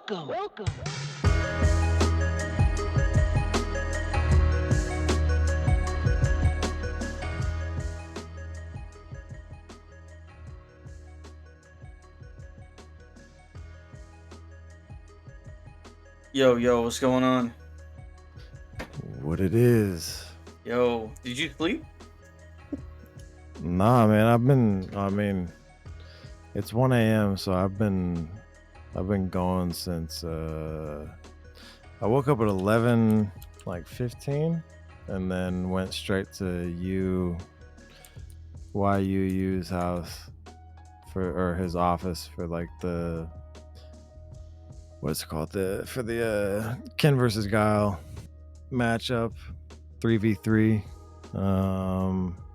Welcome. Yo, what's going on? What it is? Yo, did you sleep? Nah, man. I mean, it's 1 a.m. So I've been going since I woke up at 11, like 15, and then went straight to YU's house or his office for like the what's it called for the Ken versus Guile matchup 3v3.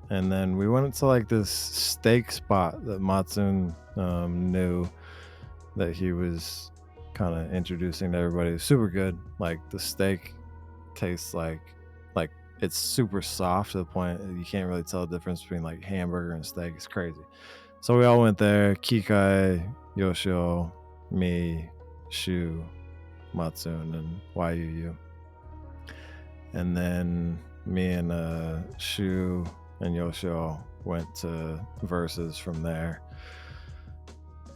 And then we went to like this steak spot that Matsun knew that he was kind of introducing to everybody. It was super good. Like the steak tastes like it's super soft to the point that you can't really tell the difference between like hamburger and steak. It's crazy. So we all went there. Kikai, Yoshio, me, Shu, Matsun, and YUU. And then me and Shu and Yoshio went to Versus from there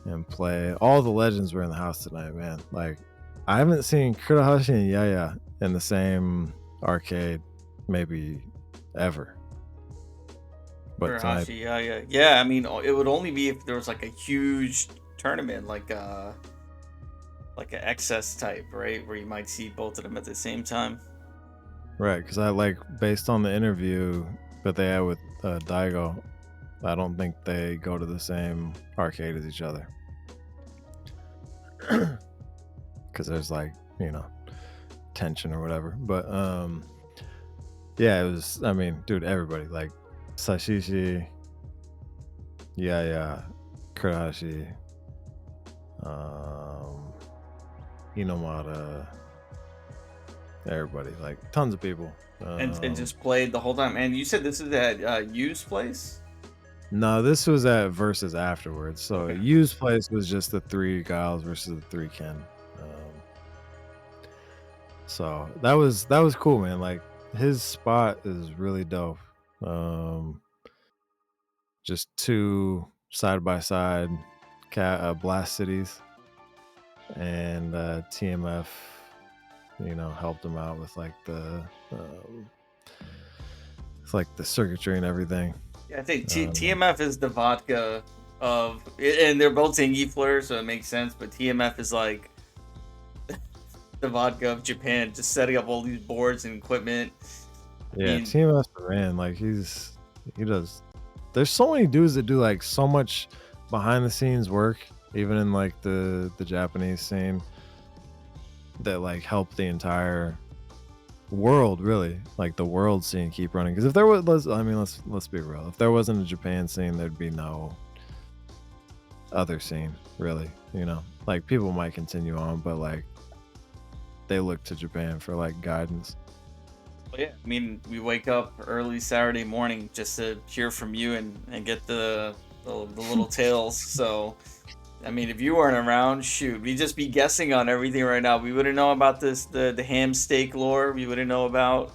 and play. All the legends were in the house tonight, man. Like, I haven't seen Kurahashi and Yaya in the same arcade maybe ever. But tonight, yeah. I mean, it would only be if there was like a huge tournament, like an excess type, right, where you might see both of them at the same time. right? Because I like based on the interview that they had with Daigo, I don't think they go to the same arcade as each other. Because there's like, tension or whatever. But yeah, it was, I mean, dude, everybody, like Sashishi, yeah, Kurahashi, Inomata, everybody, like tons of people. And just played the whole time. And you said this is at Yu's place? No, this was at Versus afterwards. So Okay. Yu's place was just the 3 Giles versus the 3 Ken. So that was cool, man. Like his spot is really dope. Just 2 side by side blast cities, and TMF, helped him out with like the circuitry and everything. Yeah, I think TMF is the vodka of, and they're both Zingy Fleur, so it makes sense. But TMF is like the vodka of Japan, just setting up all these boards and equipment. Yeah, TMF ran like he does. There's so many dudes that do like so much behind the scenes work, even in like the Japanese scene, that like help the entire world, really, like the world scene keep running. Because if there was, I mean, let's be real, if there wasn't a Japan scene, there'd be no other scene, really. Like people might continue on, but like they look to Japan for like guidance. Well, yeah, I mean, we wake up early Saturday morning just to hear from you and get the little tales. So, I mean, if you weren't around, shoot, we'd just be guessing on everything right now. We wouldn't know about the ham steak lore. We wouldn't know about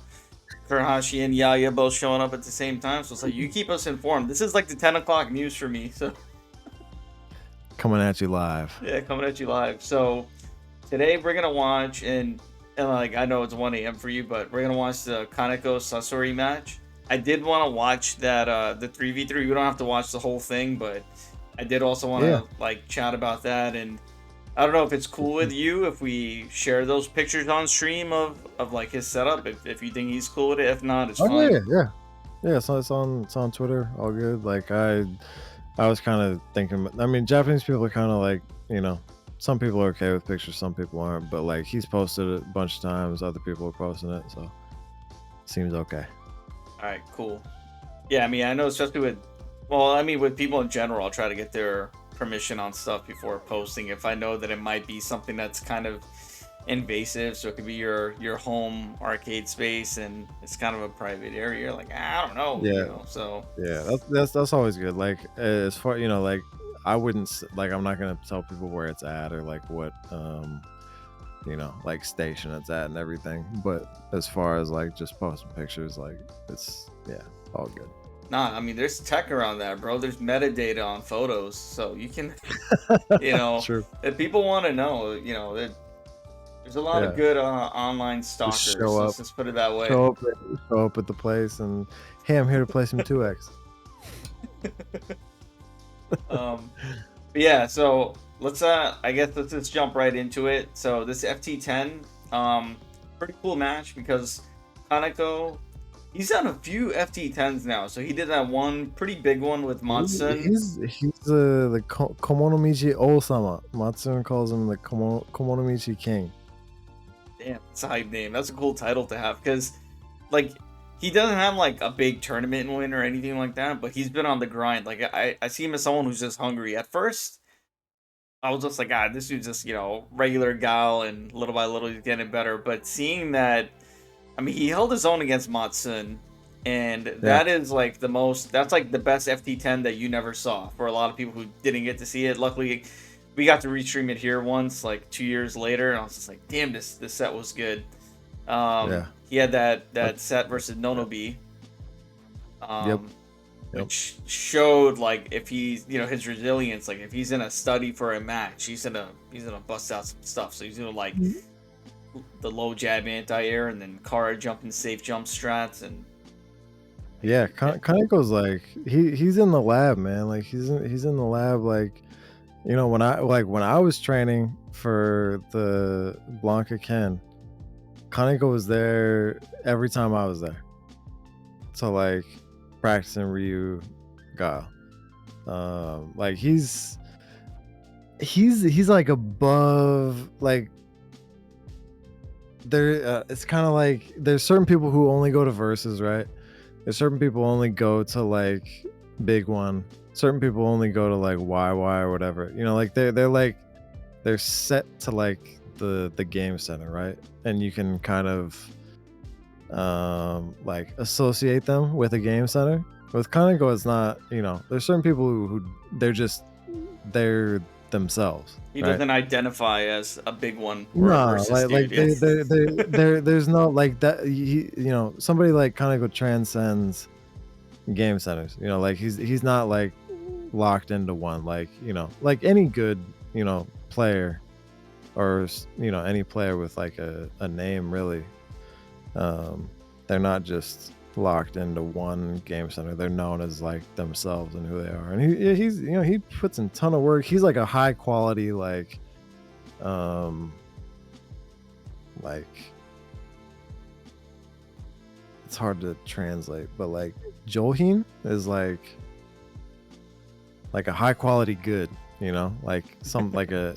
Kurahashi and Yaya both showing up at the same time. So it's like, you keep us informed. This is like the 10 o'clock news for me. So coming at you live. Yeah, coming at you live. So today we're gonna watch, and like, I know it's 1 a.m. for you, but we're gonna watch the Kaneko Sasori match. I did want to watch that the 3v3. We don't have to watch the whole thing, but I did also want to like chat about that. And I don't know if it's cool with you if we share those pictures on stream of like his setup, if you think he's cool with it. If not, it's fine. Yeah. So it's on Twitter, all good. Like I was kind of thinking, I mean, Japanese people are kind of like, some people are okay with pictures, some people aren't, but like he's posted it a bunch of times, other people are posting it, so seems okay. All right, cool. Yeah, I mean, I know, especially with people in general, I'll try to get their permission on stuff before posting if I know that it might be something that's kind of invasive. So it could be your home arcade space and it's kind of a private area. Like, I don't know. Yeah. So yeah, that's always good. Like as far like I wouldn't like, I'm not gonna tell people where it's at or like what like station it's at and everything. But as far as like just posting pictures, like it's all good. Nah, I mean, there's tech around that, bro. There's metadata on photos, so you can, True. if people want to know, there's a lot of Yeah. good online Just stalkers. Let's just put it that way. show up at the place and hey, I'm here to play some 2x. But yeah, so I guess let's just jump right into it. So this FT10, pretty cool match because Kaneko, he's done a few FT10s now. So he did that one pretty big one with Matsun. He's the Komonomichi Osama. Matsun calls him the Komonomichi King. Damn, it's a hype name. That's a cool title to have because, like, he doesn't have like a big tournament win or anything like that, but he's been on the grind. Like, I see him as someone who's just hungry. At first, I was just like, this dude's just, regular Guile, and little by little he's getting better. But seeing that, I mean, he held his own against Matsun, and that is like that's like the best FT10 that you never saw for a lot of people who didn't get to see it. Luckily, we got to restream it here once, like 2 years later, and I was just like, damn, this set was good. He had that set versus Nonobi. Which showed like if he's his resilience, like if he's in a study for a match, he's gonna bust out some stuff. So he's doing like the low jab anti-air and then Kara jumping safe jump strats and Kaneko's like he's in the lab, man. Like he's in the lab. Like when I was training for the Blanca Ken, Kaneko was there every time I was there. So like practicing Ryu Guile. Like he's like above, like there it's kind of like there's certain people who only go to verses, right? There's certain people only go to like big one. Certain people only go to like YY or whatever. Like they're set to like the game center, right? And you can kind of like associate them with a game center. With Kaneko, it's not, there's certain people who they're themselves. He doesn't identify as a big one. No, there's no like that. Somebody like Kaneko transcends game centers. Like he's not like locked into one. Like like any good player, or any player with like a name really. They're not just locked into one game center. They're known as like themselves and who they are. And he's he puts in a ton of work. He's like a high quality like it's hard to translate, but like Johin is like a high quality good, like some like a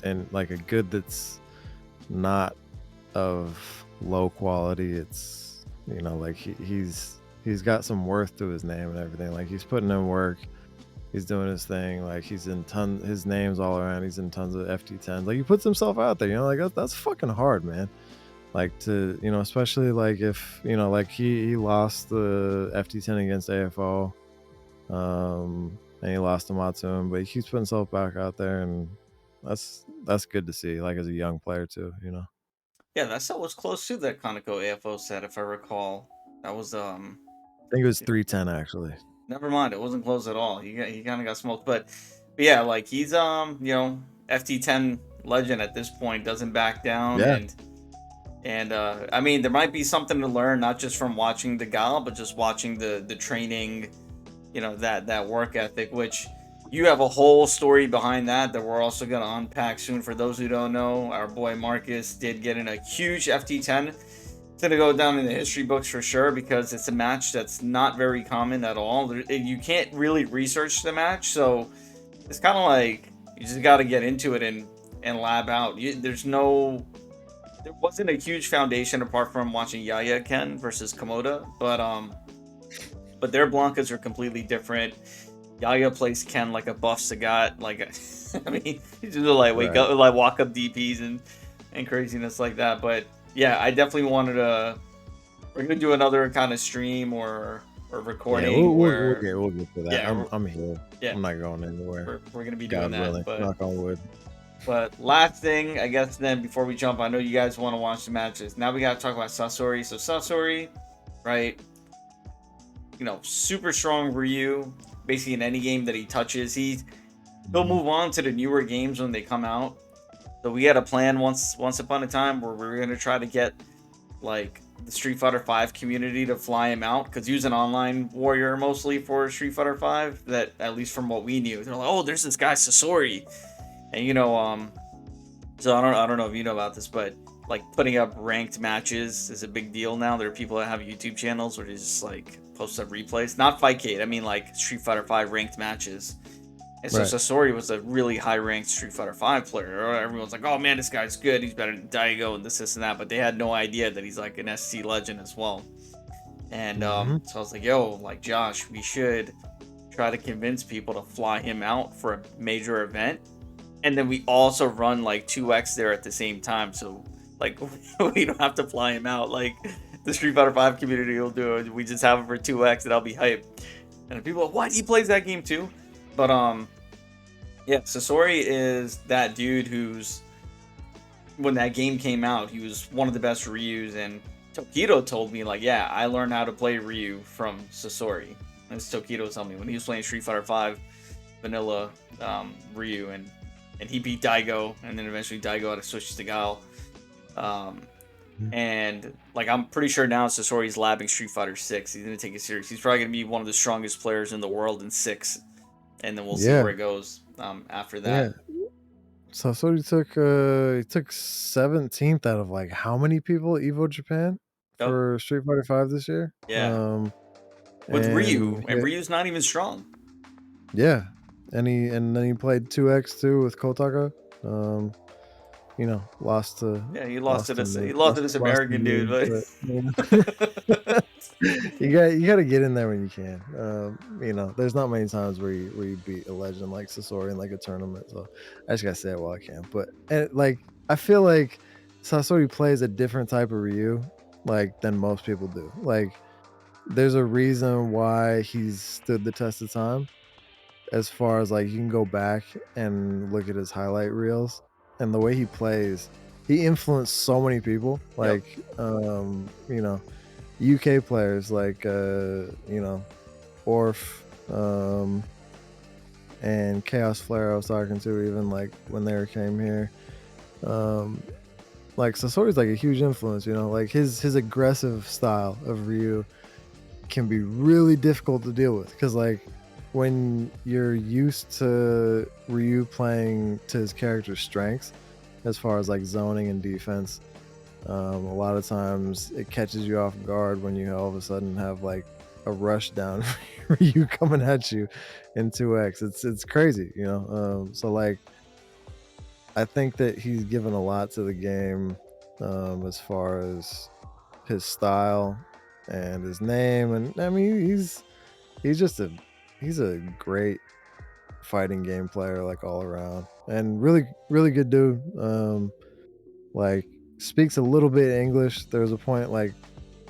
good that's not of low quality. It's like he's got some worth to his name and everything. Like he's putting in work, he's doing his thing. Like he's in his name's all around. He's in tons of FT10s. Like he puts himself out there. Like that's fucking hard, man. Like to especially like if like he lost the FT10 against AFO, and he lost to Matsun, but he keeps putting himself back out there, and that's good to see. Like as a young player too, Yeah, that set was close to that Kaneko AFO set, if I recall. That was I think it was 310 actually. Never mind, it wasn't close at all. He kind of got smoked, but yeah, like he's FT10 legend at this point, doesn't back down, and I mean there might be something to learn, not just from watching the Guile, but just watching the training, that work ethic, which you have a whole story behind that we're also going to unpack soon. For those who don't know, our boy Marcus did get in a huge FT10. It's going to go down in the history books for sure because it's a match that's not very common at all. You can't really research the match, so it's kind of like you just got to get into it and lab out. There wasn't a huge foundation apart from watching Yaya Ken versus Komoda, but their Blancas are completely different. Yaya plays Ken like a buff Sagat, like I mean, he's just like walk up DPs and craziness like that. But yeah, I definitely wanted to. We're gonna do another kind of stream or recording. Yeah, we'll get to that. Yeah, I'm here. Yeah, I'm not going anywhere. We're gonna be doing that. Willing. But knock on wood. But last thing, I guess, then before we jump, I know you guys want to watch the matches. Now we got to talk about Sasori. So Sasori, right? Super strong Ryu. Basically, in any game that he touches, he'll move on to the newer games when they come out. So we had a plan once upon a time where we were gonna try to get like the Street Fighter V community to fly him out because he was an online warrior mostly for Street Fighter V. That at least from what we knew, they're like, oh, there's this guy Sasori, and so I don't know if you know about this, but like putting up ranked matches is a big deal now. There are people that have YouTube channels where they just like post up replays, not Fightcade. I mean like Street Fighter V ranked matches. And so Right. Sasori was a really high ranked Street Fighter V player. Everyone's like, oh man, this guy's good. He's better than Daigo and this and that. But they had no idea that he's like an SC legend as well. And so I was like, yo, like Josh, we should try to convince people to fly him out for a major event. And then we also run like 2x there at the same time. So like we don't have to fly him out. Like the Street Fighter V community will do it. We just have him for 2x and I'll be hyped. And people are like, what? He plays that game too? But yeah, Sasori is that dude who's, when that game came out, he was one of the best Ryus, and Tokido told me, like, yeah, I learned how to play Ryu from Sasori. That's Tokido told me when he was playing Street Fighter V vanilla Ryu, and he beat Daigo, and then eventually Daigo had to switch to Guile. And like I'm pretty sure now Sasori's labbing Street Fighter 6. He's gonna take it serious. He's probably gonna be one of the strongest players in the world in 6, and then we'll see where it goes after that. Yeah. Sasori took 17th out of like how many people Evo Japan Yep. for Street Fighter 5 this year? Yeah. With Ryu, And and Ryu's not even strong. yeah, and then he played 2x too with Kotaka. Lost to He lost to this. me. He lost to this Lost to American me, dude, but but you got to get in there when you can. There's not many times where you beat a legend like Sasori in like a tournament. So I just gotta say it while I can. But like I feel like Sasori plays a different type of Ryu like than most people do. Like there's a reason why he's stood the test of time. As far as like you can go back and look at his highlight reels and the way he plays, he influenced so many people. Like UK players like Orf and Chaos Flare I was talking to even like when they came here. Like Sasori's like a huge influence, like his aggressive style of Ryu can be really difficult to deal with because like when you're used to Ryu playing to his character's strengths as far as like zoning and defense, a lot of times it catches you off guard when you all of a sudden have like a rush down Ryu coming at you in 2x. It's crazy, so like I think that he's given a lot to the game as far as his style and his name, and I mean he's just he's a great fighting game player like all around and really good dude. Like speaks a little bit English. There was a point like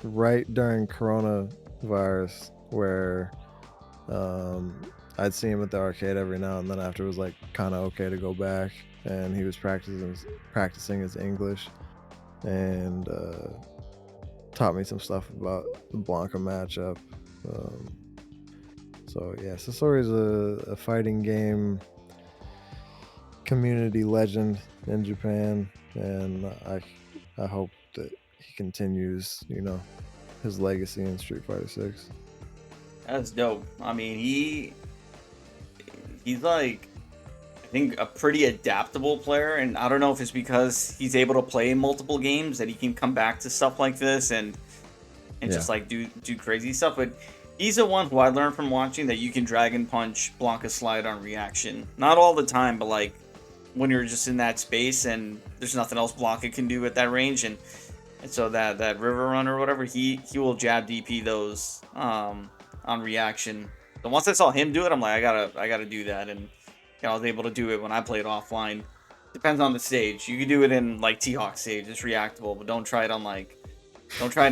right during coronavirus where I'd see him at the arcade every now and then after it was like kind of okay to go back, and he was practicing his English and taught me some stuff about the Blanca matchup. So yeah, Sasori is a fighting game community legend in Japan, and I hope that he continues, his legacy in Street Fighter 6. that's dope. I mean, he's like, I think a pretty adaptable player, and I don't know if it's because he's able to play multiple games that he can come back to stuff like this and just like do crazy stuff. But he's the one who I learned from watching that you can Dragon Punch Blanca Slide on reaction. Not all the time, but like when you're just in that space and there's nothing else Blanca can do at that range, and so that River Run or whatever, he will jab DP those on reaction. So once I saw him do it, I'm like, I gotta do that, and I was able to do it when I played offline. Depends on the stage. You can do it in like T-Hawk stage, it's reactable, but don't try it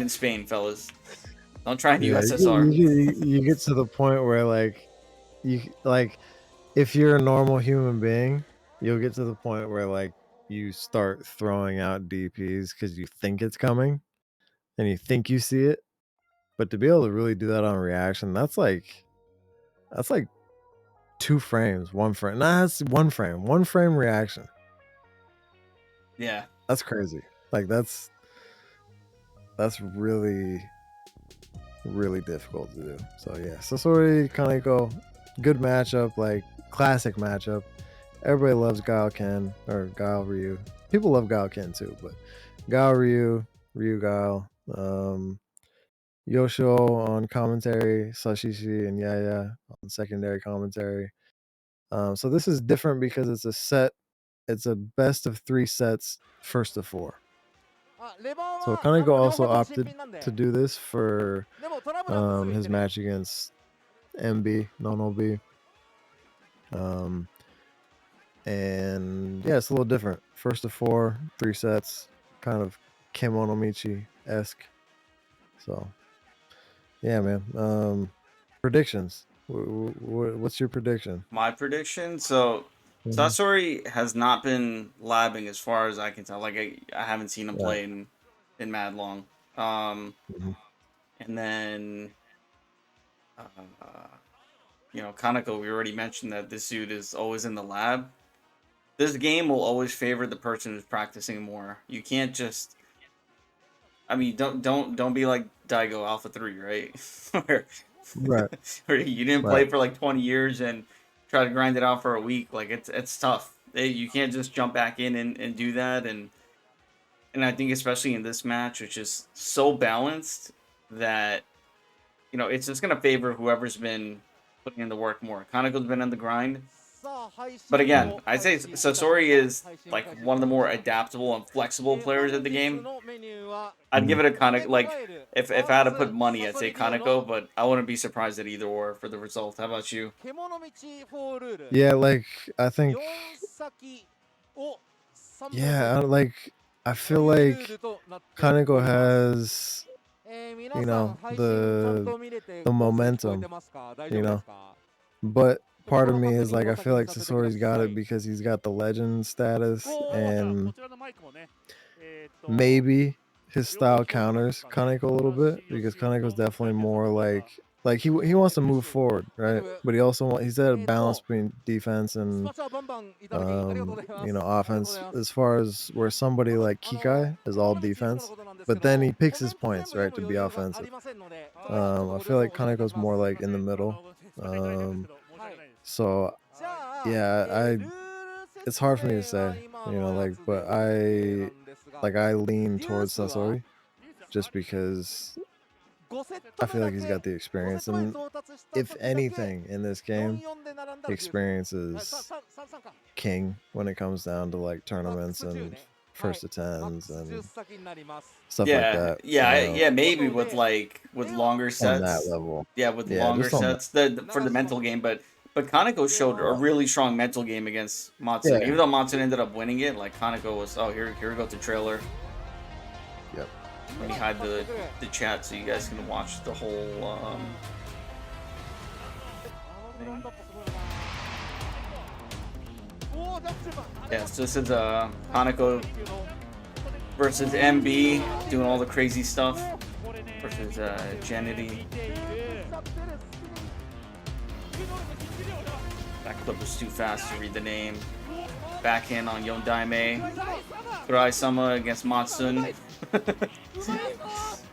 in Spain, fellas. Don't try in USSR. You get to the point where like if you're a normal human being, you'll get to the point where like you start throwing out DPs because you think it's coming and you think you see it, but to be able to really do that on reaction, that's like 2 frames, 1 frame. Nah, that's 1 frame reaction. Yeah. That's crazy. Like that's really difficult to do. So yeah, Sasori, Kaneko, good matchup, like classic matchup. Everybody loves Guile Ken or Guile Ryu. People love Guile Ken too, but Guile Ryu, Ryu Guile, Yoshio on commentary, Sashishi and Yaya on secondary commentary. So this is different because it's a set. It's a best of 3 sets, first of 4. So Kaneko also opted to do this for his match against MB, non-OB. And yeah, it's a little different. First of 4, 3 sets, kind of Kemonomichi-esque. So yeah, man. Predictions. What's your prediction? My prediction. So Sasori has not been labbing as far as I can tell. Like I haven't seen him play in mad long. And then Kaneko, we already mentioned that this dude is always in the lab. This game will always favor the person who's practicing more. You can't just, I mean, don't be like Daigo Alpha 3, right? Right. Where you didn't play for like 20 years and try to grind it out for a week. Like it's tough. You can't just jump back in and do that. And I think especially in this match, which is so balanced that, it's just going to favor whoever's been putting in the work more. Kaneko's been on the grind. But again, I'd say Sasori is like one of the more adaptable and flexible players in the game. I'd give it a Kaneko. Like, if I had to put money, I'd say Kaneko, but I wouldn't be surprised at either or for the result. How about you? Yeah, like, I think... Yeah, I feel like Kaneko has, the momentum, But part of me is like, I feel like Sasori's got it because he's got the legend status, and maybe his style counters Kaneko a little bit because Kaneko's definitely more like he wants to move forward, right? But he's at a balance between defense and offense, as far as where somebody like Kikai is all defense, but then he picks his points, right, to be offensive. I feel like Kaneko's more like in the middle. So yeah, it's hard for me to say, but I lean towards Sasori just because I feel like he's got the experience, and if anything in this game, experience is king when it comes down to like tournaments and first to tens and stuff like that. Yeah, maybe with longer sets. On that level. Yeah, with longer sets for the mental game, but Kaneko showed a really strong mental game against Matsun. Yeah. Even though Matsun ended up winning it, like Kaneko was, here we go to trailer. Yep. Let me hide the chat so you guys can watch the whole thing. Yeah, so this is Kaneko versus MB doing all the crazy stuff versus Janity. That clip was too fast to read the name. Backhand on Yondaime. Kurai-sama against Matsun.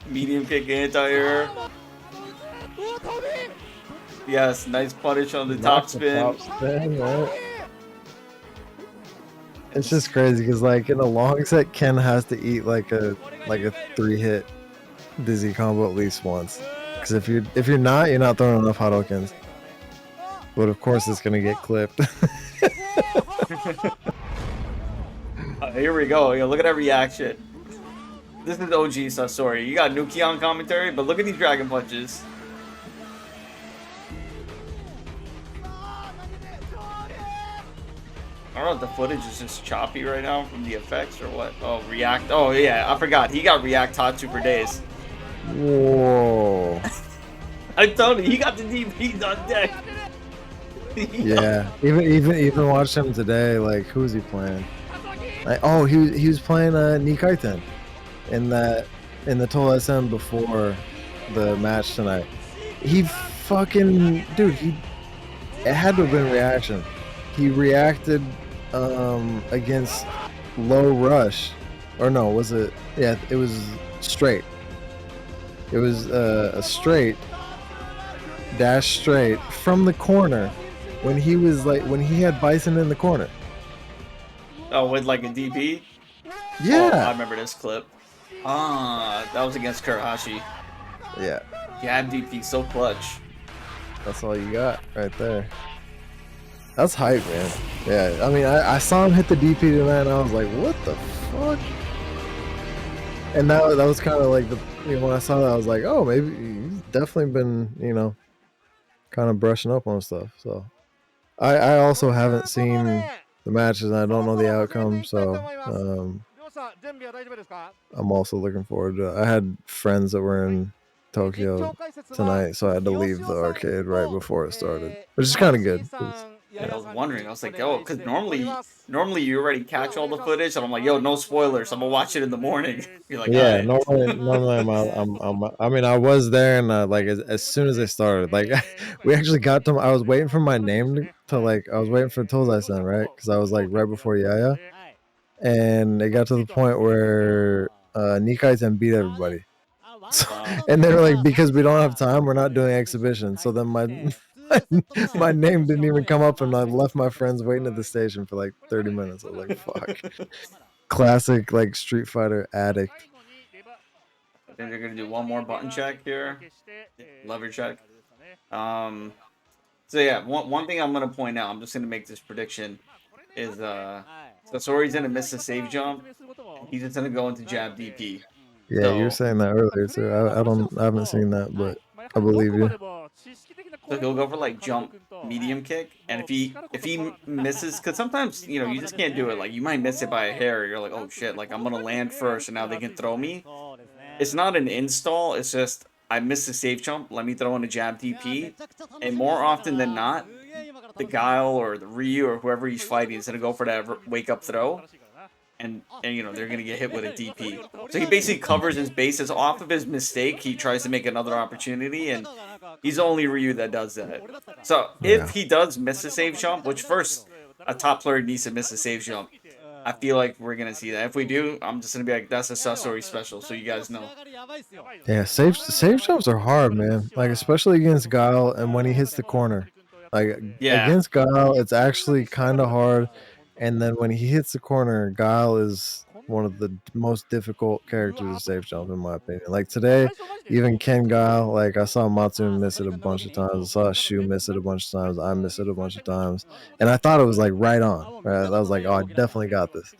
Medium kick anti-air. Yes, nice punish on the top spin. Right? It's just crazy because like in a long set, Ken has to eat like a 3-hit dizzy combo at least once. Because if you're not throwing enough Hadokens. But of course it's gonna get clipped. Here we go. Look at that reaction. This is OG Sasori. You got Nuki on commentary, but look at these dragon punches. I don't know if the footage is just choppy right now from the effects or what. Oh, React. Oh, yeah, I forgot. He got React Tatsu for days. Whoa. I told you, he got the DPs on deck. Yeah, even watched him today. Like, who was he playing? Like, oh, he was playing Nikaiten in the Total SM before the match tonight. He fucking dude, it had to have been reaction. He reacted against low rush, or no, was it? Yeah, it was straight. It was a straight dash straight from the corner when he had Bison in the corner. Oh, with like a DP? Yeah. Oh, I remember this clip. That was against Kurahashi. Yeah. Jab DP, so clutch. That's all you got right there. That's hype, man. Yeah, I mean, I saw him hit the DP tonight, and I was like, what the fuck? And that was kind of like when I saw that, I was like, oh, maybe he's definitely been, kind of brushing up on stuff. So I also haven't seen the matches, and I don't know the outcome. So I'm also looking forward to it. I had friends that were in Tokyo tonight, so I had to leave the arcade right before it started, which is kind of good. I was wondering, I was like, yo, because normally you already catch all the footage, and I'm like, yo, no spoilers, I'm gonna watch it in the morning. You're like, Yeah, alright. normally I mean, I was there, and like as soon as they started, like we actually got to. I was waiting for my name to like. I was waiting for Tozai-san, right? Because I was like right before Yaya, and it got to the point where Nikai-san beat everybody. So, and they were like, because we don't have time, we're not doing exhibition. So then my name didn't even come up, and I left my friends waiting at the station for like 30 minutes. I was like, fuck. Classic like Street Fighter addict. I think they're gonna do one more button check here. Lever check. So yeah, one thing I'm gonna point out, I'm just gonna make this prediction, is Sasori's gonna miss a save jump. He's just gonna go into jab DP. Yeah, So, you were saying that earlier too. I haven't seen that, but I believe you. So he'll go for like jump medium kick, and if he misses, because sometimes you just can't do it. Like you might miss it by a hair. You're like, oh shit, like I'm gonna land first, and now they can throw me. It's not an install. It's just I missed a safe jump. Let me throw in a jab DP, and more often than not, the Guile or the Ryu or whoever he's fighting is gonna go for that wake up throw. And they're gonna get hit with a DP. So he basically covers his bases off of his mistake. He tries to make another opportunity, and he's the only Ryu that does that. So if he does miss a save jump, which first a top player needs to miss a save jump, I feel like we're gonna see that. If we do, I'm just gonna be like, that's a Sasori special, so you guys know. Yeah, save jumps are hard, man. Like especially against Guile, and when he hits the corner, like against Guile, it's actually kind of hard. And then when he hits the corner, Guile is one of the most difficult characters to safe jump, in my opinion. Like today, even Ken Guile, like I saw Matsu miss it a bunch of times. I saw Shu miss it a bunch of times. I miss it a bunch of times. And I thought it was like right on. Right? I was like, oh, I definitely got this.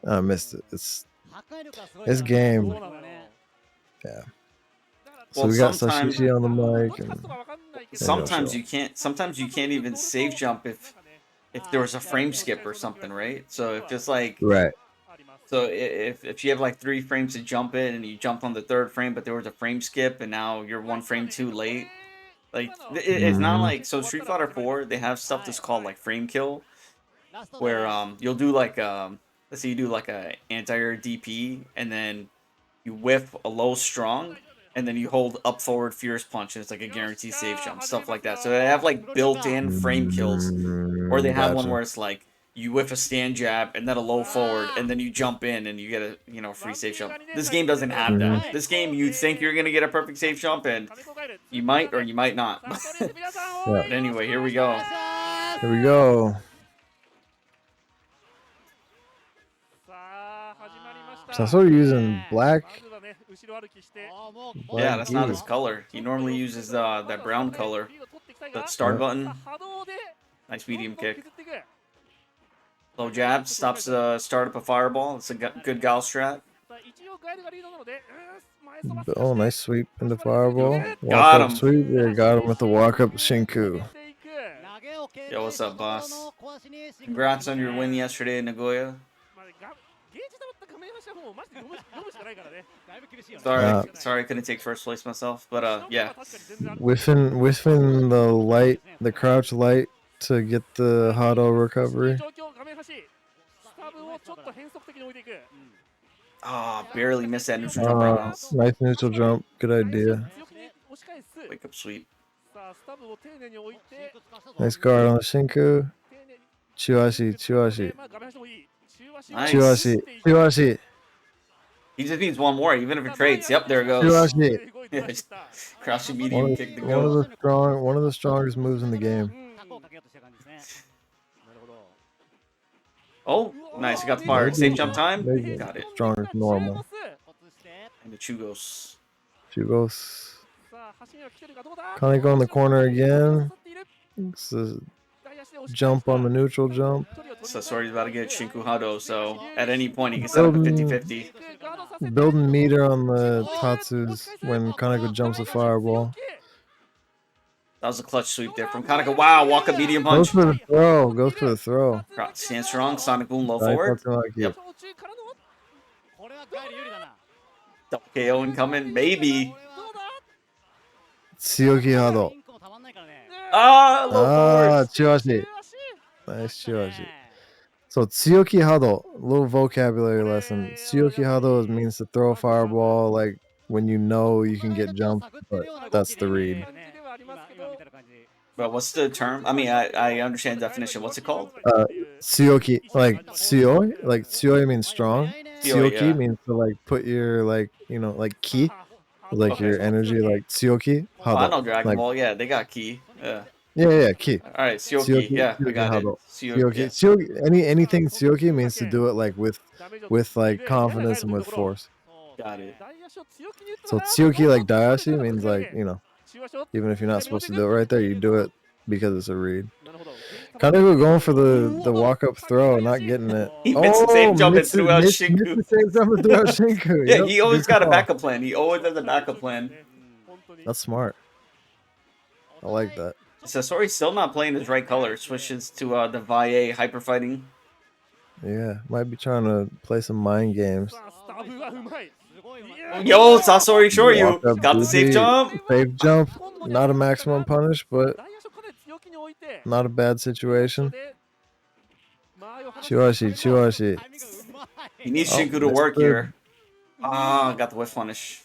And I missed it. It's game. Yeah. So we got Sashishi on the mic. And sometimes you can't. Sometimes you can't even safe jump if there was a frame skip or something, right? So if it's like right. So if you have like 3 frames to jump in and you jump on the 3rd frame, but there was a frame skip and now you're 1 frame too late, like it's not like Street Fighter 4. They have stuff that's called like frame kill, where you'll do like let's say you do like a anti-air DP and then you whiff a low strong. And then you hold up forward fierce punch, and it's like a guaranteed safe jump, stuff like that. So they have like built-in frame kills, or they have one where it's like you whiff a stand jab and then a low forward, and then you jump in and you get a free safe jump. This game doesn't have that. This game, you think you're gonna get a perfect safe jump, and you might or you might not. But anyway, here we go. Here we go. Sasori using black. Yeah, that's not his color. He normally uses that brown color. The start button. Nice medium kick. Low jab stops start up a fireball. It's a good Guile strat. Oh, nice sweep into fireball. Got him. Sweep. Yeah, got him with the walk up Shinku. Yo, what's up, boss? Congrats on your win yesterday in Nagoya. Sorry I couldn't take first place myself, but yeah. Whiffing the crouch light to get the Hado recovery. Oh, barely missed that neutral jump right now. Nice neutral jump. Good idea. Wake up sweep. Nice guard on the Shinku. Chuashi, Chuashi. Nice. Chuashi. He just needs one more, even if it trades. Yep, there it goes. Chuashi. Crouching medium kick to go. One of the strongest moves in the game. Oh, nice. You got the fire. Same jump time. Got it. Strong as normal. And the Chugos. Chugos. Kaneko in the corner again. Jump on the neutral jump. Sasori's about to get Shinku Hado, so at any point he can set up a 50-50. Building meter on the Tatsus when Kaneko jumps a fireball. That was a clutch sweep there from Kaneko. Wow, walk up medium punch. Goes for the throw. Goes for the throw. Stand strong. Sonic Boom low forward. Yep. Double KO incoming. Maybe. Tsuyoki Hado. Low forward. Chuashi. Nice Chuashi. So Tsuyoki Hado, little vocabulary lesson. Tsuyoki Hado means to throw a fireball like when you know you can get jumped, but that's the read. But what's the term? I mean, I understand the definition. What's it called? Tsuyoki, like tsuyoi, like tsuyoi means strong. Tsuyoki means to like put your like like ki, like your energy, like tsuyoki. Hado. I know Dragon Ball. Yeah, they got ki. Yeah, ki. All right, Tsuyoki. Yeah, I got it. Tsuyoki. Anything Tsuyoki means to do it like with like confidence and with force. Got it. So Tsuyoki like Dayashi means like even if you're not supposed to do it right there, you do it because it's a read. Kaneko going for the walk up throw, not getting it. He missed the same jump and threw out Shinku. Yeah, he always got a backup plan. He always has a backup plan. That's smart. I like that. Sasori's still not playing his right color. Switches to the Valle hyper fighting. Yeah, might be trying to play some mind games. Yo, Sasori, Shoryu got the safe jump. Safe jump. Not a maximum punish, but not a bad situation. Chuashi. He needs Shinku to work here. Got the whiff punish.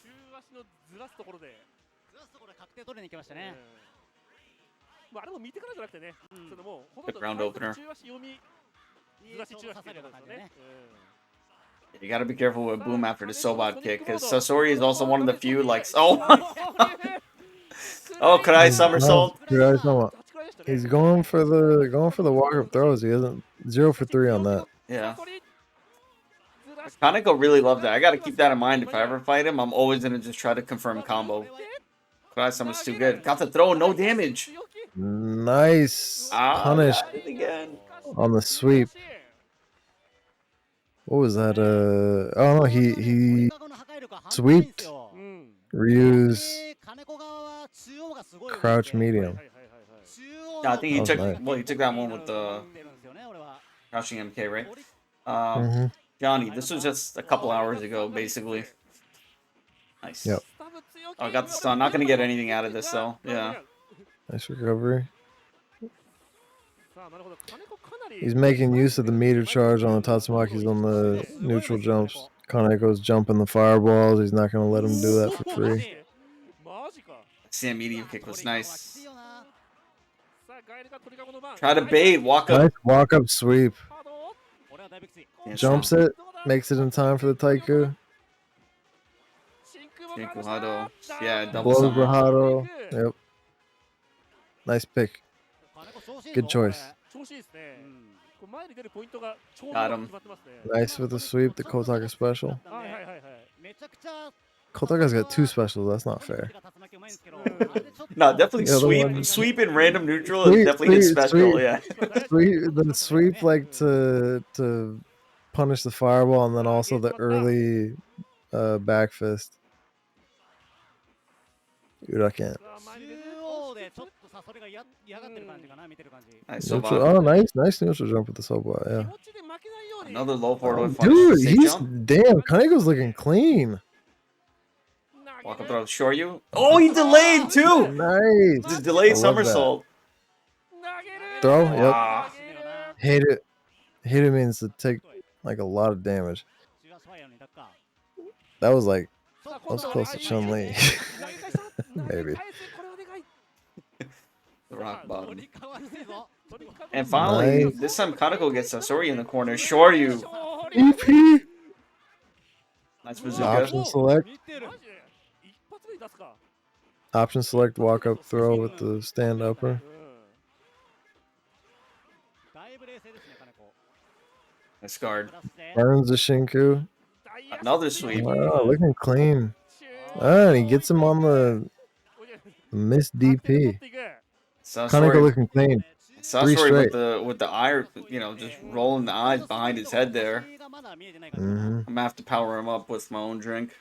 Good round opener. You gotta be careful with Boom after the Sobot kick, because Sasori is also one of the few, like, oh my god! Oh, could I somersault? He's going for the walk-up throws. He isn't 0 for 3 on that. Yeah. Kaneko really loved that. I gotta keep that in mind. If I ever fight him, I'm always gonna just try to confirm combo. Could someone's too good. Got the throw, no damage. Nice punish on the sweep. What was that? Oh no, he sweeped Ryu's crouch medium. Yeah, I think he took he took that one with the crouching MK, right? Johnny, this was just a couple hours ago, basically. Nice. Yep. Oh, I got the stun. Not gonna get anything out of this though. Yeah. Nice recovery. He's making use of the meter charge on the Tatsumaki's on the neutral jumps. Kaneko's jumping the fireballs. He's not going to let him do that for free. Sam medium kick was nice. Try to bait. Walk up. Nice walk up sweep. Jumps it. Makes it in time for the Taiku. Shinku Hado. Yeah, double blows the Hado. Yep. Nice pick. Good choice. Got him. Nice with the sweep, the Kotaka special. Kotaka's got 2 specials. That's not fair. No, definitely sweep and random neutral is definitely his special. Yeah. The sweep like to punish the fireball, and then also the early back fist. Uraken. Nice, nice neutral jump with the Sobot, yeah. Another low forward. Dude, damn, Kaneko's looking clean. Walk up throw, Shoryu. Oh, he delayed too. Nice. Just delayed somersault. throw. Wow. Yep. Hate it. Hate it means to take like a lot of damage. That was close to Chun-Li. Maybe. The rock bottom. And finally, Nice. this time Kaneko gets Sasori in the corner. Shoryu. EP. Nice bazooka. Option select. Option select walk up throw with the stand upper. Nice guard. Burns the Shinku. Another sweep. Wow, looking clean. And he gets him on the miss DP. Kaneko Sasori, looking clean. Sasori with the eye, just rolling the eyes behind his head there. Mm-hmm. I'm gonna have to power him up with my own drink.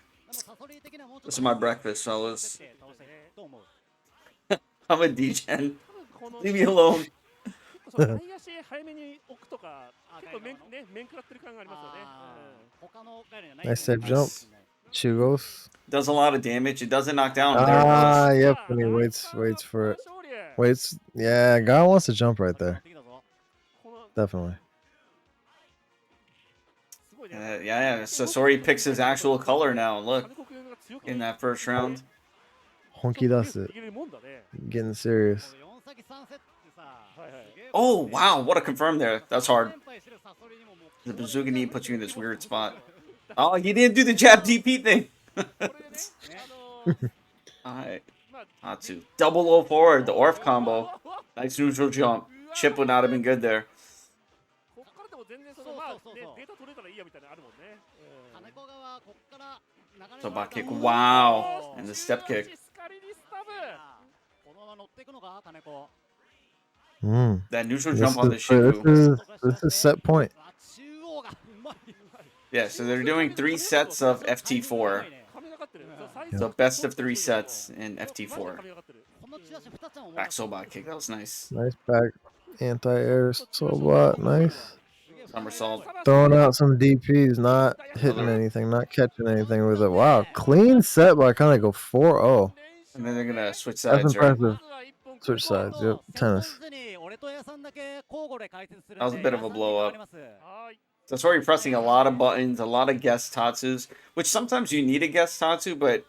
This is my breakfast, fellas. I'm a DJ. Leave me alone. Nice safe jump. Chugos. Does a lot of damage. It doesn't knock down. There it goes. Yep. And he waits for it. Waits. Yeah, guy wants to jump right there. Definitely. Yeah. Sasori picks his actual color now. Look, in that first round. Honky does it. Getting serious. Oh, wow. What a confirm there. That's hard. The bazooka knee puts you in this weird spot. Oh, he didn't do the jab DP thing. Alright. Tatsu. Double low forward. The Orf combo. Nice neutral jump. Chip would not have been good there. So back kick. Wow. And the step kick. That neutral jump on the Shiku. This is set point. Yeah, so they're doing 3 sets of FT4. So best of 3 sets in FT4. Back Sobot kick, that was nice. Nice back anti-air Sobot, nice. Somersault. Throwing out some DPs, not hitting anything, not catching anything with it. Wow, clean set by Kaneko 4-0. And then they're going to switch sides, That's impressive. Right? Switch sides, yep, tennis. That was a bit of a blow up. So it's already pressing a lot of buttons, a lot of guest Tatsus, which sometimes you need a guest Tatsu, but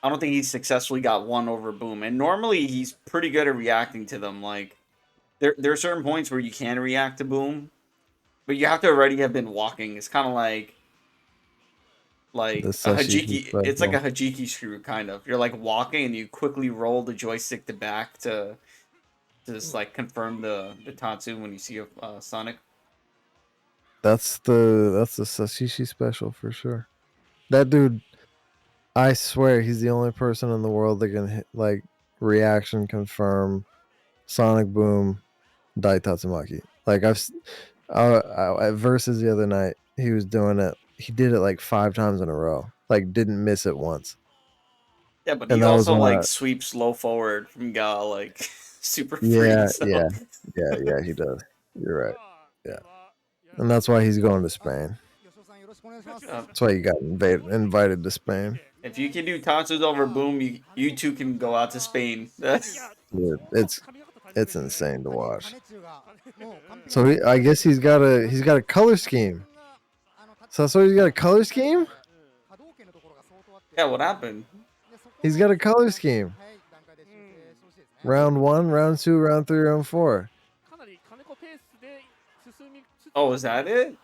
I don't think he's successfully got one over Boom. And normally he's pretty good at reacting to them. Like, there are certain points where you can react to Boom, but you have to already have been walking. It's kind of like a Hajiki. It's like a Hajiki screw, kind of. You're like walking and you quickly roll the joystick to back to just like confirm the Tatsu when you see a Sonic. That's the Sashishi special for sure. That dude, I swear he's the only person in the world that can hit, like, reaction confirm Sonic Boom Dai Tatsumaki. Like, at Versus the other night, he was doing it. He did it like 5 times in a row. Like, didn't miss it once. Yeah, but he also like sweeps low forward from Guile, like super free. Yeah, he does. You're right. Yeah. And that's why he's going to Spain. That's why he got invited to Spain. If you can do Tatsus over Boom, you two can go out to Spain. Dude, it's insane to watch. So I guess he's got a color scheme. Sasori's got a color scheme? Yeah, what happened? He's got a color scheme. Round 1, round 2, round 3, round 4. Oh, is that it?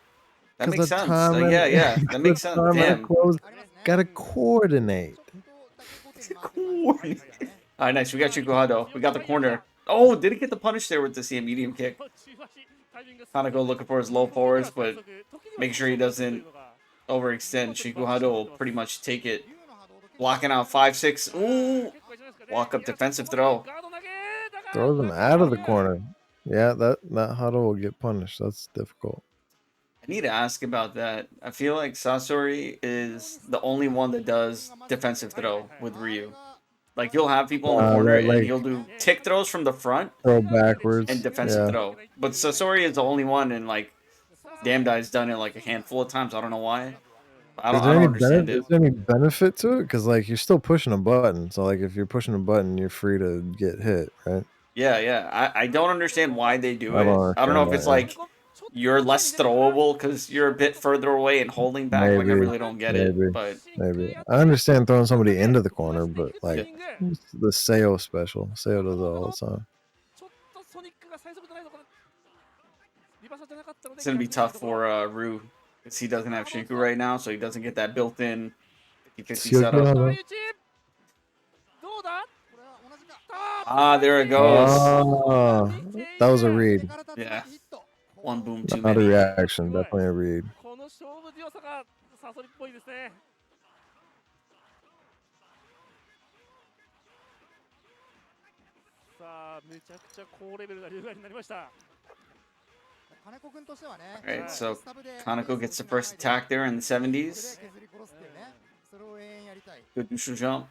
That makes sense. Yeah. That makes sense. Damn. Gotta coordinate. All right, nice. We got Chikuhado. We got the corner. Oh, did he get the punish there with the medium kick? Kaneko looking for his low forwards, but make sure he doesn't overextend. Chikuhado will pretty much take it. Blocking out 5-6. Ooh. Walk up defensive throw. Throws him out of the corner. Yeah, that huddle will get punished. That's difficult. I need to ask about that. I feel like Sasori is the only one that does defensive throw with Ryu. Like, he'll have people in the corner and he'll do tick throws from the front. Throw backwards. And defensive throw. But Sasori is the only one, and like, Damdai's done it like a handful of times. I don't know why. I don't understand it. Is there any benefit to it? Because, like, you're still pushing a button. So, like, if you're pushing a button, you're free to get hit, right? Yeah. I don't understand why they do I it. don't I don't know understand if it's that. like you're less throwable because you're a bit further away and holding back. Like I Maybe, really don't get it, but maybe. I understand throwing somebody into the corner, but yeah. like the Seo special. Seo does it all the time. It's gonna be tough for Ryu because he doesn't have Shinku right now, so he doesn't get that built-in 50-50 setup. Ah, there it goes. Ah, that was a read. Yeah. One boom, too Not a many. reaction, definitely a read. Alright, so Kaneko gets the first attack there in the 70s. Good neutral jump.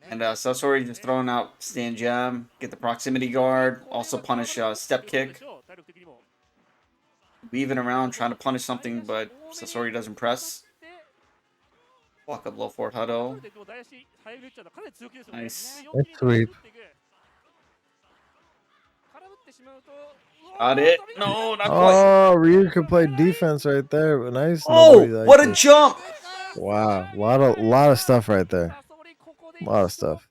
And Sasori just throwing out stand jab, get the proximity guard, also punish step kick. Weaving around, trying to punish something, but Sasori doesn't press. Walk up low forward huddle. Nice. It's sweep. Got it. No, not quite. Oh, Ryu could play defense right there, but nice. Oh, Nobody liked what a it. jump! Wow, lot of stuff right there. A lot of stuff.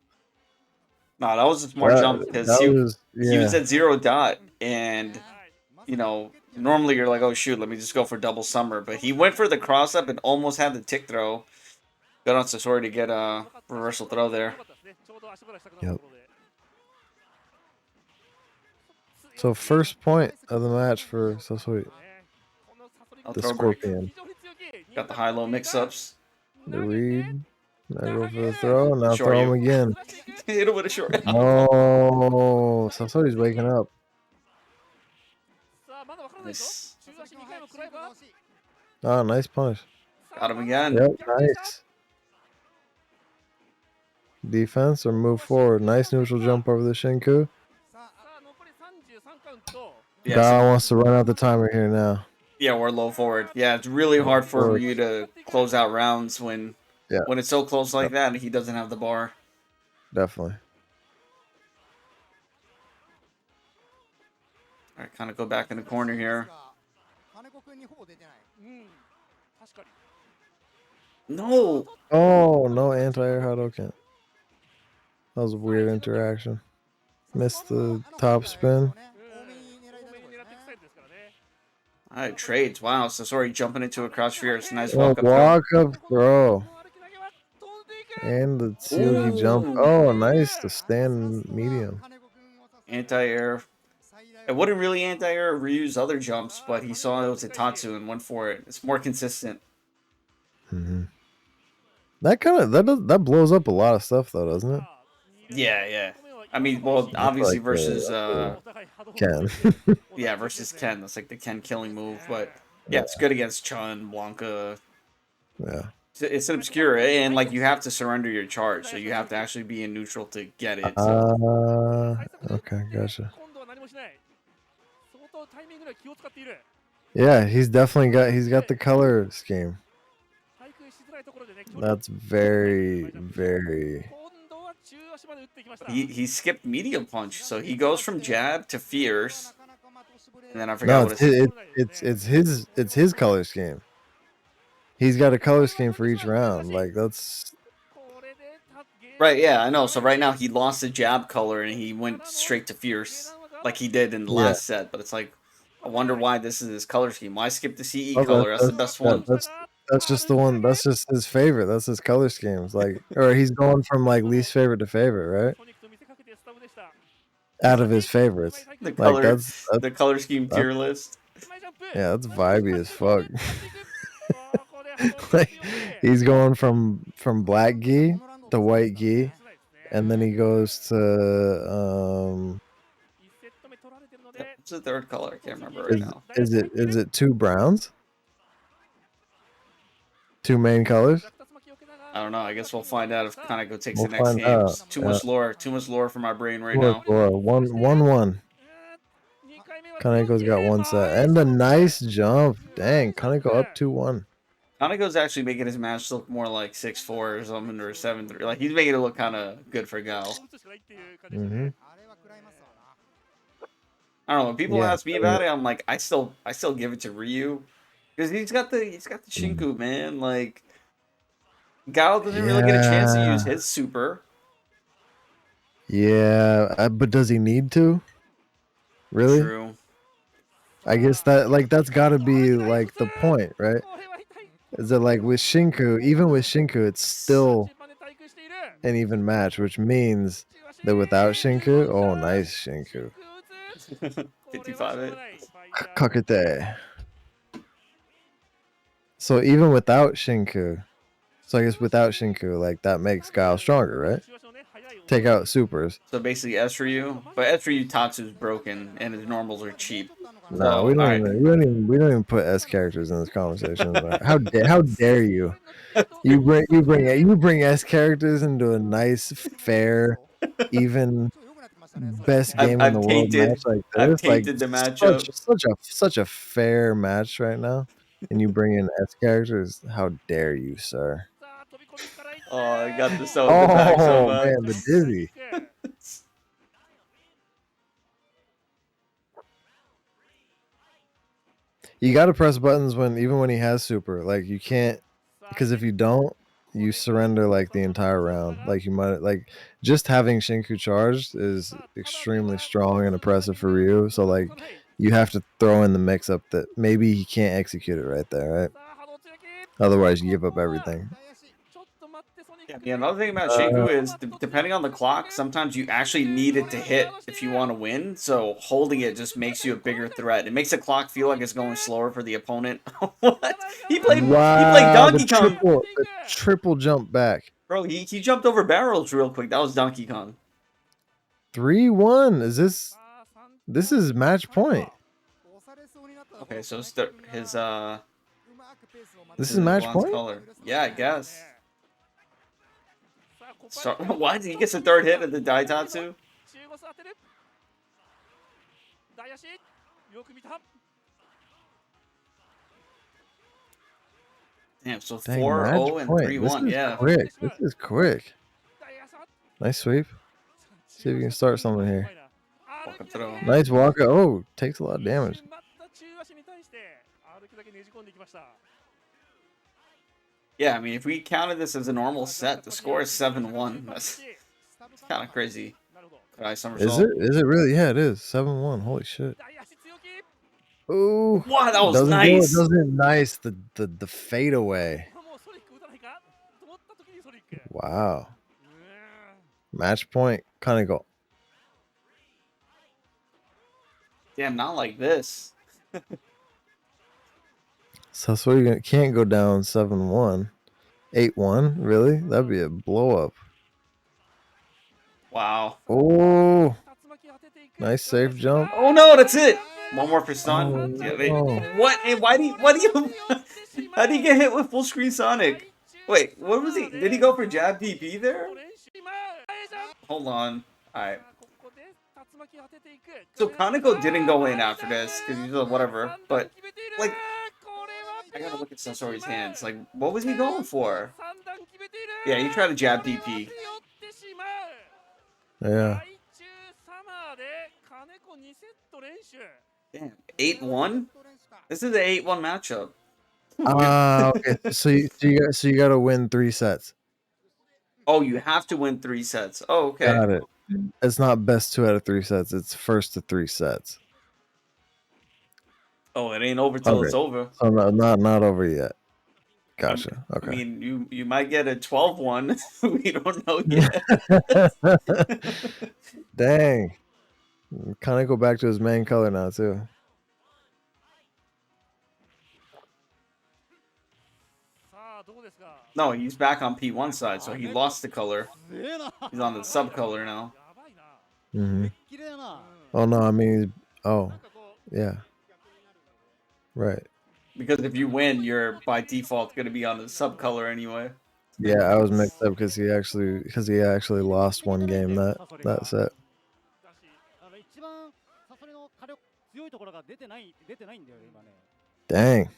No, that was a smart jump because he was yeah. at 0 dot, and you know normally you're like, oh shoot, let me just go for double summer, but he went for the cross up and almost had the tick throw. Good on Sasori to get a reversal throw there. Yep. So first point of the match for Sasori. The Scorpion. Got the high-low mix-ups. The read. Now go for the throw. Now Short throw you. him again. Hit him with a short. No, Sasori's waking up. Nice. Oh, nice punish. Got him again. Yep, nice. Defense or move forward. Nice neutral jump over the Shinku. Yeah, Guile wants to run out the timer here now. Yeah, we're low forward. Yeah, it's really hard for Ryu to close out rounds when it's so close like that and he doesn't have the bar. Definitely. All right, kind of go back in the corner here. No. Oh, no anti-air Hadouken. That was a weird interaction. Missed the top spin. All right, trades. Wow, Sasori jumping into a crouch fierce. Nice Oh, walk up throw. And the Tsugi jump. Oh, nice. The stand medium. Anti-air. It wouldn't really anti-air Ryu's other jumps, but he saw it was a Tatsu and went for it. It's more consistent. Mm-hmm. That blows up a lot of stuff though, doesn't it? Yeah. I mean, well, obviously like versus Ken. Yeah, versus Ken. That's like the Ken killing move, but yeah, it's good against Chun, Blanca. Yeah. It's an obscure, and like you have to surrender your charge, so you have to actually be in neutral to get it. Okay, gotcha. Yeah, he's got the color scheme. That's very, very. He skipped medium punch, so he goes from jab to fierce, and then I forgot what it's his color scheme. He's got a color scheme for each round. Like that's right. Yeah, I know. So right now he lost the jab color and he went straight to fierce, like he did in the last set. But it's like, I wonder why this is his color scheme. Why skip the CE color? That's the best one. That's just the one. That's just his favorite. That's his color schemes. Like, or he's going from like least favorite to favorite, right? Out of his favorites. The color, like that's the color scheme tier list. Yeah, that's vibey as fuck. Like, he's going from black gi to white gi, and then he goes to What's the third color? I can't remember right now. Is it two browns? Two main colors? I don't know. I guess we'll find out if Kaneko takes the next game. Too much lore for my brain right now. One. Kaneko's got one set. And a nice jump. Dang, Kaneko up 2-1. Kaneko's actually making his match look more like 6'4" or something, or 7'3". Like, he's making it look kind of good for Guile. Mm-hmm. I don't know. When people Yeah. ask me about it, I'm like, I still give it to Ryu, because he's got the Mm. Shinku, man. Like, Guile doesn't really get a chance to use Yeah. his super. Yeah. But does he need to? Really? True. I guess that's got to be like the point, right? Is that like with Shinku, even with Shinku, it's still an even match, which means that without Shinku, oh, nice Shinku. 55 it. Kakute. So even without Shinku, so I guess without Shinku, like that makes Guile stronger, right? Take out supers. So basically S for you, but S for you Tatsu's broken and his normals are cheap. No, So, we don't alright. we don't even put S characters in this conversation. How dare you? You bring S characters into a nice, fair, even best game in I've the world match tainted like I've this. Like tainted the matchup. such a fair match right now, and you bring in S characters. How dare you, sir? Oh, I got the so in the back so Oh much. man, the dizzy. You got to press buttons even when he has super. Like you can't, because if you don't, you surrender like the entire round. Like you might like just having Shinku charged is extremely strong and oppressive for Ryu. So like you have to throw in the mix up that maybe he can't execute it right there, right? Otherwise, you give up everything. Yeah, another thing about Shinku is depending on the clock, sometimes you actually need it to hit if you want to win. So holding it just makes you a bigger threat. It makes the clock feel like it's going slower for the opponent. What? He played Wow, Donkey Kong. the triple jump back. Bro, he jumped over barrels real quick. That was Donkey Kong. 3-1. This is match point. Okay, so his This is match bronze point? color. Yeah, I guess. Why did he get the third hit of the Daitatsu? Damn, so Dang, 4-0 and point. This 3-1. is Yeah. quick. This is quick. Nice sweep. See if we can start something here. Walk up throw. Nice walk. Oh, takes a lot of damage. Yeah, I mean, if we counted this as a normal set, the score is 7-1. That's kind of crazy. Is it? Is it really? Yeah, it is. 7-1. Holy shit. Ooh. Wow, that was Doesn't nice. go. Doesn't nice. The fade away. Wow. Match point. Kaneko. Damn, not like this. Sasori can't go down 7-1. 8-1. Really? That'd be a blow up. Wow. Oh. Nice safe jump. Oh no, that's it. One more for stun. Oh, Yeah, wait. no. What? Hey, why do you? How do you get hit with full screen Sonic? Wait, what was he? Did he go for jab DP there? Hold on. Alright. So Kaneko didn't go in after this because he's like, whatever. But like, I gotta look at Sasori's hands. Like, what was he going for? Yeah, he tried to jab DP. Yeah. Damn, 8-1. This is an 8-1 matchup. Okay. So you got to win 3 sets. Oh, you have to win 3 sets. Oh, okay. Got it. It's not best 2 out of 3 sets. It's first to 3 sets. Oh, it ain't over till it's over. So not over yet. Gotcha. Okay. I mean, you might get a 12-1. We don't know yet. Dang. Kind of go back to his main color now too. No, he's back on P1 side, so he lost the color. He's on the sub color now. Mm-hmm. Oh no, I mean, oh, yeah, right. Because if you win, you're by default going to be on the sub color anyway. Yeah, I was mixed up because he actually lost one game that set. Dang.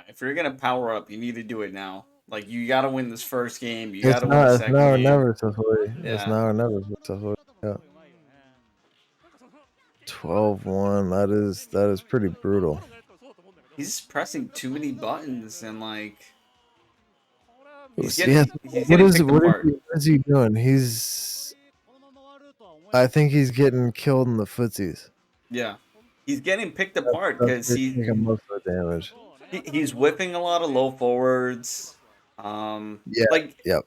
If you're gonna power up, you need to do it now. Like you gotta win this first game. You It's gotta win not. the It's second now or game. never, Sasori. It's Yeah. now or never, Sasori. Yeah. 12-1. That is pretty brutal. He's pressing too many buttons and like he's Yeah. getting picked apart. What is he doing? I think he's getting killed in the footsies. Yeah. He's getting picked apart That's because taking most of the damage. he's whipping a lot of low forwards. Yeah. Like Yep.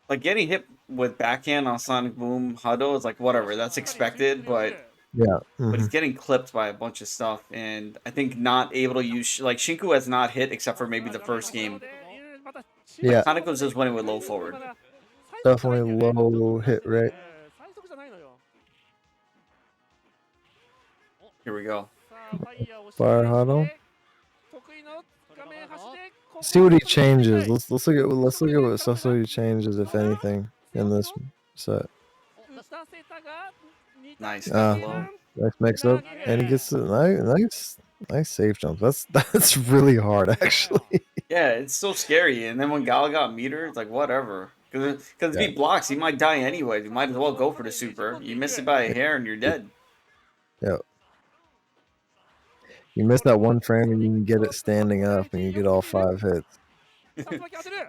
like getting hit with backhand on Sonic Boom Hado is like whatever, that's expected, but Yeah. but he's getting clipped by a bunch of stuff, and I think not able to use like Shinku has not hit except for maybe the first game. Yeah. Kaneko's just winning with low forward. Definitely low hit rate. Here we go. Fire Hado. See what he changes. Let's look at what Sasori changes, if anything, in this set. Nice, got low. Nice mix up, and he gets a nice safe jump. That's really hard, actually. Yeah, it's so scary. And then when Guile got meter, it's like whatever. Because if he blocks, he might die anyway. You might as well go for the super. You miss it by a hair and you're dead. Yeah. You miss that one frame and you can get it standing up and you get all 5 hits.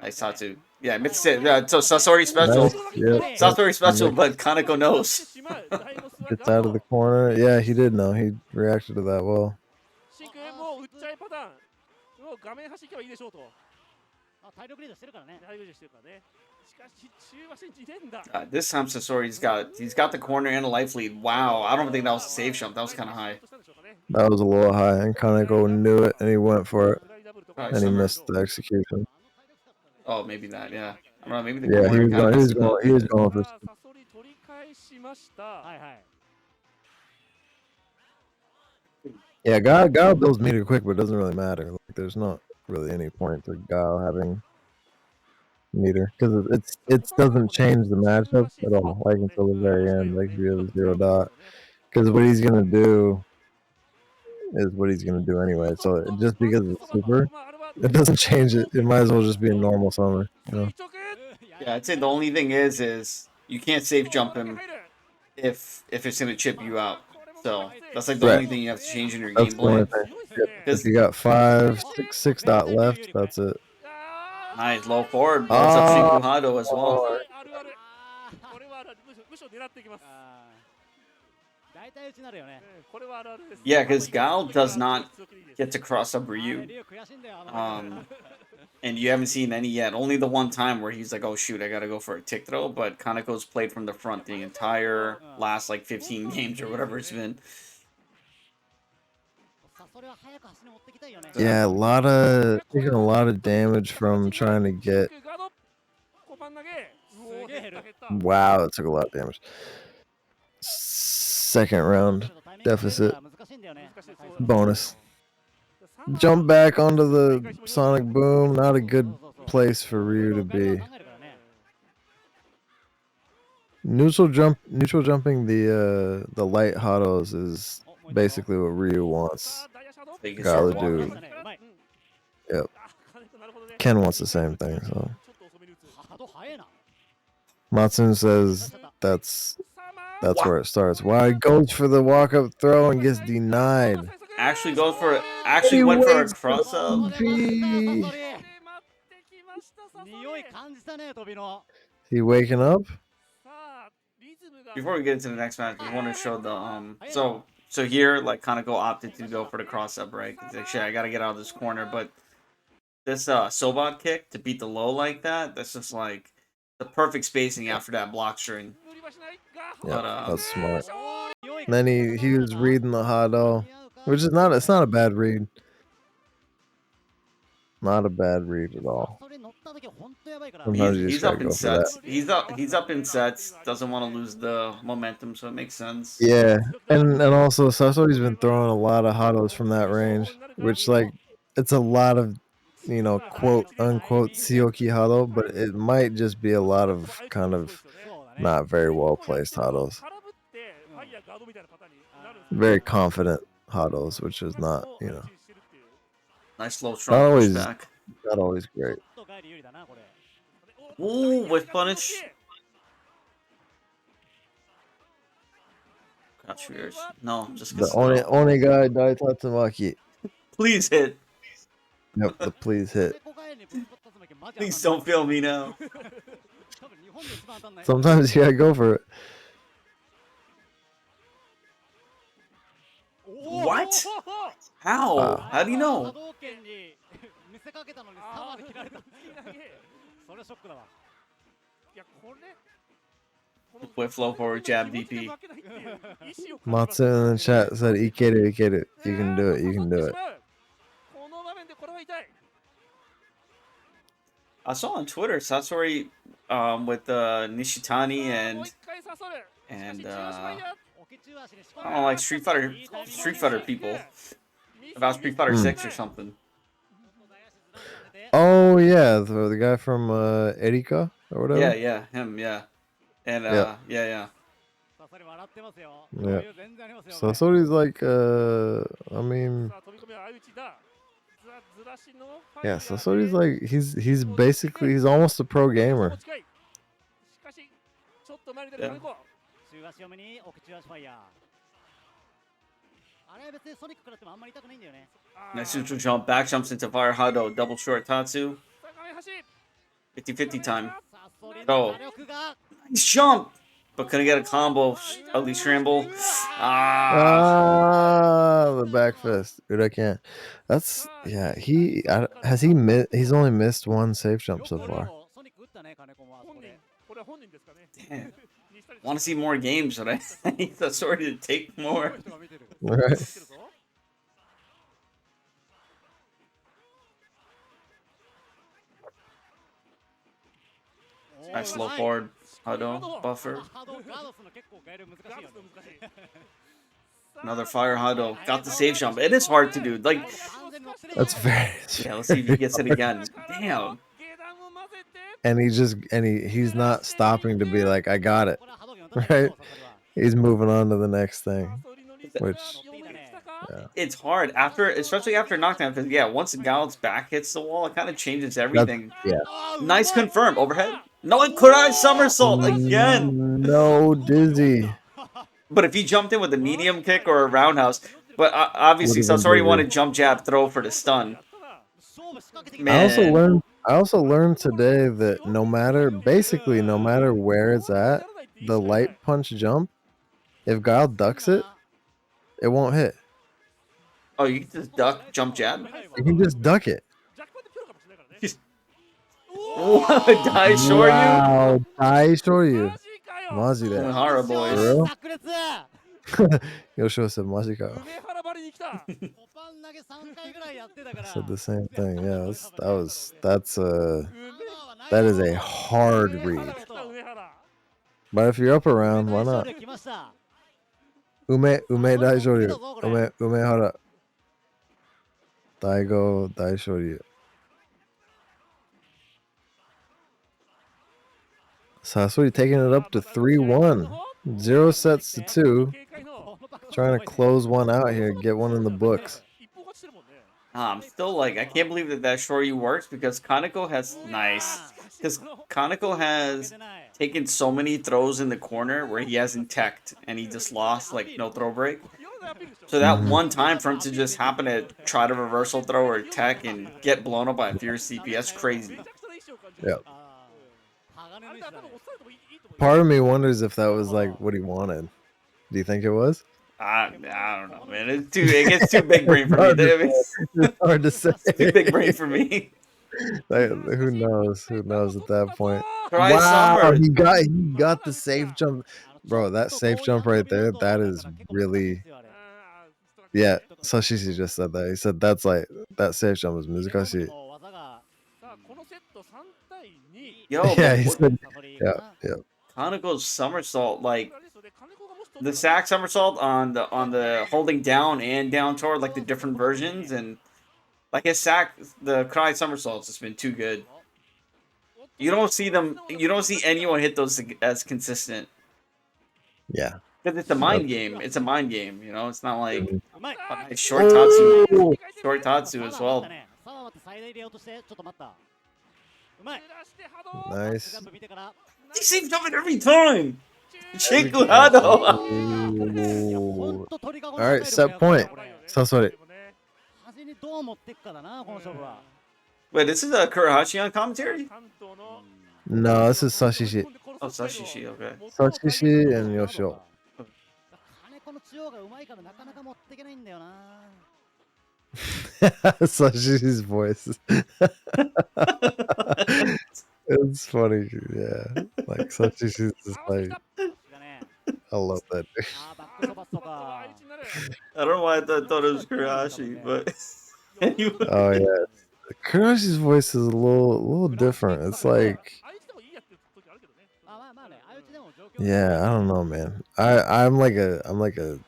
Nice Tatsu. Yeah, missed it. So Sasori special. Nice. Yeah. Sasori special, but Kaneko knows. Gets out of the corner. Yeah, he did know. He reacted to that well. This time Sasori's got the corner and a life lead. Wow, I don't think that was a safe jump. That was kind of high. That was a little high, and Kaneko knew it and he went for it, Probably and he summer. missed the execution. Oh, maybe that. Yeah, I don't know. Maybe the Yeah, corner he was going for. Yeah, Guile builds meter quick, but it doesn't really matter. Like, there's not really any point to Guile having meter because it doesn't change the matchup at all. Like until the very end, like if you have a 0 dot, because what he's gonna do is what he's gonna do anyway. So just because it's super, it doesn't change it. It might as well just be a normal summer, you know. Yeah, I'd say the only thing is you can't safe jump him if it's gonna chip you out. So that's like the only thing you have to change in your gameplay. If you got 6 dot left, that's it. Nice low forward blows up Shinku Hado as well. Yeah, because Guile does not get to cross up Ryu. And you haven't seen any yet. Only the one time where he's like, oh shoot, I gotta go for a tick throw. But Kaneko's played from the front the entire last like 15 games or whatever it's been. Yeah, taking a lot of damage from trying to get. Wow, it took a lot of damage. Second round deficit. Bonus. Jump back onto the Sonic Boom. Not a good place for Ryu to be. Neutral jumping the light Hados is basically what Ryu wants Guile to do. Yep. Ken wants the same thing, so. Matsun says that's where it starts. Wow, he goes for the walk-up throw and gets denied. Actually went for a cross-up. He waking up? Before we get into the next match, we want to show the so here like Kaneko opted to go for the cross-up, right? He's like, shit, I gotta get out of this corner, but this Sobot kick to beat the low like that's just like the perfect spacing after that block string. Yeah, that's smart. And then he was reading the Hado, which is it's not a bad read. Not a bad read at all. He's up in sets. He's up in sets. Doesn't want to lose the momentum, so it makes sense. Yeah, and also Sasori's been throwing a lot of Hados from that range, which like it's a lot of, you know, quote unquote Sioki Hado, but it might just be a lot of kind of not very well placed Hados. Very confident Hados, which is not, you know. Nice low strong pushback. Not always great. Ooh, with punish. Crouch rears. No, just the only guy Dai Tatsumaki. Please hit. Yep, the please hit. Please don't fail me now. Sometimes you gotta go for it. What? How? Wow. How do you know? With flow forward jab DP. Matsu in the chat said, Ikeru, Ikeru. You can do it, you can do it. I saw on Twitter Sasori with Nishitani and I don't know, like Street Fighter people. About Street Fighter 6 or something. Oh yeah, the guy from Erika or whatever. Yeah, him, yeah. And yeah. Yeah. Sasori's like I mean, yeah, Sasori's like he's basically he's almost a pro gamer. Yeah. Next neutral jump, back jumps into fire Hado, double short Tatsu. 50-50 time. Oh, nice jump! But couldn't get a combo, ugly scramble. The back fist. Dude, I can't. That's yeah. He's only missed one safe jump so far. Damn. Want to see more games, but I need Sasori to take more. Right. Nice low forward Hado buffer. Another fire Hado. Got the save jump. It is hard to do. Like, that's very. Yeah, let's see if he gets it again. Damn. And he's not stopping to be like, I got it. Right? He's moving on to the next thing. Which yeah. It's hard especially after knockdown, because once Guile's back hits the wall, it kind of changes everything. Yeah. Nice confirm. Overhead. No, it could have somersault again. No dizzy. But if he jumped in with a medium kick or a roundhouse, but obviously Sasori wanted jump jab throw for the stun. Man. I also learned today that no matter where it's at, the light punch jump, if Guile ducks it, it won't hit. Oh, you can just duck jump jab? You can just duck it. What? Dai Shoryu? Wow, Dai Shoryu. Mazi that. Umehara boys. For real? Yoshio said Majika. Said the same thing. Yeah, that is a hard read. But if you're up around, why not? Ume Dai Shoryu. Umehara. Daigo Dai Shoryu. Sasori taking it up to 3-1. 0 sets to 2. Trying to close one out here, get one in the books. I'm still like, I can't believe that Shoryu works, because Kaneko has taken so many throws in the corner where he hasn't teched and he just lost like no throw break. So that one time for him to just happen to try to reversal throw or tech and get blown up by a fierce CP, that's crazy. Yeah. Part of me wonders if that was like what he wanted. Do you think it was? I don't know, man. It gets too big brain for me. It's hard to say. It's too big brain for me. Like, who knows? Who knows at that point? Wow, he got the safe jump, bro. That safe jump right there. That is really. Yeah, Sashishi just said that. He said that's like that safe jump is muzikashi. Yo, yeah, he said, yeah. Kaneko's somersault, like the sack somersault on the holding down and down toward, like the different versions, and like his sack, the cry somersaults has been too good. You don't see anyone hit those as consistent. Yeah. Because it's a mind game. It's a mind game, you know? It's not like short Oh! Tatsu as well. Nice. He seems jumping every time. Shinku Hado. Ooh. All right, set point. Sasori. Wait, this is a Kurahashi on commentary? No, this is Sashishi. Oh, Sashishi, okay. Sashishi and Yoshio. Sashishi's voice. It's funny, yeah. Like Sashishi's just like, I love that. I don't know why I thought it was Kurahashi, but anyway. Oh yeah, Kurashi's voice is a little different. It's like, yeah, I don't know, man. I'm like a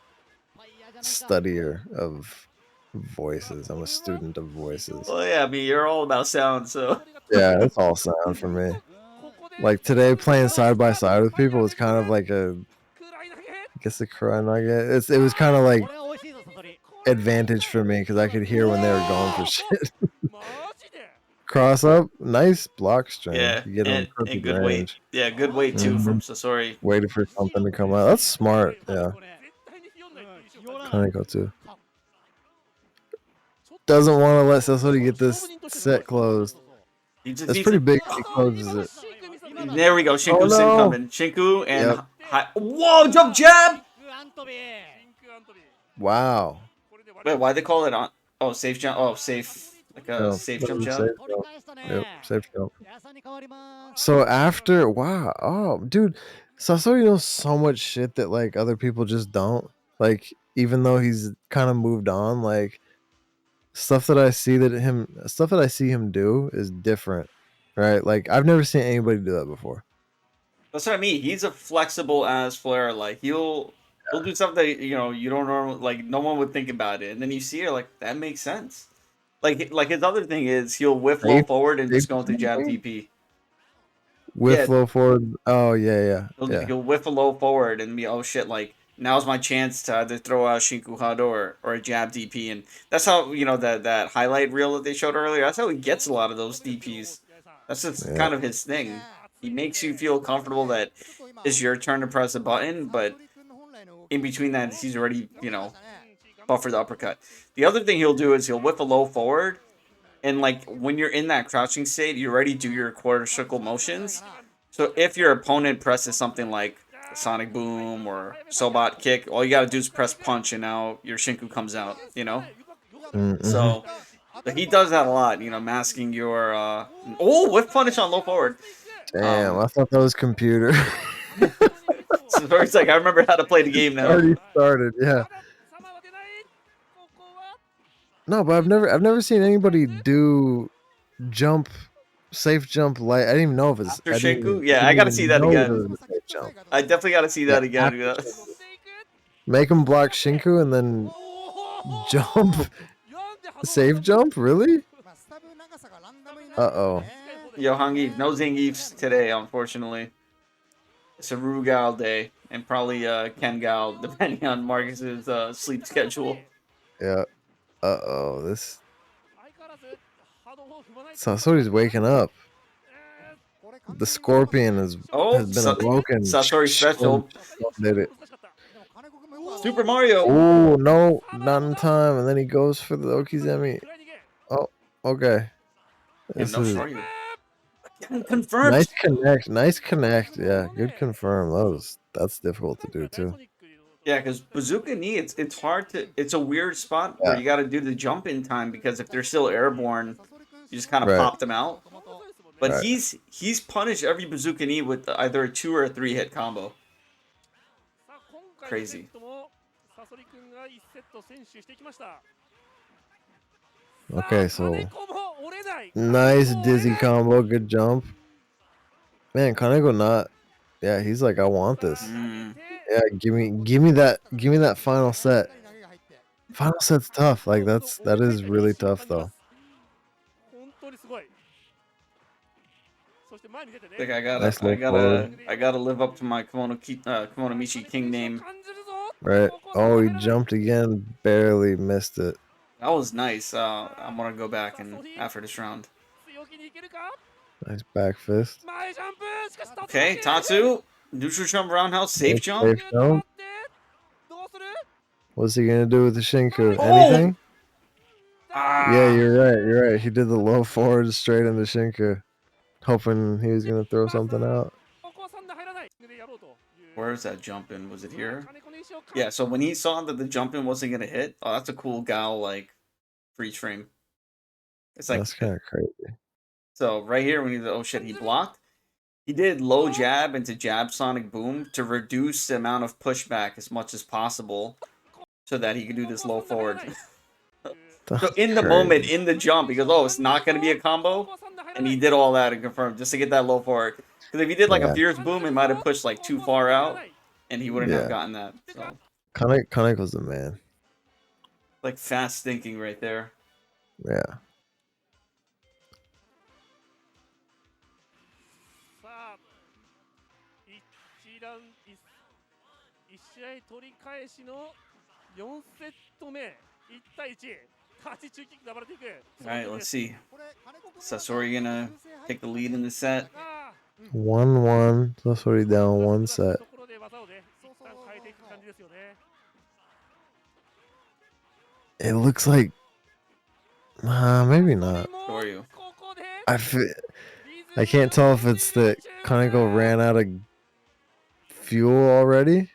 studier of voices. I'm a student of voices. Well, yeah, I mean, you're all about sound, so. Yeah, it's all sound for me. Like today, playing side by side with people was kind of like I guess a Kuranage. It was kind of like advantage for me because I could hear when they were going for shit. Cross up, nice block string. Yeah, you get and good weight. Yeah, good weight too from Sasori. Waited for something to come out. That's smart. Yeah. Kaneko too. Doesn't want to let Sasori get this set closed. That's pretty big if he closes it. There we go. Shinku Sin coming. Shinku and whoa, jump jab! Wow. Wait, why they call it on? Oh, safe jump. Oh, safe. Like a safe jump jab. Yep, safe jump. So after, wow. Oh, dude. Sasori knows so much shit that like other people just don't. Like, even though he's kind of moved on, like stuff that I see him do is different, right? Like I've never seen anybody do that before. That's what I mean. He's a flexible ass player. Like he'll do something that, you know, you don't normally, like, no one would think about it, and then you see it, like, that makes sense. Like his other thing is he'll whiff low forward and just go into jab DP. Whiff low forward. Oh yeah. He'll whiff a low forward and be, oh shit, like, now's my chance to either throw out Shinku Hado or a jab DP, and that's how, you know, that highlight reel that they showed earlier. That's how he gets a lot of those DPs. That's just kind of his thing. He makes you feel comfortable that it's your turn to press a button, but in between that, he's already, you know, buffered the uppercut. The other thing he'll do is he'll whip a low forward, and like when you're in that crouching state, you already do your quarter circle motions. So if your opponent presses something like Sonic Boom or Sobot Kick, all you gotta do is press punch, and now your Shinku comes out, you know? So he does that a lot, you know, masking your whiff punish on low forward. Damn, I thought that was computer. So it's like, I remember how to play the game now. Already started, yeah. No, but I've never seen anybody do safe jump light. I didn't even know if it's after Shinku. Yeah, I gotta see that again. I definitely gotta see that again. Make him block Shinku and then jump. Safe jump, really? Uh-oh. Yo, Hangif, no Zangiefs today, unfortunately. It's a Rugal day, and probably Kengal, depending on Marcus's sleep schedule. Yeah. Uh-oh, this... Sasori's waking up. The scorpion has been awoken. Sasori special. Did it. Super Mario. Oh, no, not in time. And then he goes for the Okizemi. Oh, okay. This is... Confirmed. Nice connect. Yeah, good confirm. That's difficult to do too. Yeah, because Bazooka Knee, it's hard to. It's a weird spot where you got to do the jump in time, because if they're still airborne, you just kind of pop them out. But he's punished every Bazooka Knee with either a 2 or a 3 hit combo. Crazy. Okay, so nice dizzy combo, good jump. Man, Kaneko not. Yeah, he's like, I want this. Yeah, give me that final set. Final set's tough. Like that is really tough though. Like Nice low forward. I gotta live up to my Komonomichi King name. Right. Oh, he jumped again. Barely missed it. That was nice. I'm gonna go back and after this round. Nice back fist. Okay, Tatsu. Neutral jump roundhouse, safe jump. Safe jump. What's he gonna do with the Shinku? Oh! Anything? Ah. Yeah, you're right. You're right. He did the low forward straight into Shinku, hoping he was gonna throw something out. Where is that jump in? Was it here? Yeah, so when he saw that the jump in wasn't gonna hit, oh, that's a cool Guile like freeze frame. It's like That's kind of crazy. so right here when he oh shit he blocked. He did low jab into jab sonic boom to reduce the amount of pushback as much as possible, so that he could do this low forward. So in the moment, in the jump, he goes, "Oh, it's not gonna be a combo," and he did all that and confirmed just to get that low forward. Because if he did like a fierce boom, it might have pushed like too far out, and he wouldn't have gotten that. So Kaneko's the man. like fast thinking right there. Yeah. Alright, let's see. Sasori gonna take the lead in the set. 1-1. Sasori down one set. It looks like maybe not. Who are you? I can't tell if it's that Kaneko ran out of fuel already,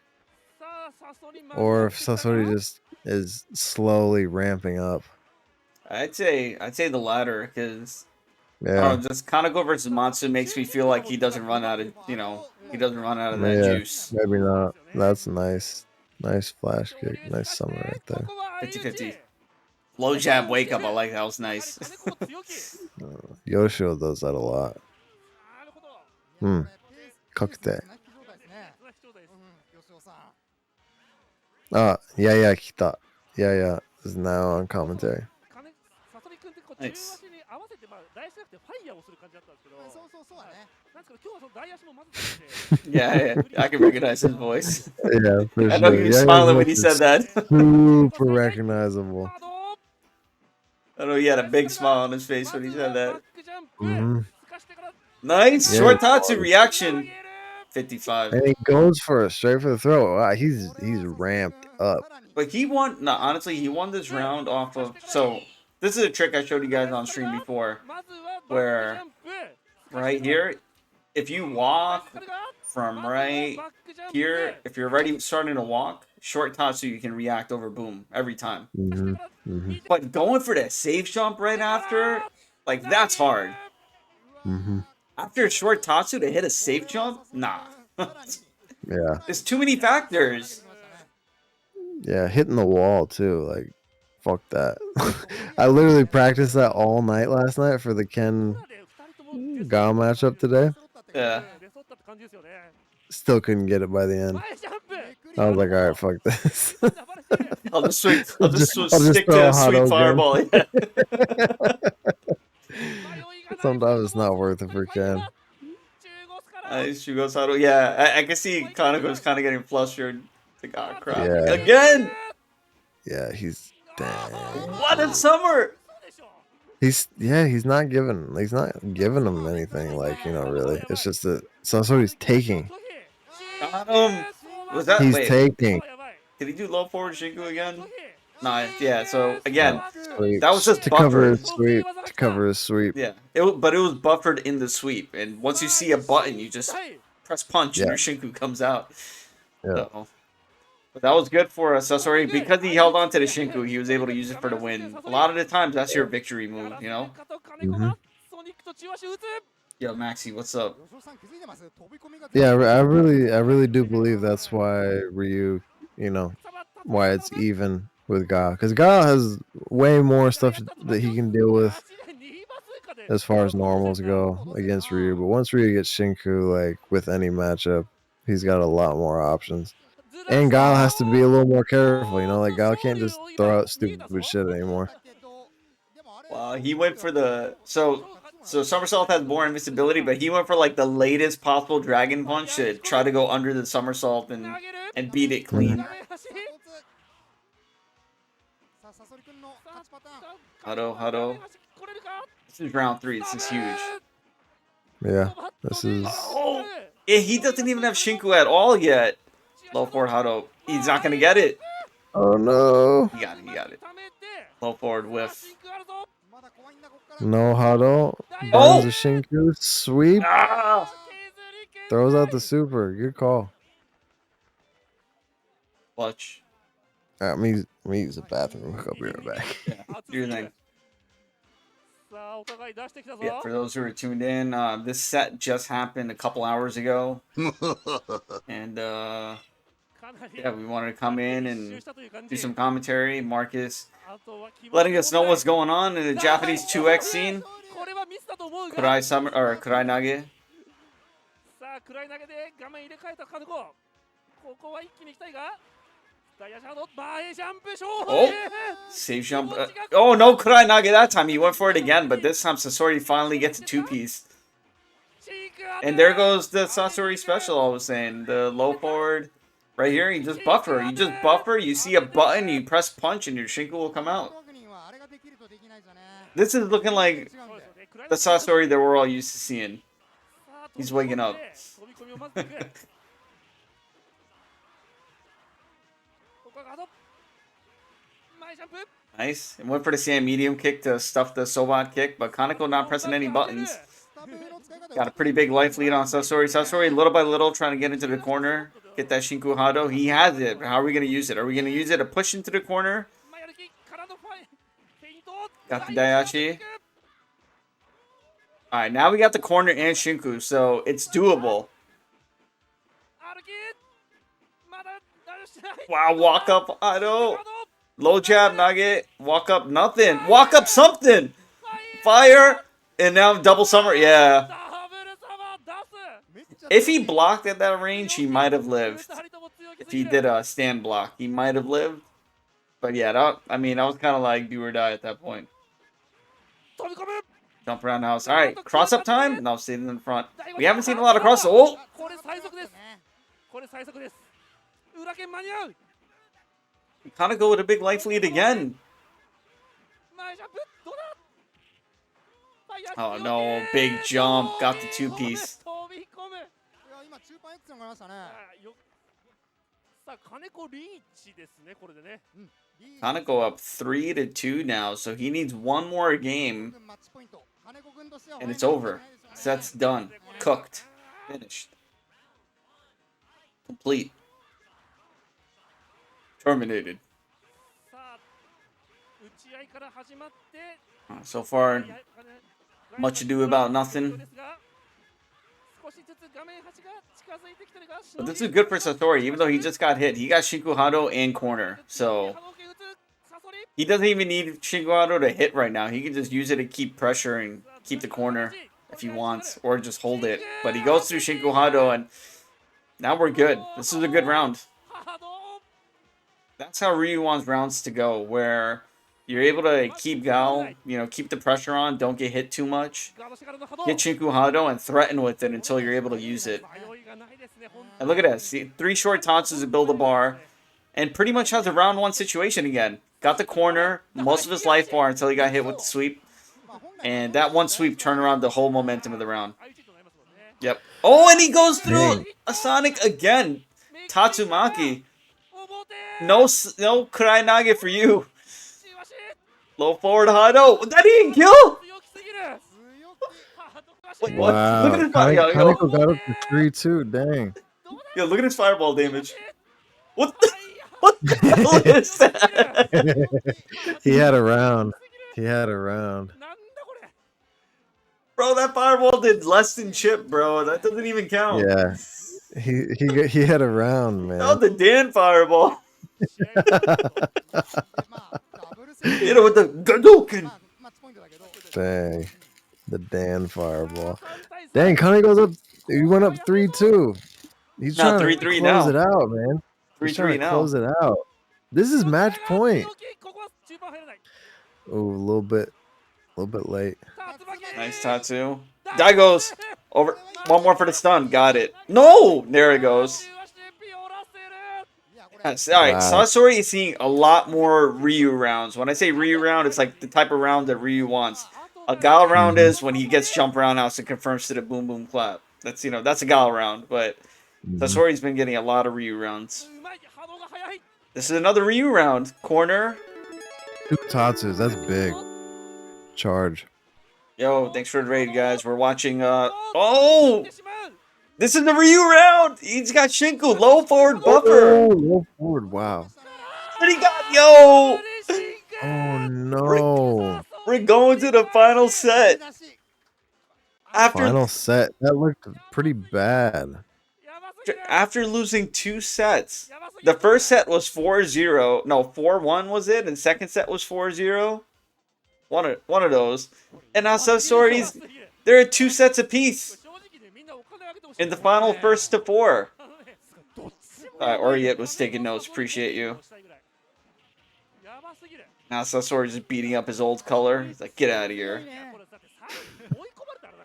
or if Sasori just is slowly ramping up. I'd say the latter, because just Kaneko versus Matsu makes me feel like he doesn't run out of he doesn't run out of that juice. Maybe not. That's nice. Nice flash kick. Nice summer right there. 50-50. Low jab wake up. I like that was nice. Yoshio does that a lot. Kokute. Yeah, kita. Yeah, is now on commentary. Nice. Yeah, I can recognize his voice. Yeah, for sure. I know he was smiling when he said that. Super recognizable. I know he had a big smile on his face when he said that. Mm-hmm. Nice short Tatsu reaction. 55. And he goes for a straight for the throw. Wow, he's ramped up. But he won. No, honestly, he won this round off of. So this is a trick I showed you guys on stream before, where right here, if you walk from right here, if you're already starting to walk, short Tatsu, you can react over boom every time. But going for that safe jump right after, like that's hard. After a short Tatsu to hit a safe jump, nah. Yeah. There's too many factors. Yeah, hitting the wall too. Like, fuck that. I literally practiced that all night last night for the Ken Guile matchup today. Yeah. Still couldn't get it by the end. I was like, all right, fuck this. I'll just stick to sweet fireball. Yeah. Sometimes it's not worth it for Ken. Yeah, I can see Kaneko's kind of getting flustered. Like, oh crap. Yeah. Again! Yeah, he's damn. What a summer! He's not giving him anything, like, really. It's just that Sasori's taking. Got him. Was that He's taking. Did he do low forward Shinku again? Nah, yeah, so again, Sweep. that was just to buffered. cover his sweep. To cover his sweep. Yeah, but it was buffered in the sweep, and once you see a button, you just press punch and your Shinku comes out. Yeah. So, but that was good for Sasori because he held on to the Shinku. He was able to use it for the win. A lot of the times, that's your victory move, Yo, Maxi, what's up? Yeah, I really do believe that's why Ryu, why it's even with Guile, because Guile has way more stuff that he can deal with as far as normals go against Ryu. But once Ryu gets Shinku, like with any matchup, he's got a lot more options. And Guile has to be a little more careful, like Guile can't just throw out stupid shit anymore. He went for the So somersault has more invincibility, but he went for like the latest possible dragon punch to try to go under the somersault and beat it clean. Hado. This is round 3. This is huge. Yeah, this is. Oh, yeah, he doesn't even have Shinku at all yet. Low forward Hado. He's not gonna get it. Oh no. He got it. Low forward whiff. No Hado. Oh! Burns the Shinku. Sweep. Ah! Throws out the super. Good call. Clutch. Alright, let me use the bathroom. I'll be right back. Yeah, do your thing. Yeah, for those who are tuned in, this set just happened a couple hours ago. And yeah, we wanted to come in and do some commentary. Marcus letting us know what's going on in the Japanese 2X scene. Kurai Summer or Kurai Nage. Oh, safe jump. Oh, no Kurai Nage that time. He went for it again, but this time Sasori finally gets a 2-piece. And there goes the Sasori special I was saying. The low forward right here. You just buffer. You see a button, you press punch, and your Shinku will come out. This is looking like the Sasori that we're all used to seeing. He's waking up. Nice. And went for the sand medium kick to stuff the Sobat kick, but Kaneko not pressing any buttons. Got a pretty big life lead on Sasori. Sasori, little by little, trying to get into the corner. Get that Shinku Hado. He has it. How are we going to use it? Are we going to use it to push into the corner? Got the Dayashi. Alright, now we got the corner and Shinku, so it's doable. Wow, walk up Hado. Low jab, Nugget. Walk up, nothing. Walk up something. Fire. And now double summer. Yeah. If he blocked at that range, he might have lived. If he did a stand block, he might have lived. But yeah, I was kind of like do or die at that point. Jump around the house. All right, cross up time. No, stay in the front. We haven't seen a lot of cross. Oh! Kind of go with a big life lead again. Oh no, big jump. Got the 2-piece. Kaneko up 3-2 now, so he needs one more game. And it's over. Set's done. Cooked. Finished. Complete. Terminated. So far, much ado about nothing. But this is good for Sasori, even though he just got hit. He got Shinku Hado and corner, so he doesn't even need Shinku Hado to hit right now. He can just use it to keep pressure and keep the corner if he wants, or just hold it. But he goes through Shinku Hado, and now we're good. This is a good round. That's how Ryu wants rounds to go, where you're able to keep Guile, keep the pressure on, don't get hit too much. Get Shinku Hado and threaten with it until you're able to use it. And look at this. See, 3 short taunts to build a bar. And pretty much has a round 1 situation again. Got the corner, most of his life bar until he got hit with the sweep. And that one sweep turned around the whole momentum of the round. Yep. Oh, and he goes through a Sonic again. Tatsumaki. No Kurai Nage for you. Low forward Hado. That didn't kill? Wait, what? Wow. Look at his fireball. Kaneko got up to 3-2. Dang. Yo, look at his fireball damage. What the hell is that? He had a round. Bro, that fireball did less than chip, bro. That doesn't even count. Yeah. He had a round, man. Oh, the Dan fireball. Hit it with the Gadouken. Dang. The Dan fireball. Dang, Connie goes up. He went up 3-2. He's Now trying 3-3 to close now. it out, man. He's 3-3 trying to now. close it out. This is match point. Oh, a little bit little bit late. Nice tattoo. Daigo's over. One more for the stun. Got it. No! There it goes. Yes. All right. Wow. Sasori is seeing a lot more Ryu rounds. When I say Ryu round, it's like the type of round that Ryu wants. A Guile round is when he gets jump round outs and confirms to the boom boom clap. That's that's a Guile round. But Sasori's been getting a lot of Ryu rounds. This is another Ryu round. Corner. 2 Tatsus, that's big. Charge. Yo, thanks for the raid, guys. We're watching. Oh! This is the Ryu round! He's got Shinku, low forward buffer! Oh, low forward, wow. What he got? Yo! Oh, no. We're going to the final set. Final set. That looked pretty bad. After losing 2 sets. The first set was 4-0. No, 4-1 was it? And second set was 4-0. One of those. And now Sasori's, they're at 2 sets apiece. In the final first to 4. Oriet was taking notes. Appreciate you. Now Sasori's just beating up his old color. He's like, get out of here.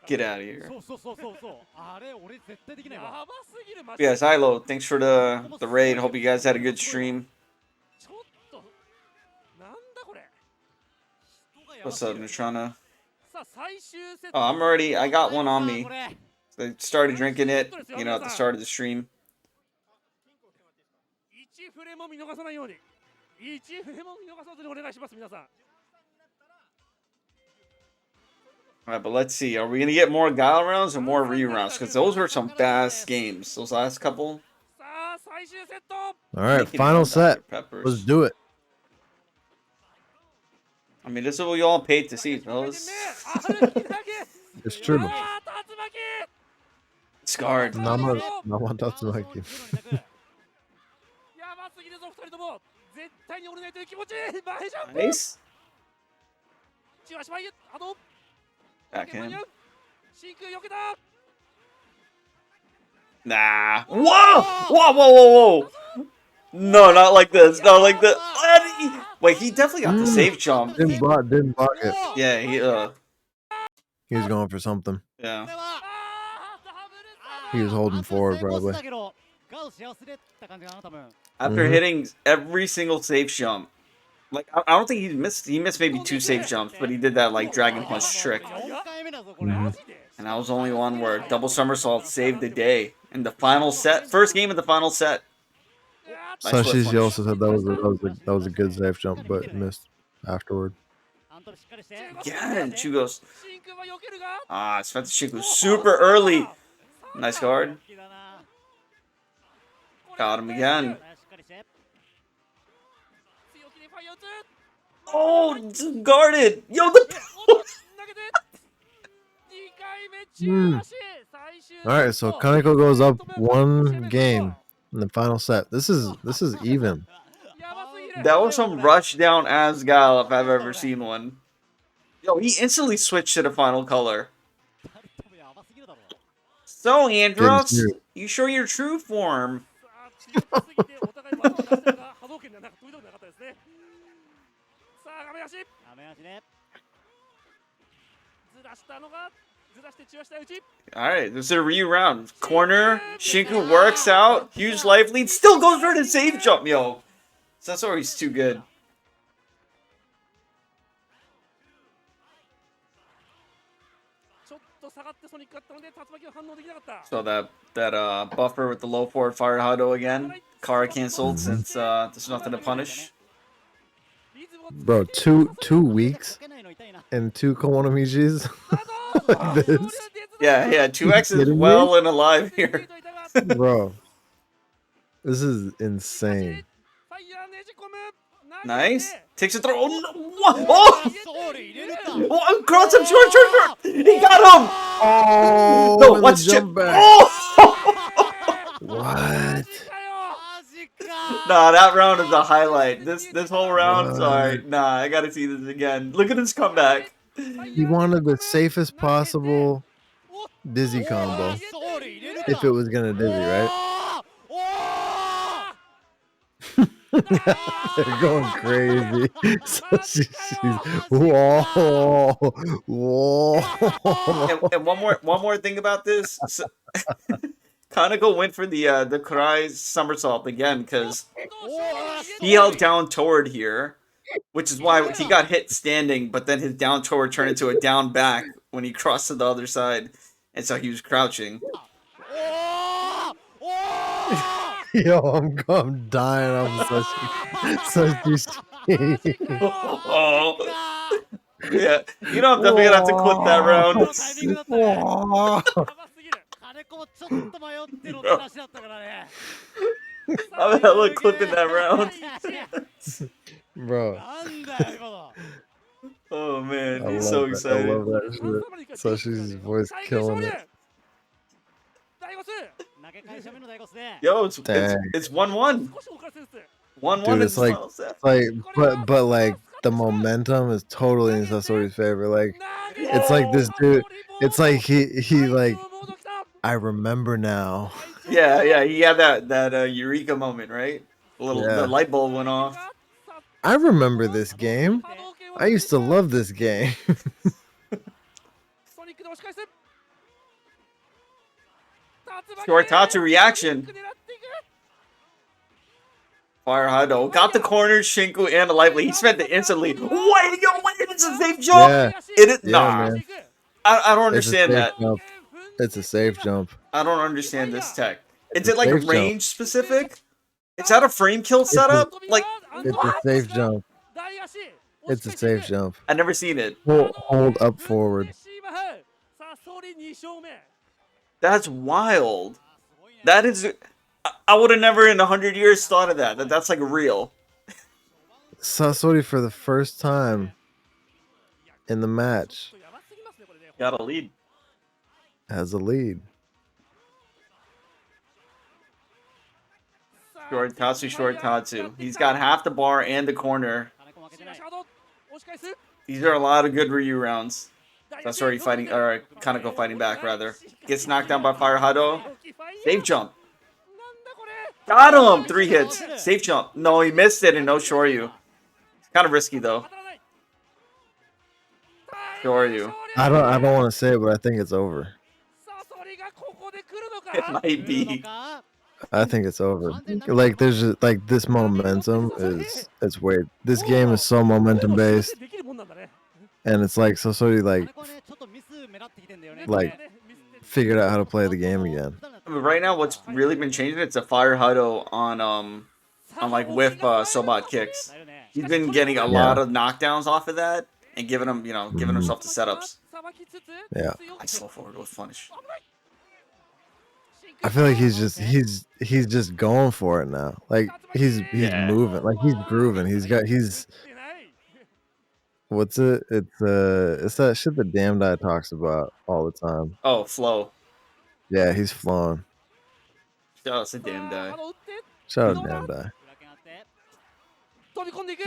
Get out of here. Yes, Hilo, thanks for the raid. Hope you guys had a good stream. What's up, Nutrana? Oh, I got one on me. I started drinking it, at the start of the stream. Alright, but let's see. Are we going to get more Guile rounds or more Ryu rounds? Because those were some fast games. Those last couple. Alright, final set. Let's do it. I mean, this is what we all paid to see, fellas. It's true. Scarred. Nama Tatsumaki. Nice. Back in. Nah. Whoa! Whoa, whoa, whoa, whoa! No, not like this. Not like this. Wait, he definitely got the safe jump. Didn't block it. Yeah, He was going for something. Yeah. He was holding forward, probably. After hitting every single safe jump. Like, I don't think he missed maybe 2 safe jumps, but he did that, like, Dragon Punch trick. And that was only one where double somersault saved the day. In the final set. First game of the final set. Sashi's also said that was a good safe jump, but missed afterward. Yeah, and Shugo's. Spent the Shinku super early. Nice guard. Got him again. Oh, guarded. Yo, the. Alright, so Kaneko goes up 1 game in the final set. This is even. That was some rush down as Guile if I've ever seen one. Yo, he instantly switched to the final color. So, Andros, you show your true form. Alright, this is a Ryu round. Corner, Shinku works out, huge life lead, still goes for the safe jump, yo. Sasori's too good. So that buffer with the low forward fire Hado again. Kara canceled since there's nothing to punish. Bro, two weeks and 2 Komonomichis like this. Yeah, 2X is well and alive here. Bro, this is insane. Nice. Takes a throw. Oh, no. Oh, cross him, short. He got him. Oh, no, watch chip. Oh. What? Nah, that round is a highlight. This whole round, sorry. Nah, I gotta see this again. Look at his comeback. He wanted the safest possible dizzy combo. If it was gonna dizzy, right? They're going crazy. So she's whoa, whoa. And one more thing about this. So, Kaneko went for the Kurai somersault again because he held down toward here, which is why he got hit standing, but then his down toward turned into a down back when he crossed to the other side, and so he was crouching. Yo, I'm dying. I'm such Oh, yeah, you know I'm definitely gonna have to clip that round. I'm hella clipping that round. Bro, Oh man, I he's love so that. I excited. love that shit. Sashi's voice killing it. Yo, Dang. it's 1-1. 1-1 Dude, in it's the like, final set. but like the momentum is totally in Sasori's favor. Like, it's like this dude. It's like he like I remember now. Yeah, he had that eureka moment, right? The Yeah, light bulb went off. I remember this game. I used to love this game. Shortatsu reaction. Fire Hado got the corner, Shinku, and the lively. He spent it instantly. Wait, it's a safe jump. Yeah, It is yeah, nah. man. I don't It's a understand safe that. jump. It's a safe jump. I don't understand this tech. It's Is a it like safe jump. range specific? Is that a frame kill setup? Like It's a safe jump. It's a safe jump. I never seen it. Hold up forward. That's wild. That is. I would have never in 100 years thought of that. That's like real. Sasori for the first time in the match Got a lead. has a lead. Shortatsu. He's got half the bar and the corner. These are a lot of good Ryu rounds. Sasori fighting, or Kaneko fighting back, rather. Gets knocked down by Fire Hado. Safe jump. Got him! 3 hits. Safe jump. No, he missed it and no Shoryu. It's kind of risky, though. Shoryu. I don't want to say it, but I think it's over. It might be. I think it's over. Like there's just, like this momentum is it's weird. This game is so momentum based, and it's like Sasori like figured out how to play the game again. I mean, right now, what's really been changing, it's a Fire Hado on like whiff Sobat kicks. He's been getting a lot of knockdowns off of that and giving him, giving himself the setups. Yeah. I slow forward with punish. I feel like he's just going for it now. Like he's moving, like he's grooving. He's what's it? It's that shit that Damn Die talks about all the time. Oh, flow. Yeah, he's flowing. Shout out to Damn Die. Shout out Damn Die.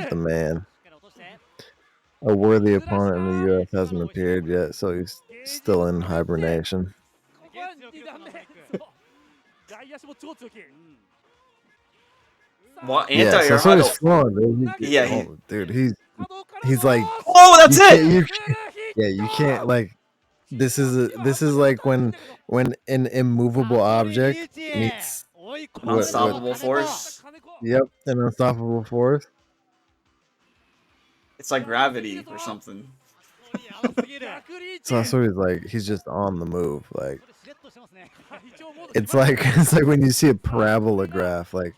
The man. A worthy opponent in the US hasn't appeared yet, so he's still in hibernation. Well, Yeah, so he's flowing, dude. Yeah, dude, he's like, oh, that's it. You can't like. This is like when an immovable object meets unstoppable force. Yep, an unstoppable force. It's like gravity or something. Sasori's like he's just on the move. Like it's like when you see a parabola graph, like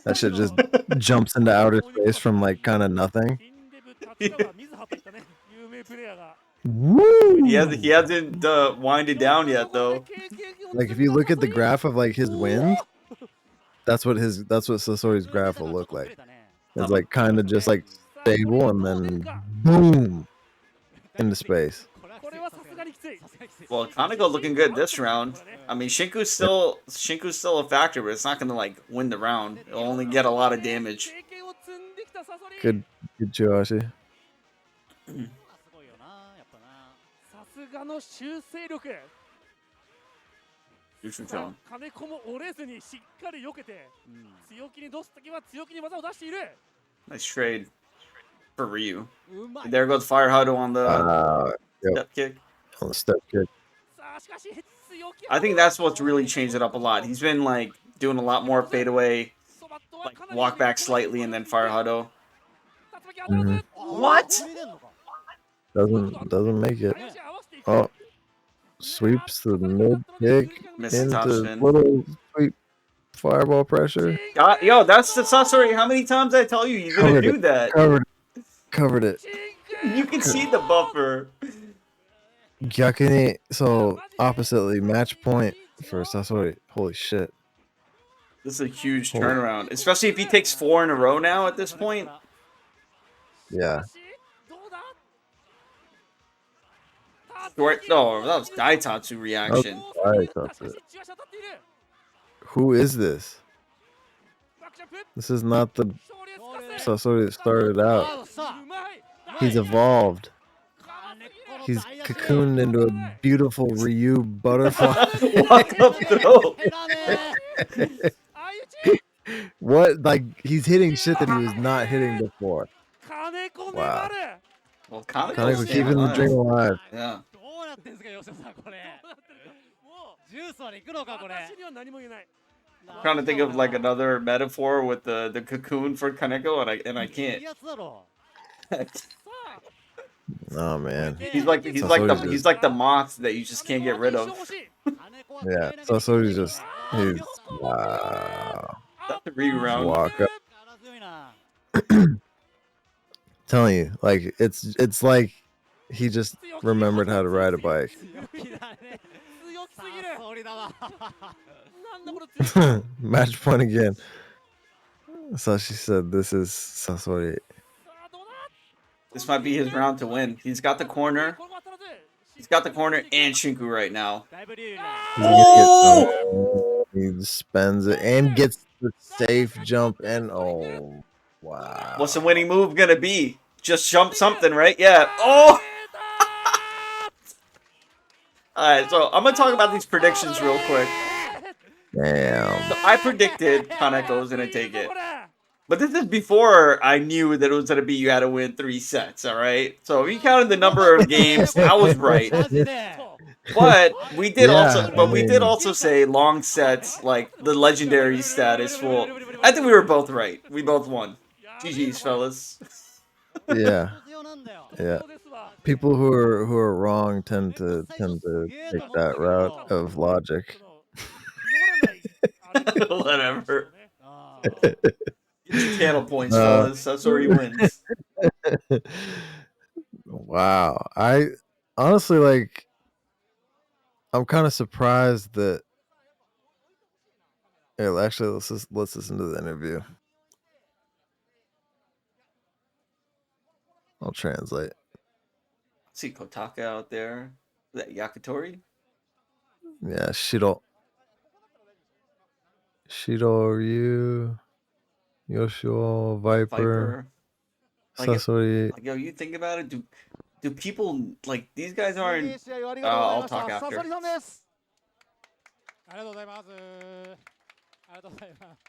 that shit just jumps into outer space from like kind of nothing. Woo! He hasn't winded down yet though. Like if you look at the graph of like his wins, that's what Sasori's graph will look like. It's like kind of just like stable and then boom into space. Well, Kaneko looking good this round. I mean, Shinku's still a factor, but it's not gonna like win the round. It'll only get a lot of damage. Good Joshi. Neutral. 金子も折れずにしっかり避けて、強気に出すときは強気に技を出している。 Nice trade for Ryu. There goes Fire Huddle on the step kick. On the step kick. さあしかし強気 I think that's what's really changed it up a lot. He's been like doing a lot more fadeaway, like walk back slightly and then Fire Huddle. What? Doesn't make it. Oh, sweeps the mid kick into little sweep fireball pressure. Yo, that's the Sasori. How many times I tell you you're gonna do that? Covered it. You can see the buffer. Gyakuni, so oppositely, match point for Sasori. Holy shit. This is a huge turnaround, especially if he takes 4 in a row now at this point. Yeah. Oh, that was Daitatsu reaction. Who is this? This is not the Sasori that started out. He's evolved. He's cocooned into a beautiful Ryu butterfly. Walk up throw. What? Like, he's hitting shit that he was not hitting before. Wow. Well, Kaneko keeping the dream alive. Yeah. I'm trying to think of like another metaphor with the cocoon for Kaneko, and I can't. Oh man. He's like the moth that you just can't get rid of. Yeah. So he's wow. That's the reround. Walk up. Telling you, like it's like he just remembered how to ride a bike. Match point again. So she said, "This is Sasori." This might be his round to win. He's got the corner. He's got the corner and Shinku right now. He spends it and gets the safe jump and oh wow. What's the winning move gonna be? Just jump something, right? Yeah. Oh. Alright, so I'm gonna talk about these predictions real quick. Damn. So I predicted Kaneko was gonna take it. But this is before I knew that it was gonna be you had to win 3 sets, alright? So if you counted the number of games, I was right. But we did also say long sets, like the legendary status will. I think we were both right. We both won. GG's, fellas. Yeah. Yeah. People who are wrong tend to take that route of logic. Whatever. Get your channel points, fellas. That's where he wins. Wow. I honestly, like, I'm kind of surprised that. Hey, actually, let's listen to the interview. I'll translate. See Kotaka out there. Is that Yakitori? Yeah, Shiro Ryu, Yoshio, Viper. Sasori. Like, yo, you think about it. Do people like these guys aren't? I'll talk after. ありがとうございます。ありがとうございます。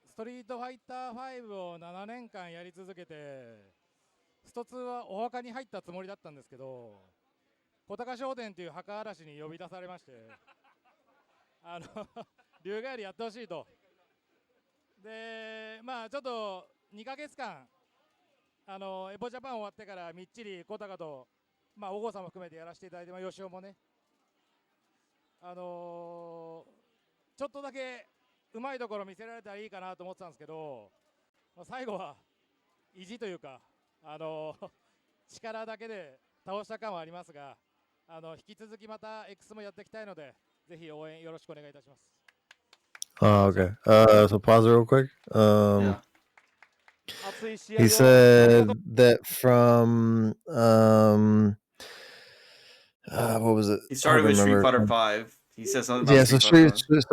ストリートファイター5を7年間やり続けて、スト2はお墓に入ったつもりだったんですけど、小高商店という墓嵐に呼び出されまして、竜返りやってほしいと。で、まあちょっと2ヶ月間、エボジャパン終わってからみっちり小高と、まあ、お郷さんも含めてやらせていただいて、吉尾もね、ちょっとだけうまいところ見せられたらいいかなと思ってたんですけど、まあ、最後は意地というか、力だけで倒した感はありますが、引き続きまた X もやっていきたいので、ぜひ応援よろしくお願いいたします。Okay. So pause it real quick. Yeah. He said that from what was it? He started with Street Fighter 5. He said something about